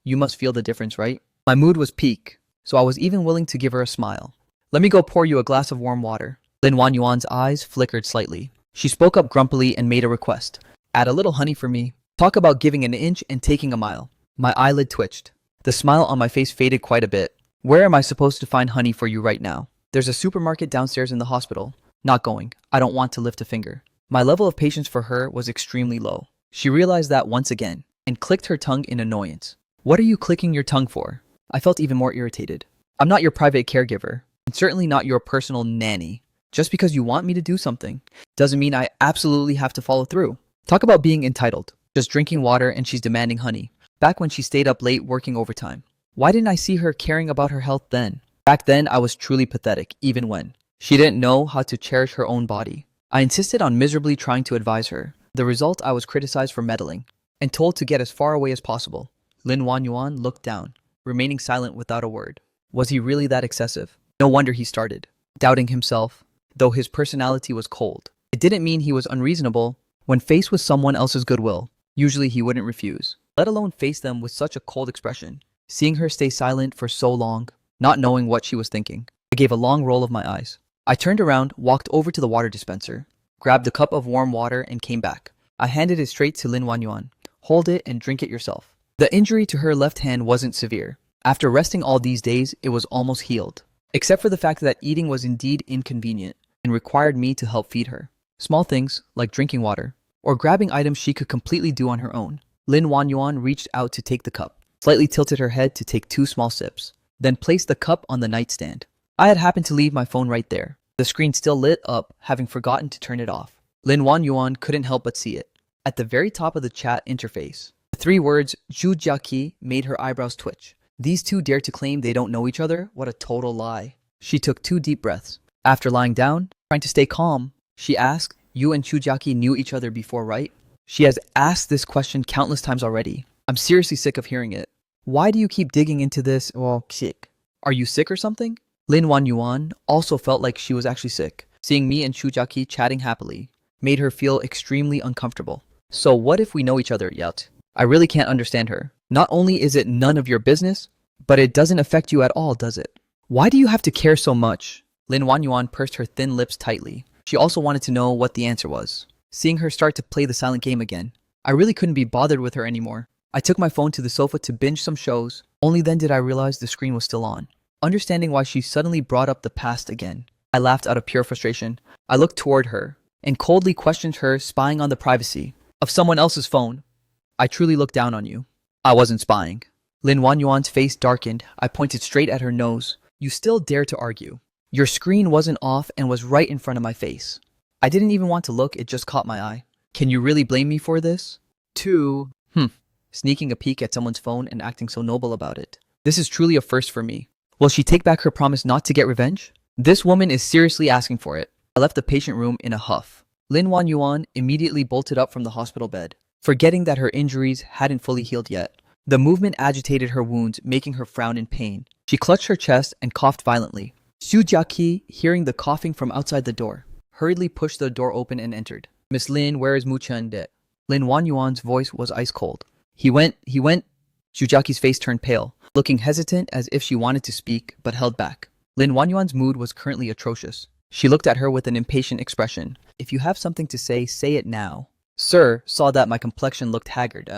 [SPEAKER 1] You must feel the difference, right? My mood was peak, so I was even willing to give her a smile. Let me go pour you a glass of warm water. Lin Wan Yuan's eyes flickered slightly. She spoke up grumpily and made a request. Add a little honey for me. Talk about giving an inch and taking a mile. My eyelid twitched. The smile on my face faded quite a bit. Where am I supposed to find honey for you right now? There's a supermarket downstairs in the hospital. Not going. I don't want to lift a finger. My level of patience for her was extremely low. She realized that once again, and clicked her tongue in annoyance. What are you clicking your tongue for? I felt even more irritated. I'm not your private caregiver, and certainly not your personal nanny. Just because you want me to do something doesn't mean I absolutely have to follow through. Talk about being entitled. Just drinking water and she's demanding honey. Back when she stayed up late working overtime. Why didn't I see her caring about her health then? Back then, I was truly pathetic, even when she didn't know how to cherish her own body. I insisted on miserably trying to advise her. The result, I was criticized for meddling and told to get as far away as possible. Lin Wan Yuan looked down, remaining silent without a word. Was he really that excessive? No wonder he started doubting himself, though his personality was cold. It didn't mean he was unreasonable. When faced with someone else's goodwill, usually he wouldn't refuse, let alone face them with such a cold expression. Seeing her stay silent for so long, not knowing what she was thinking, I gave a long roll of my eyes. I turned around, walked over to the water dispenser, grabbed a cup of warm water, and came back. I handed it straight to Lin Wan Yuan. Hold it and drink it yourself. The injury to her left hand wasn't severe. After resting all these days, it was almost healed, except for the fact that eating was indeed inconvenient and required me to help feed her. Small things, like drinking water, or grabbing items she could completely do on her own. Lin Wan Yuan reached out to take the cup, slightly tilted her head to take 2 small sips, then placed the cup on the nightstand. I had happened to leave my phone right there. The screen still lit up, having forgotten to turn it off. Lin Wan Yuan couldn't help but see it. At the very top of the chat interface, the 3 words Zhu Jiaqi made her eyebrows twitch. These two dare to claim they don't know each other? What a total lie. She took 2 deep breaths. After lying down, trying to stay calm, she asked, you and Zhu Jiaqi knew each other before, right? She has asked this question countless times already. I'm seriously sick of hearing it. Why do you keep digging into this? Well, sick. Are you sick or something? Lin Wanyuan also felt like she was actually sick. Seeing me and Shujaki chatting happily made her feel extremely uncomfortable. So what if we know each other yet? I really can't understand her. Not only is it none of your business, but it doesn't affect you at all, does it? Why do you have to care so much? Lin Wanyuan pursed her thin lips tightly. She also wanted to know what the answer was. Seeing her start to play the silent game again, I really couldn't be bothered with her anymore. I took my phone to the sofa to binge some shows. Only then did I realize the screen was still on. Understanding why she suddenly brought up the past again, I laughed out of pure frustration. I looked toward her and coldly questioned her spying on the privacy of someone else's phone. I truly looked down on you. I wasn't spying. Lin Wanyuan's face darkened. I pointed straight at her nose. You still dare to argue. Your screen wasn't off and was right in front of my face. I didn't even want to look, it just caught my eye. Can you really blame me for this? 2. Sneaking a peek at someone's phone and acting so noble about it. This is truly a first for me. Will she take back her promise not to get revenge? This woman is seriously asking for it. I left the patient room in a huff. Lin Wanyuan immediately bolted up from the hospital bed, forgetting that her injuries hadn't fully healed yet. The movement agitated her wounds, making her frown in pain. She clutched her chest and coughed violently. Xu Jiaqi, hearing the coughing from outside the door, hurriedly pushed the door open and entered. Miss Lin, where is Mu Chen-de? Lin Wanyuan's voice was ice cold. He went. Xu Jiaqi's face turned pale, looking hesitant as if she wanted to speak, but held back. Lin Wanyuan's mood was currently atrocious. She looked at her with an impatient expression. If you have something to say it now. Sir saw that my complexion looked haggard,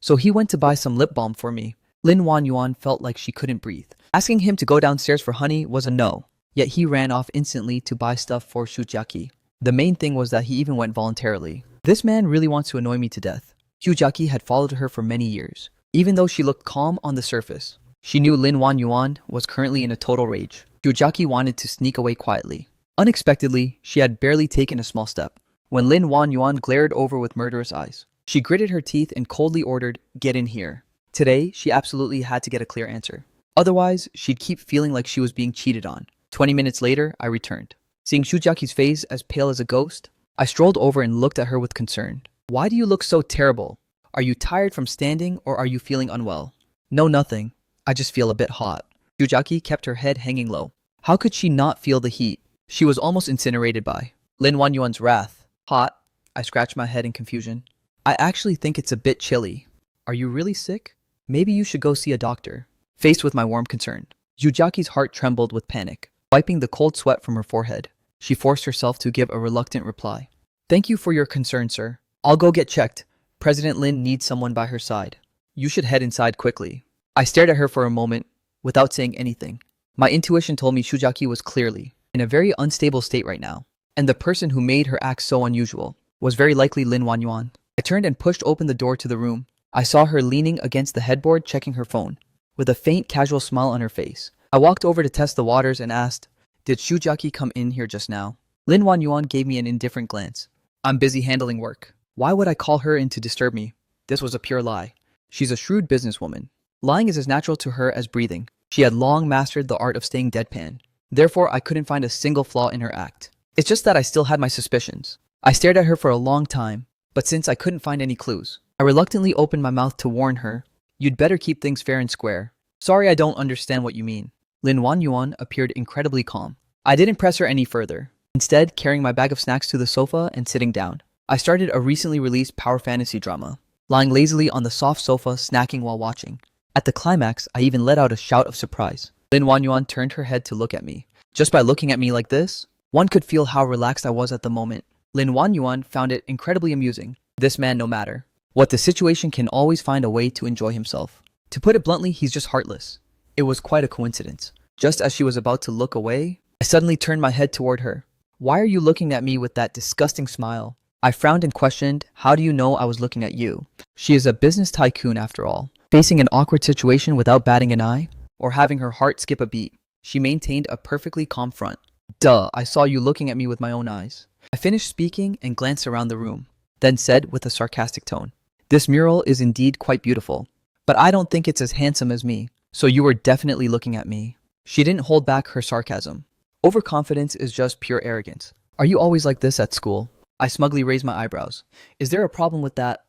[SPEAKER 1] so he went to buy some lip balm for me. Lin Wanyuan felt like she couldn't breathe. Asking him to go downstairs for honey was a no, yet he ran off instantly to buy stuff for Xu Jiaqi. The main thing was that he even went voluntarily. This man really wants to annoy me to death. Xu Jiaqi had followed her for many years. Even though she looked calm on the surface, she knew Lin Wanyuan was currently in a total rage. Xu Jiaqi wanted to sneak away quietly. Unexpectedly, she had barely taken a small step when Lin Wanyuan glared over with murderous eyes. She gritted her teeth and coldly ordered, "Get in here." Today, she absolutely had to get a clear answer. Otherwise, she'd keep feeling like she was being cheated on. 20 minutes later, I returned. Seeing Xu Jiaqi's face as pale as a ghost, I strolled over and looked at her with concern. Why do you look so terrible? Are you tired from standing or are you feeling unwell? No, nothing. I just feel a bit hot. Xu Jiaqi kept her head hanging low. How could she not feel the heat? She was almost incinerated by Lin Wanyuan's wrath. Hot? I scratched my head in confusion. I actually think it's a bit chilly. Are you really sick? Maybe you should go see a doctor. Faced with my warm concern, Xu Jiaqi's heart trembled with panic. Wiping the cold sweat from her forehead, she forced herself to give a reluctant reply. Thank you for your concern, sir. I'll go get checked. President Lin needs someone by her side. You should head inside quickly. I stared at her for a moment without saying anything. My intuition told me Xu Jiaqi was clearly in a very unstable state right now, and the person who made her act so unusual was very likely Lin Wanyuan. I turned and pushed open the door to the room. I saw her leaning against the headboard checking her phone, with a faint casual smile on her face. I walked over to test the waters and asked, "Did Xu Jiaqi come in here just now?" Lin Wanyuan gave me an indifferent glance. "I'm busy handling work. Why would I call her in to disturb me?" This was a pure lie. She's a shrewd businesswoman. Lying is as natural to her as breathing. She had long mastered the art of staying deadpan. Therefore, I couldn't find a single flaw in her act. It's just that I still had my suspicions. I stared at her for a long time, but since I couldn't find any clues, I reluctantly opened my mouth to warn her, "You'd better keep things fair and square." "Sorry, I don't understand what you mean." Lin Wanyuan appeared incredibly calm. I didn't press her any further. Instead, carrying my bag of snacks to the sofa and sitting down, I started a recently released power fantasy drama, lying lazily on the soft sofa, snacking while watching. At the climax, I even let out a shout of surprise. Lin Wanyuan turned her head to look at me. Just by looking at me like this, one could feel how relaxed I was at the moment. Lin Wanyuan found it incredibly amusing. This man, no matter what the situation, can always find a way to enjoy himself. To put it bluntly, he's just heartless. It was quite a coincidence. Just as she was about to look away, I suddenly turned my head toward her. "Why are you looking at me with that disgusting smile?" I frowned and questioned, "How do you know I was looking at you?" She is a business tycoon after all. Facing an awkward situation without batting an eye, or having her heart skip a beat, she maintained a perfectly calm front. "Duh, I saw you looking at me with my own eyes." I finished speaking and glanced around the room, then said with a sarcastic tone, "This mural is indeed quite beautiful, but I don't think it's as handsome as me, so you were definitely looking at me." She didn't hold back her sarcasm. "Overconfidence is just pure arrogance. Are you always like this at school?" I smugly raised my eyebrows. "Is there a problem with that?"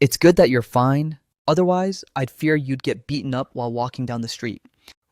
[SPEAKER 1] "It's good that you're fine. Otherwise, I'd fear you'd get beaten up while walking down the street.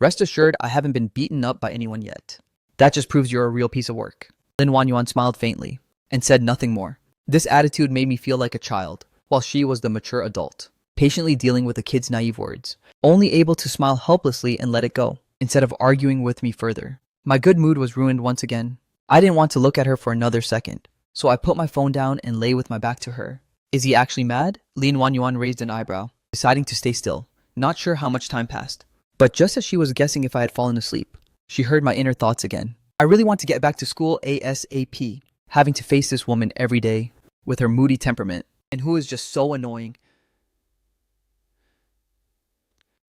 [SPEAKER 1] Rest assured, I haven't been beaten up by anyone yet. That just proves you're a real piece of work. Lin Wanyuan smiled faintly and said nothing more. This attitude made me feel like a child, while she was the mature adult, patiently dealing with a kid's naive words, only able to smile helplessly and let it go, instead of arguing with me further. My good mood was ruined once again. I didn't want to look at her for another second, so I put my phone down and lay with my back to her. Is he actually mad? Lin Wanyuan raised an eyebrow, deciding to stay still, not sure how much time passed. But just as she was guessing if I had fallen asleep, she heard my inner thoughts again. I really want to get back to school ASAP. Having to face this woman every day with her moody temperament and who is just so annoying.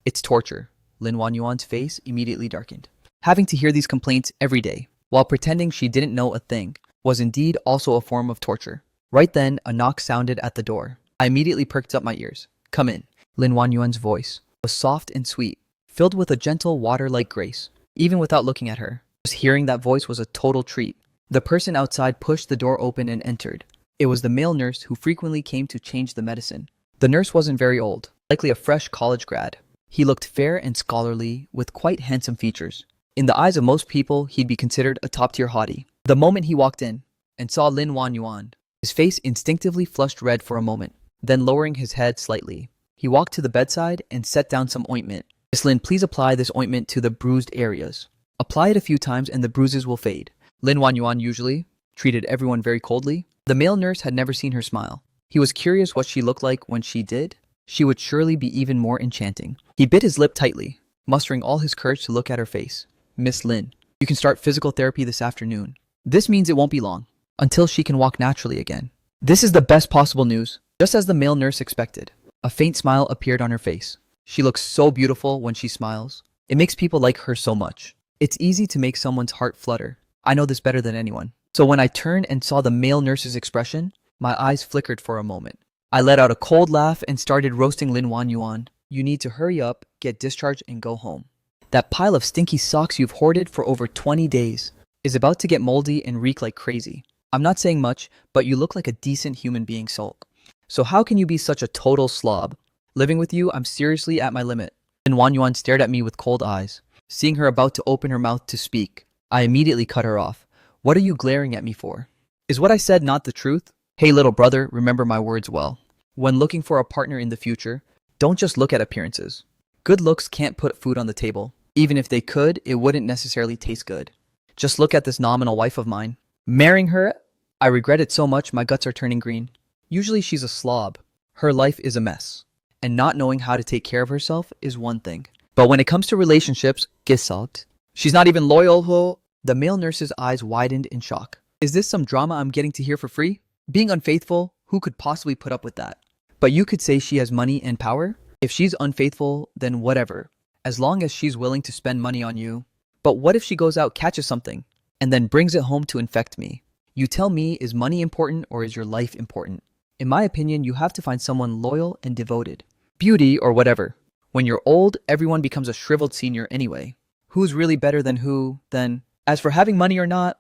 [SPEAKER 1] It's torture. Lin Wanyuan's face immediately darkened. Having to hear these complaints every day while pretending she didn't know a thing was indeed also a form of torture. Right then, a knock sounded at the door. I immediately perked up my ears. Come in. Lin Wanyuan's voice was soft and sweet, filled with a gentle water-like grace. Even without looking at her, just hearing that voice was a total treat. The person outside pushed the door open and entered. It was the male nurse who frequently came to change the medicine. The nurse wasn't very old, likely a fresh college grad. He looked fair and scholarly, with quite handsome features. In the eyes of most people, he'd be considered a top-tier hottie. The moment he walked in and saw Lin Wanyuan, his face instinctively flushed red for a moment. Then lowering his head slightly, he walked to the bedside and set down some ointment. Miss Lin, please apply this ointment to the bruised areas. Apply it a few times and the bruises will fade. Lin Wanyuan usually treated everyone very coldly. The male nurse had never seen her smile. He was curious what she looked like when she did. She would surely be even more enchanting. He bit his lip tightly, mustering all his courage to look at her face. Miss Lin, you can start physical therapy this afternoon. This means it won't be long until she can walk naturally again. This is the best possible news. Just as the male nurse expected, a faint smile appeared on her face. She looks so beautiful when she smiles. It makes people like her so much. It's easy to make someone's heart flutter. I know this better than anyone. So when I turned and saw the male nurse's expression, my eyes flickered for a moment. I let out a cold laugh and started roasting Lin Wanyuan. You need to hurry up, get discharged, and go home. That pile of stinky socks you've hoarded for over 20 days is about to get moldy and reek like crazy. I'm not saying much, but you look like a decent human being, so how can you be such a total slob? Living with you, I'm seriously at my limit. Lin Wanyuan stared at me with cold eyes. Seeing her about to open her mouth to speak, I immediately cut her off. What are you glaring at me for? Is what I said not the truth? Hey little brother, remember my words well. When looking for a partner in the future, don't just look at appearances. Good looks can't put food on the table. Even if they could, it wouldn't necessarily taste good. Just look at this nominal wife of mine. Marrying her, I regret it so much my guts are turning green. Usually she's a slob. Her life is a mess. And not knowing how to take care of herself is one thing. But when it comes to relationships, gesalt. She's not even loyal, ho. The male nurse's eyes widened in shock. Is this some drama I'm getting to hear for free? Being unfaithful, who could possibly put up with that? But you could say she has money and power? If she's unfaithful, then whatever. As long as she's willing to spend money on you. But what if she goes out, catches something, and then brings it home to infect me? You tell me, is money important or is your life important? In my opinion, you have to find someone loyal and devoted. Beauty or whatever. When you're old, everyone becomes a shriveled senior anyway. Who's really better than who, then? As for having money or not,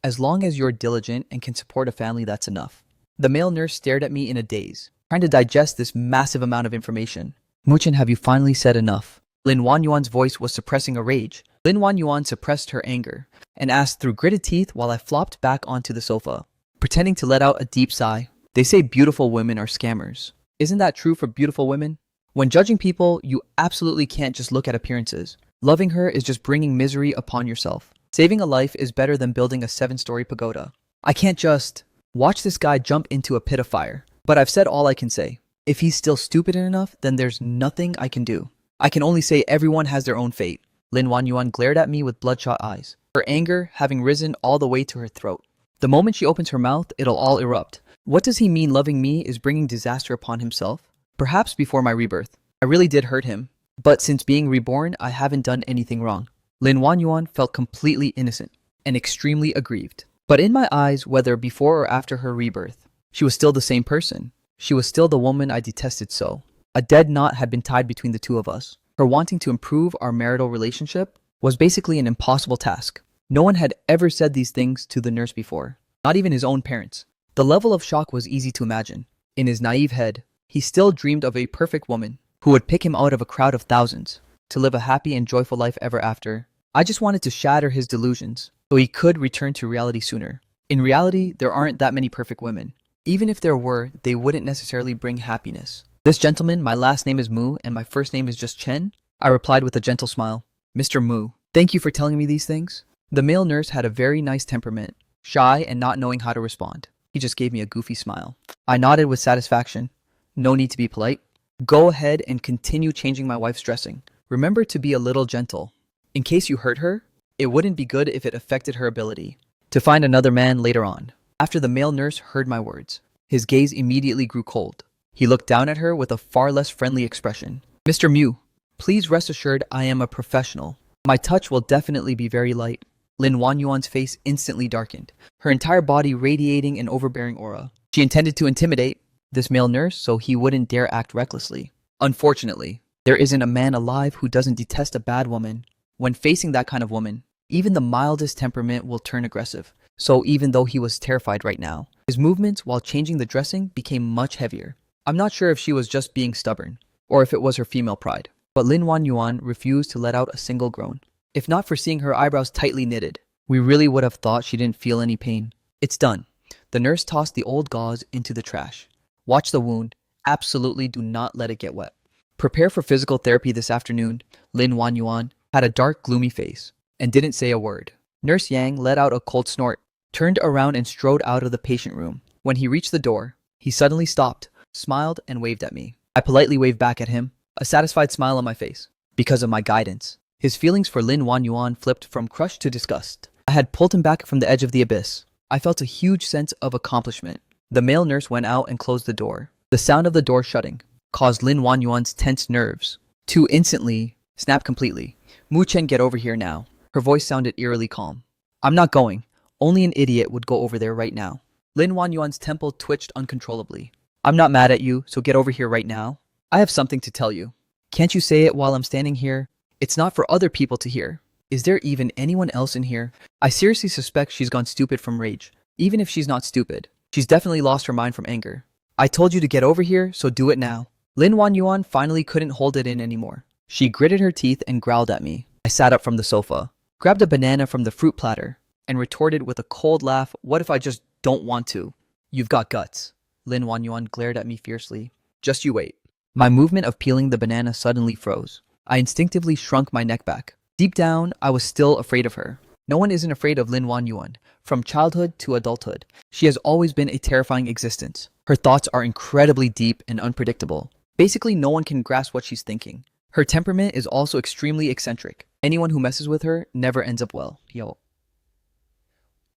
[SPEAKER 1] as long as you're diligent and can support a family, that's enough. The male nurse stared at me in a daze, trying to digest this massive amount of information. Muchin, have you finally said enough? Lin Wanyuan's voice was suppressing a rage. Lin Wanyuan suppressed her anger and asked through gritted teeth while I flopped back onto the sofa, pretending to let out a deep sigh. They say beautiful women are scammers. Isn't that true for beautiful women? When judging people, you absolutely can't just look at appearances. Loving her is just bringing misery upon yourself. Saving a life is better than building a 7-story pagoda. I can't just watch this guy jump into a pit of fire. But I've said all I can say. If he's still stupid enough, then there's nothing I can do. I can only say everyone has their own fate. Lin Wanyuan glared at me with bloodshot eyes, her anger having risen all the way to her throat. The moment she opens her mouth, it'll all erupt. What does he mean loving me is bringing disaster upon himself? Perhaps before my rebirth, I really did hurt him. But since being reborn, I haven't done anything wrong. Lin Wanyuan felt completely innocent and extremely aggrieved. But in my eyes, whether before or after her rebirth, she was still the same person. She was still the woman I detested so. A dead knot had been tied between the two of us. Her wanting to improve our marital relationship was basically an impossible task. No one had ever said these things to the nurse before, not even his own parents. The level of shock was easy to imagine. In his naive head, He still dreamed of a perfect woman who would pick him out of a crowd of thousands to live a happy and joyful life ever after. I just wanted to shatter his delusions so he could return to reality sooner. In reality, there aren't that many perfect women. Even if there were, they wouldn't necessarily bring happiness. This gentleman, my last name is Mu and my first name is just Chen, I replied with a gentle smile. Mr. Mu, thank you for telling me these things. The male nurse had a very nice temperament, shy and not knowing how to respond. He just gave me a goofy smile. I nodded with satisfaction. No need to be polite. Go ahead and continue changing my wife's dressing. Remember to be a little gentle. In case you hurt her, it wouldn't be good if it affected her ability to find another man later on. After the male nurse heard my words, his gaze immediately grew cold. He looked down at her with a far less friendly expression. Mr. Mu, please rest assured I am a professional. My touch will definitely be very light. Lin Wanyuan's face instantly darkened, her entire body radiating an overbearing aura. She intended to intimidate this male nurse so he wouldn't dare act recklessly. Unfortunately, there isn't a man alive who doesn't detest a bad woman. When facing that kind of woman, even the mildest temperament will turn aggressive. So even though he was terrified right now, his movements while changing the dressing became much heavier. I'm not sure if she was just being stubborn, or if it was her female pride. But Lin Wanyuan refused to let out a single groan. If not for seeing her eyebrows tightly knitted, we really would have thought she didn't feel any pain. It's done. The nurse tossed the old gauze into the trash. Watch the wound. Absolutely do not let it get wet. Prepare for physical therapy this afternoon. Lin Wanyuan had a dark, gloomy face and didn't say a word. Nurse Yang let out a cold snort, turned around and strode out of the patient room. When he reached the door, he suddenly stopped, smiled, and waved at me. I politely waved back at him, a satisfied smile on my face, because of my guidance. His feelings for Lin Wanyuan flipped from crush to disgust. I had pulled him back from the edge of the abyss. I felt a huge sense of accomplishment. The male nurse went out and closed the door. The sound of the door shutting caused Lin Wanyuan's tense nerves to instantly snap completely. Mu Chen, get over here now. Her voice sounded eerily calm. I'm not going. Only an idiot would go over there right now. Lin Wanyuan's temple twitched uncontrollably. I'm not mad at you, so get over here right now. I have something to tell you. Can't you say it while I'm standing here? It's not for other people to hear. Is there even anyone else in here? I seriously suspect she's gone stupid from rage. Even if she's not stupid, she's definitely lost her mind from anger. I told you to get over here, so do it now. Lin Wanyuan finally couldn't hold it in anymore. She gritted her teeth and growled at me. I sat up from the sofa, grabbed a banana from the fruit platter, and retorted with a cold laugh, what if I just don't want to? You've got guts. Lin Wanyuan glared at me fiercely. Just you wait. My movement of peeling the banana suddenly froze. I instinctively shrunk my neck back. Deep down, I was still afraid of her. No one isn't afraid of Lin Wanyuan. From childhood to adulthood, she has always been a terrifying existence. Her thoughts are incredibly deep and unpredictable. Basically, no one can grasp what she's thinking. Her temperament is also extremely eccentric. Anyone who messes with her never ends up well.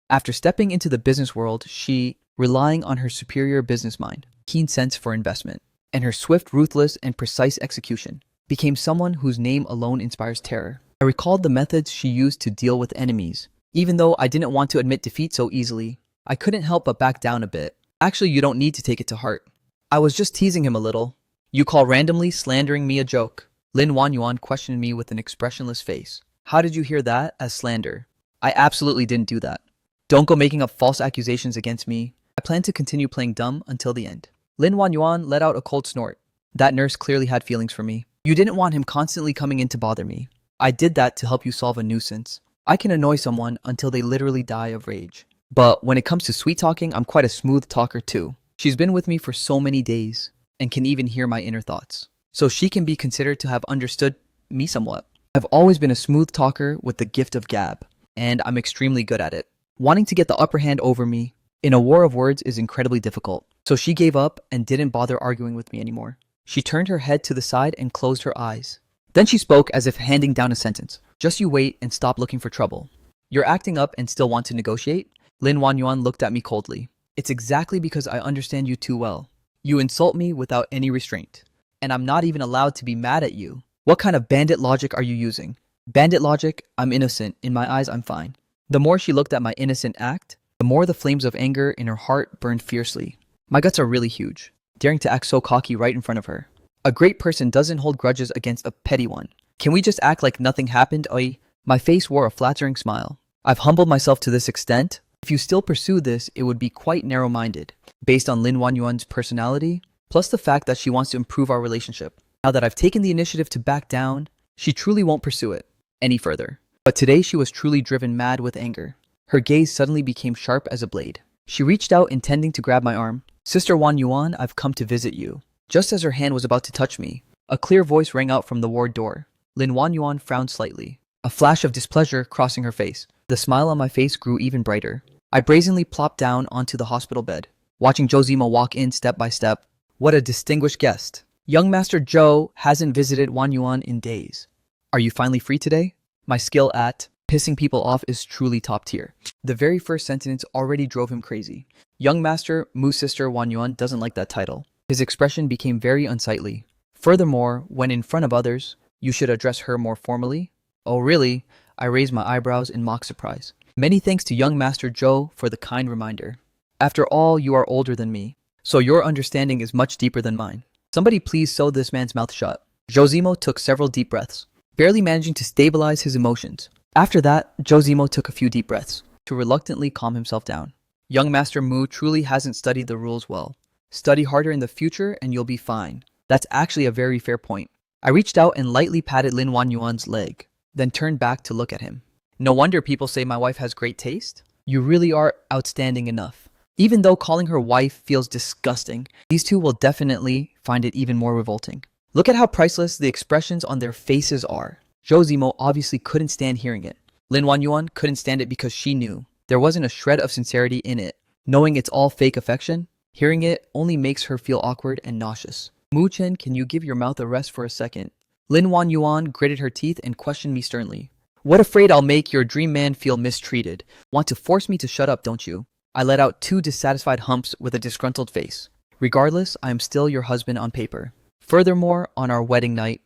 [SPEAKER 1] After stepping into the business world, she, relying on her superior business mind, keen sense for investment, and her swift, ruthless, and precise execution, became someone whose name alone inspires terror. I recalled the methods she used to deal with enemies. Even though I didn't want to admit defeat so easily, I couldn't help but back down a bit. Actually, you don't need to take it to heart. I was just teasing him a little. You call randomly slandering me a joke? Lin Wanyuan questioned me with an expressionless face. How did you hear that as slander? I absolutely didn't do that. Don't go making up false accusations against me. I plan to continue playing dumb until the end. Lin Wanyuan let out a cold snort. That nurse clearly had feelings for me. You didn't want him constantly coming in to bother me. I did that to help you solve a nuisance. I can annoy someone until they literally die of rage. But when it comes to sweet talking, I'm quite a smooth talker too. She's been with me for so many days and can even hear my inner thoughts. So she can be considered to have understood me somewhat. I've always been a smooth talker with the gift of gab, and I'm extremely good at it. Wanting to get the upper hand over me in a war of words is incredibly difficult. So she gave up and didn't bother arguing with me anymore. She turned her head to the side and closed her eyes. Then she spoke as if handing down a sentence. Just you wait and stop looking for trouble. You're acting up and still want to negotiate? Lin Wanyuan looked at me coldly. It's exactly because I understand you too well. You insult me without any restraint. And I'm not even allowed to be mad at you. What kind of bandit logic are you using? Bandit logic? I'm innocent. In my eyes, I'm fine. The more she looked at my innocent act, the more the flames of anger in her heart burned fiercely. My guts are really huge, daring to act so cocky right in front of her. A great person doesn't hold grudges against a petty one. Can we just act like nothing happened, oi? My face wore a flattering smile. I've humbled myself to this extent. If you still pursue this, it would be quite narrow-minded. Based on Lin Wanyuan's personality, plus the fact that she wants to improve our relationship. Now that I've taken the initiative to back down, she truly won't pursue it any further. But today she was truly driven mad with anger. Her gaze suddenly became sharp as a blade. She reached out intending to grab my arm. "Sister Wan Yuan, I've come to visit you." Just as her hand was about to touch me, a clear voice rang out from the ward door. Lin Wan Yuan frowned slightly, a flash of displeasure crossing her face. The smile on my face grew even brighter. I brazenly plopped down onto the hospital bed, watching Zhou Zimo walk in step by step. What a distinguished guest. Young Master Zhou hasn't visited Wan Yuan in days. "Are you finally free today?" My skill at pissing people off is truly top tier. The very first sentence already drove him crazy. Young Master Mu's sister Wan Yuan doesn't like that title. His expression became very unsightly. Furthermore, when in front of others, you should address her more formally. "Oh really?" I raised my eyebrows in mock surprise. Many thanks to young Master Zhou for the kind reminder. After all, you are older than me, so your understanding is much deeper than mine. Somebody please sew this man's mouth shut. Zhou Zimo took several deep breaths, barely managing to stabilize his emotions. After that, Zhou Zimo took a few deep breaths to reluctantly calm himself down. Young Master Mu truly hasn't studied the rules well. Study harder in the future and you'll be fine. That's actually a very fair point. I reached out and lightly patted Lin Wan Yuan's leg, then turned back to look at him. No wonder people say my wife has great taste. You really are outstanding enough. Even though calling her wife feels disgusting, these two will definitely find it even more revolting. Look at how priceless the expressions on their faces are. Zhou Zimo obviously couldn't stand hearing it. Lin Wan Yuan couldn't stand it because she knew there wasn't a shred of sincerity in it. Knowing it's all fake affection, hearing it only makes her feel awkward and nauseous. "Mu Chen, can you give your mouth a rest for a second?" Lin Wan Yuan gritted her teeth and questioned me sternly. "What, afraid I'll make your dream man feel mistreated? Want to force me to shut up, don't you?" I let out two dissatisfied humps with a disgruntled face. "Regardless, I am still your husband on paper. Furthermore, on our wedding night,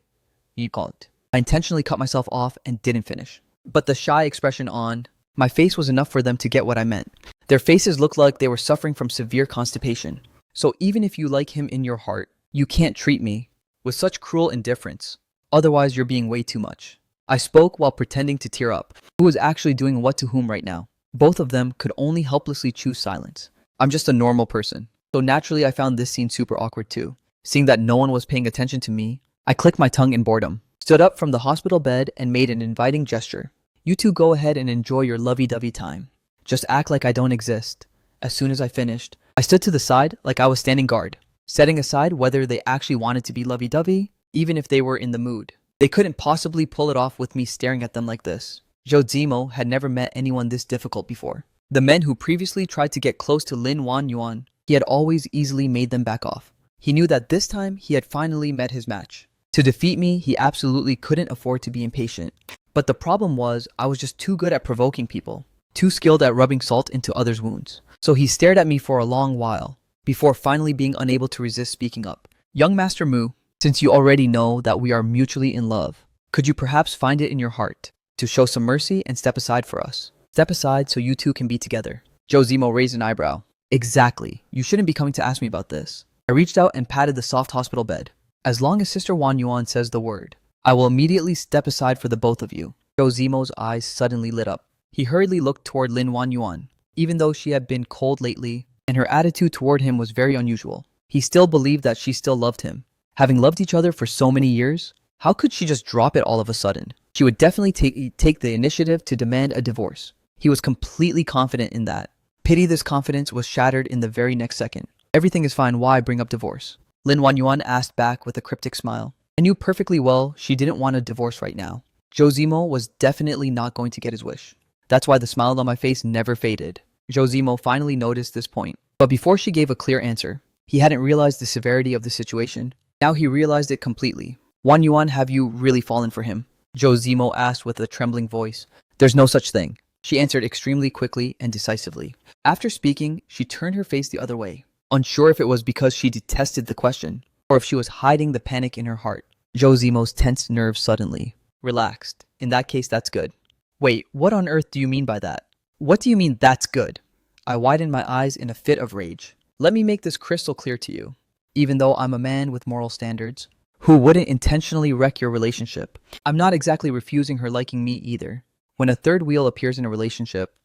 [SPEAKER 1] you call it." I intentionally cut myself off and didn't finish. But the shy expression on my face was enough for them to get what I meant. Their faces looked like they were suffering from severe constipation. "So even if you like him in your heart, you can't treat me with such cruel indifference. Otherwise, you're being way too much." I spoke while pretending to tear up. Who was actually doing what to whom right now? Both of them could only helplessly choose silence. I'm just a normal person. So naturally, I found this scene super awkward too. Seeing that no one was paying attention to me, I clicked my tongue in boredom, stood up from the hospital bed and made an inviting gesture. "You two go ahead and enjoy your lovey-dovey time. Just act like I don't exist." As soon as I finished, I stood to the side like I was standing guard, setting aside whether they actually wanted to be lovey-dovey, even if they were in the mood. They couldn't possibly pull it off with me staring at them like this. Zhou Zimo had never met anyone this difficult before. The men who previously tried to get close to Lin Wan Yuan, he had always easily made them back off. He knew that this time he had finally met his match. To defeat me, he absolutely couldn't afford to be impatient. But the problem was, I was just too good at provoking people, too skilled at rubbing salt into others' wounds. So he stared at me for a long while, before finally being unable to resist speaking up. "Young Master Mu, since you already know that we are mutually in love, could you perhaps find it in your heart to show some mercy and step aside for us? Step aside so you two can be together." Zhou Zimo raised an eyebrow. "Exactly. You shouldn't be coming to ask me about this." I reached out and patted the soft hospital bed. "As long as Sister Wan Yuan says the word, I will immediately step aside for the both of you." Zhou Zimo's eyes suddenly lit up. He hurriedly looked toward Lin Wan Yuan. Even though she had been cold lately, and her attitude toward him was very unusual, he still believed that she still loved him. Having loved each other for so many years, how could she just drop it all of a sudden? She would definitely take the initiative to demand a divorce. He was completely confident in that. Pity this confidence was shattered in the very next second. "Everything is fine, why bring up divorce?" Lin Wan Yuan asked back with a cryptic smile. I knew perfectly well she didn't want a divorce right now. Zhou Zimo was definitely not going to get his wish. That's why the smile on my face never faded. Zhou Zimo finally noticed this point. But before she gave a clear answer, he hadn't realized the severity of the situation. Now he realized it completely. "Wan Yuan, have you really fallen for him?" Zhou Zimo asked with a trembling voice. "There's no such thing," she answered extremely quickly and decisively. After speaking, she turned her face the other way, unsure if it was because she detested the question, or if she was hiding the panic in her heart. Zhou Zimo's tense nerves suddenly relaxed. "In that case, that's good." "Wait, what on earth do you mean by that?" "What do you mean, that's good?" I widened my eyes in a fit of rage. "Let me make this crystal clear to you. Even though I'm a man with moral standards, who wouldn't intentionally wreck your relationship, I'm not exactly refusing her liking me either. When a third wheel appears in a relationship,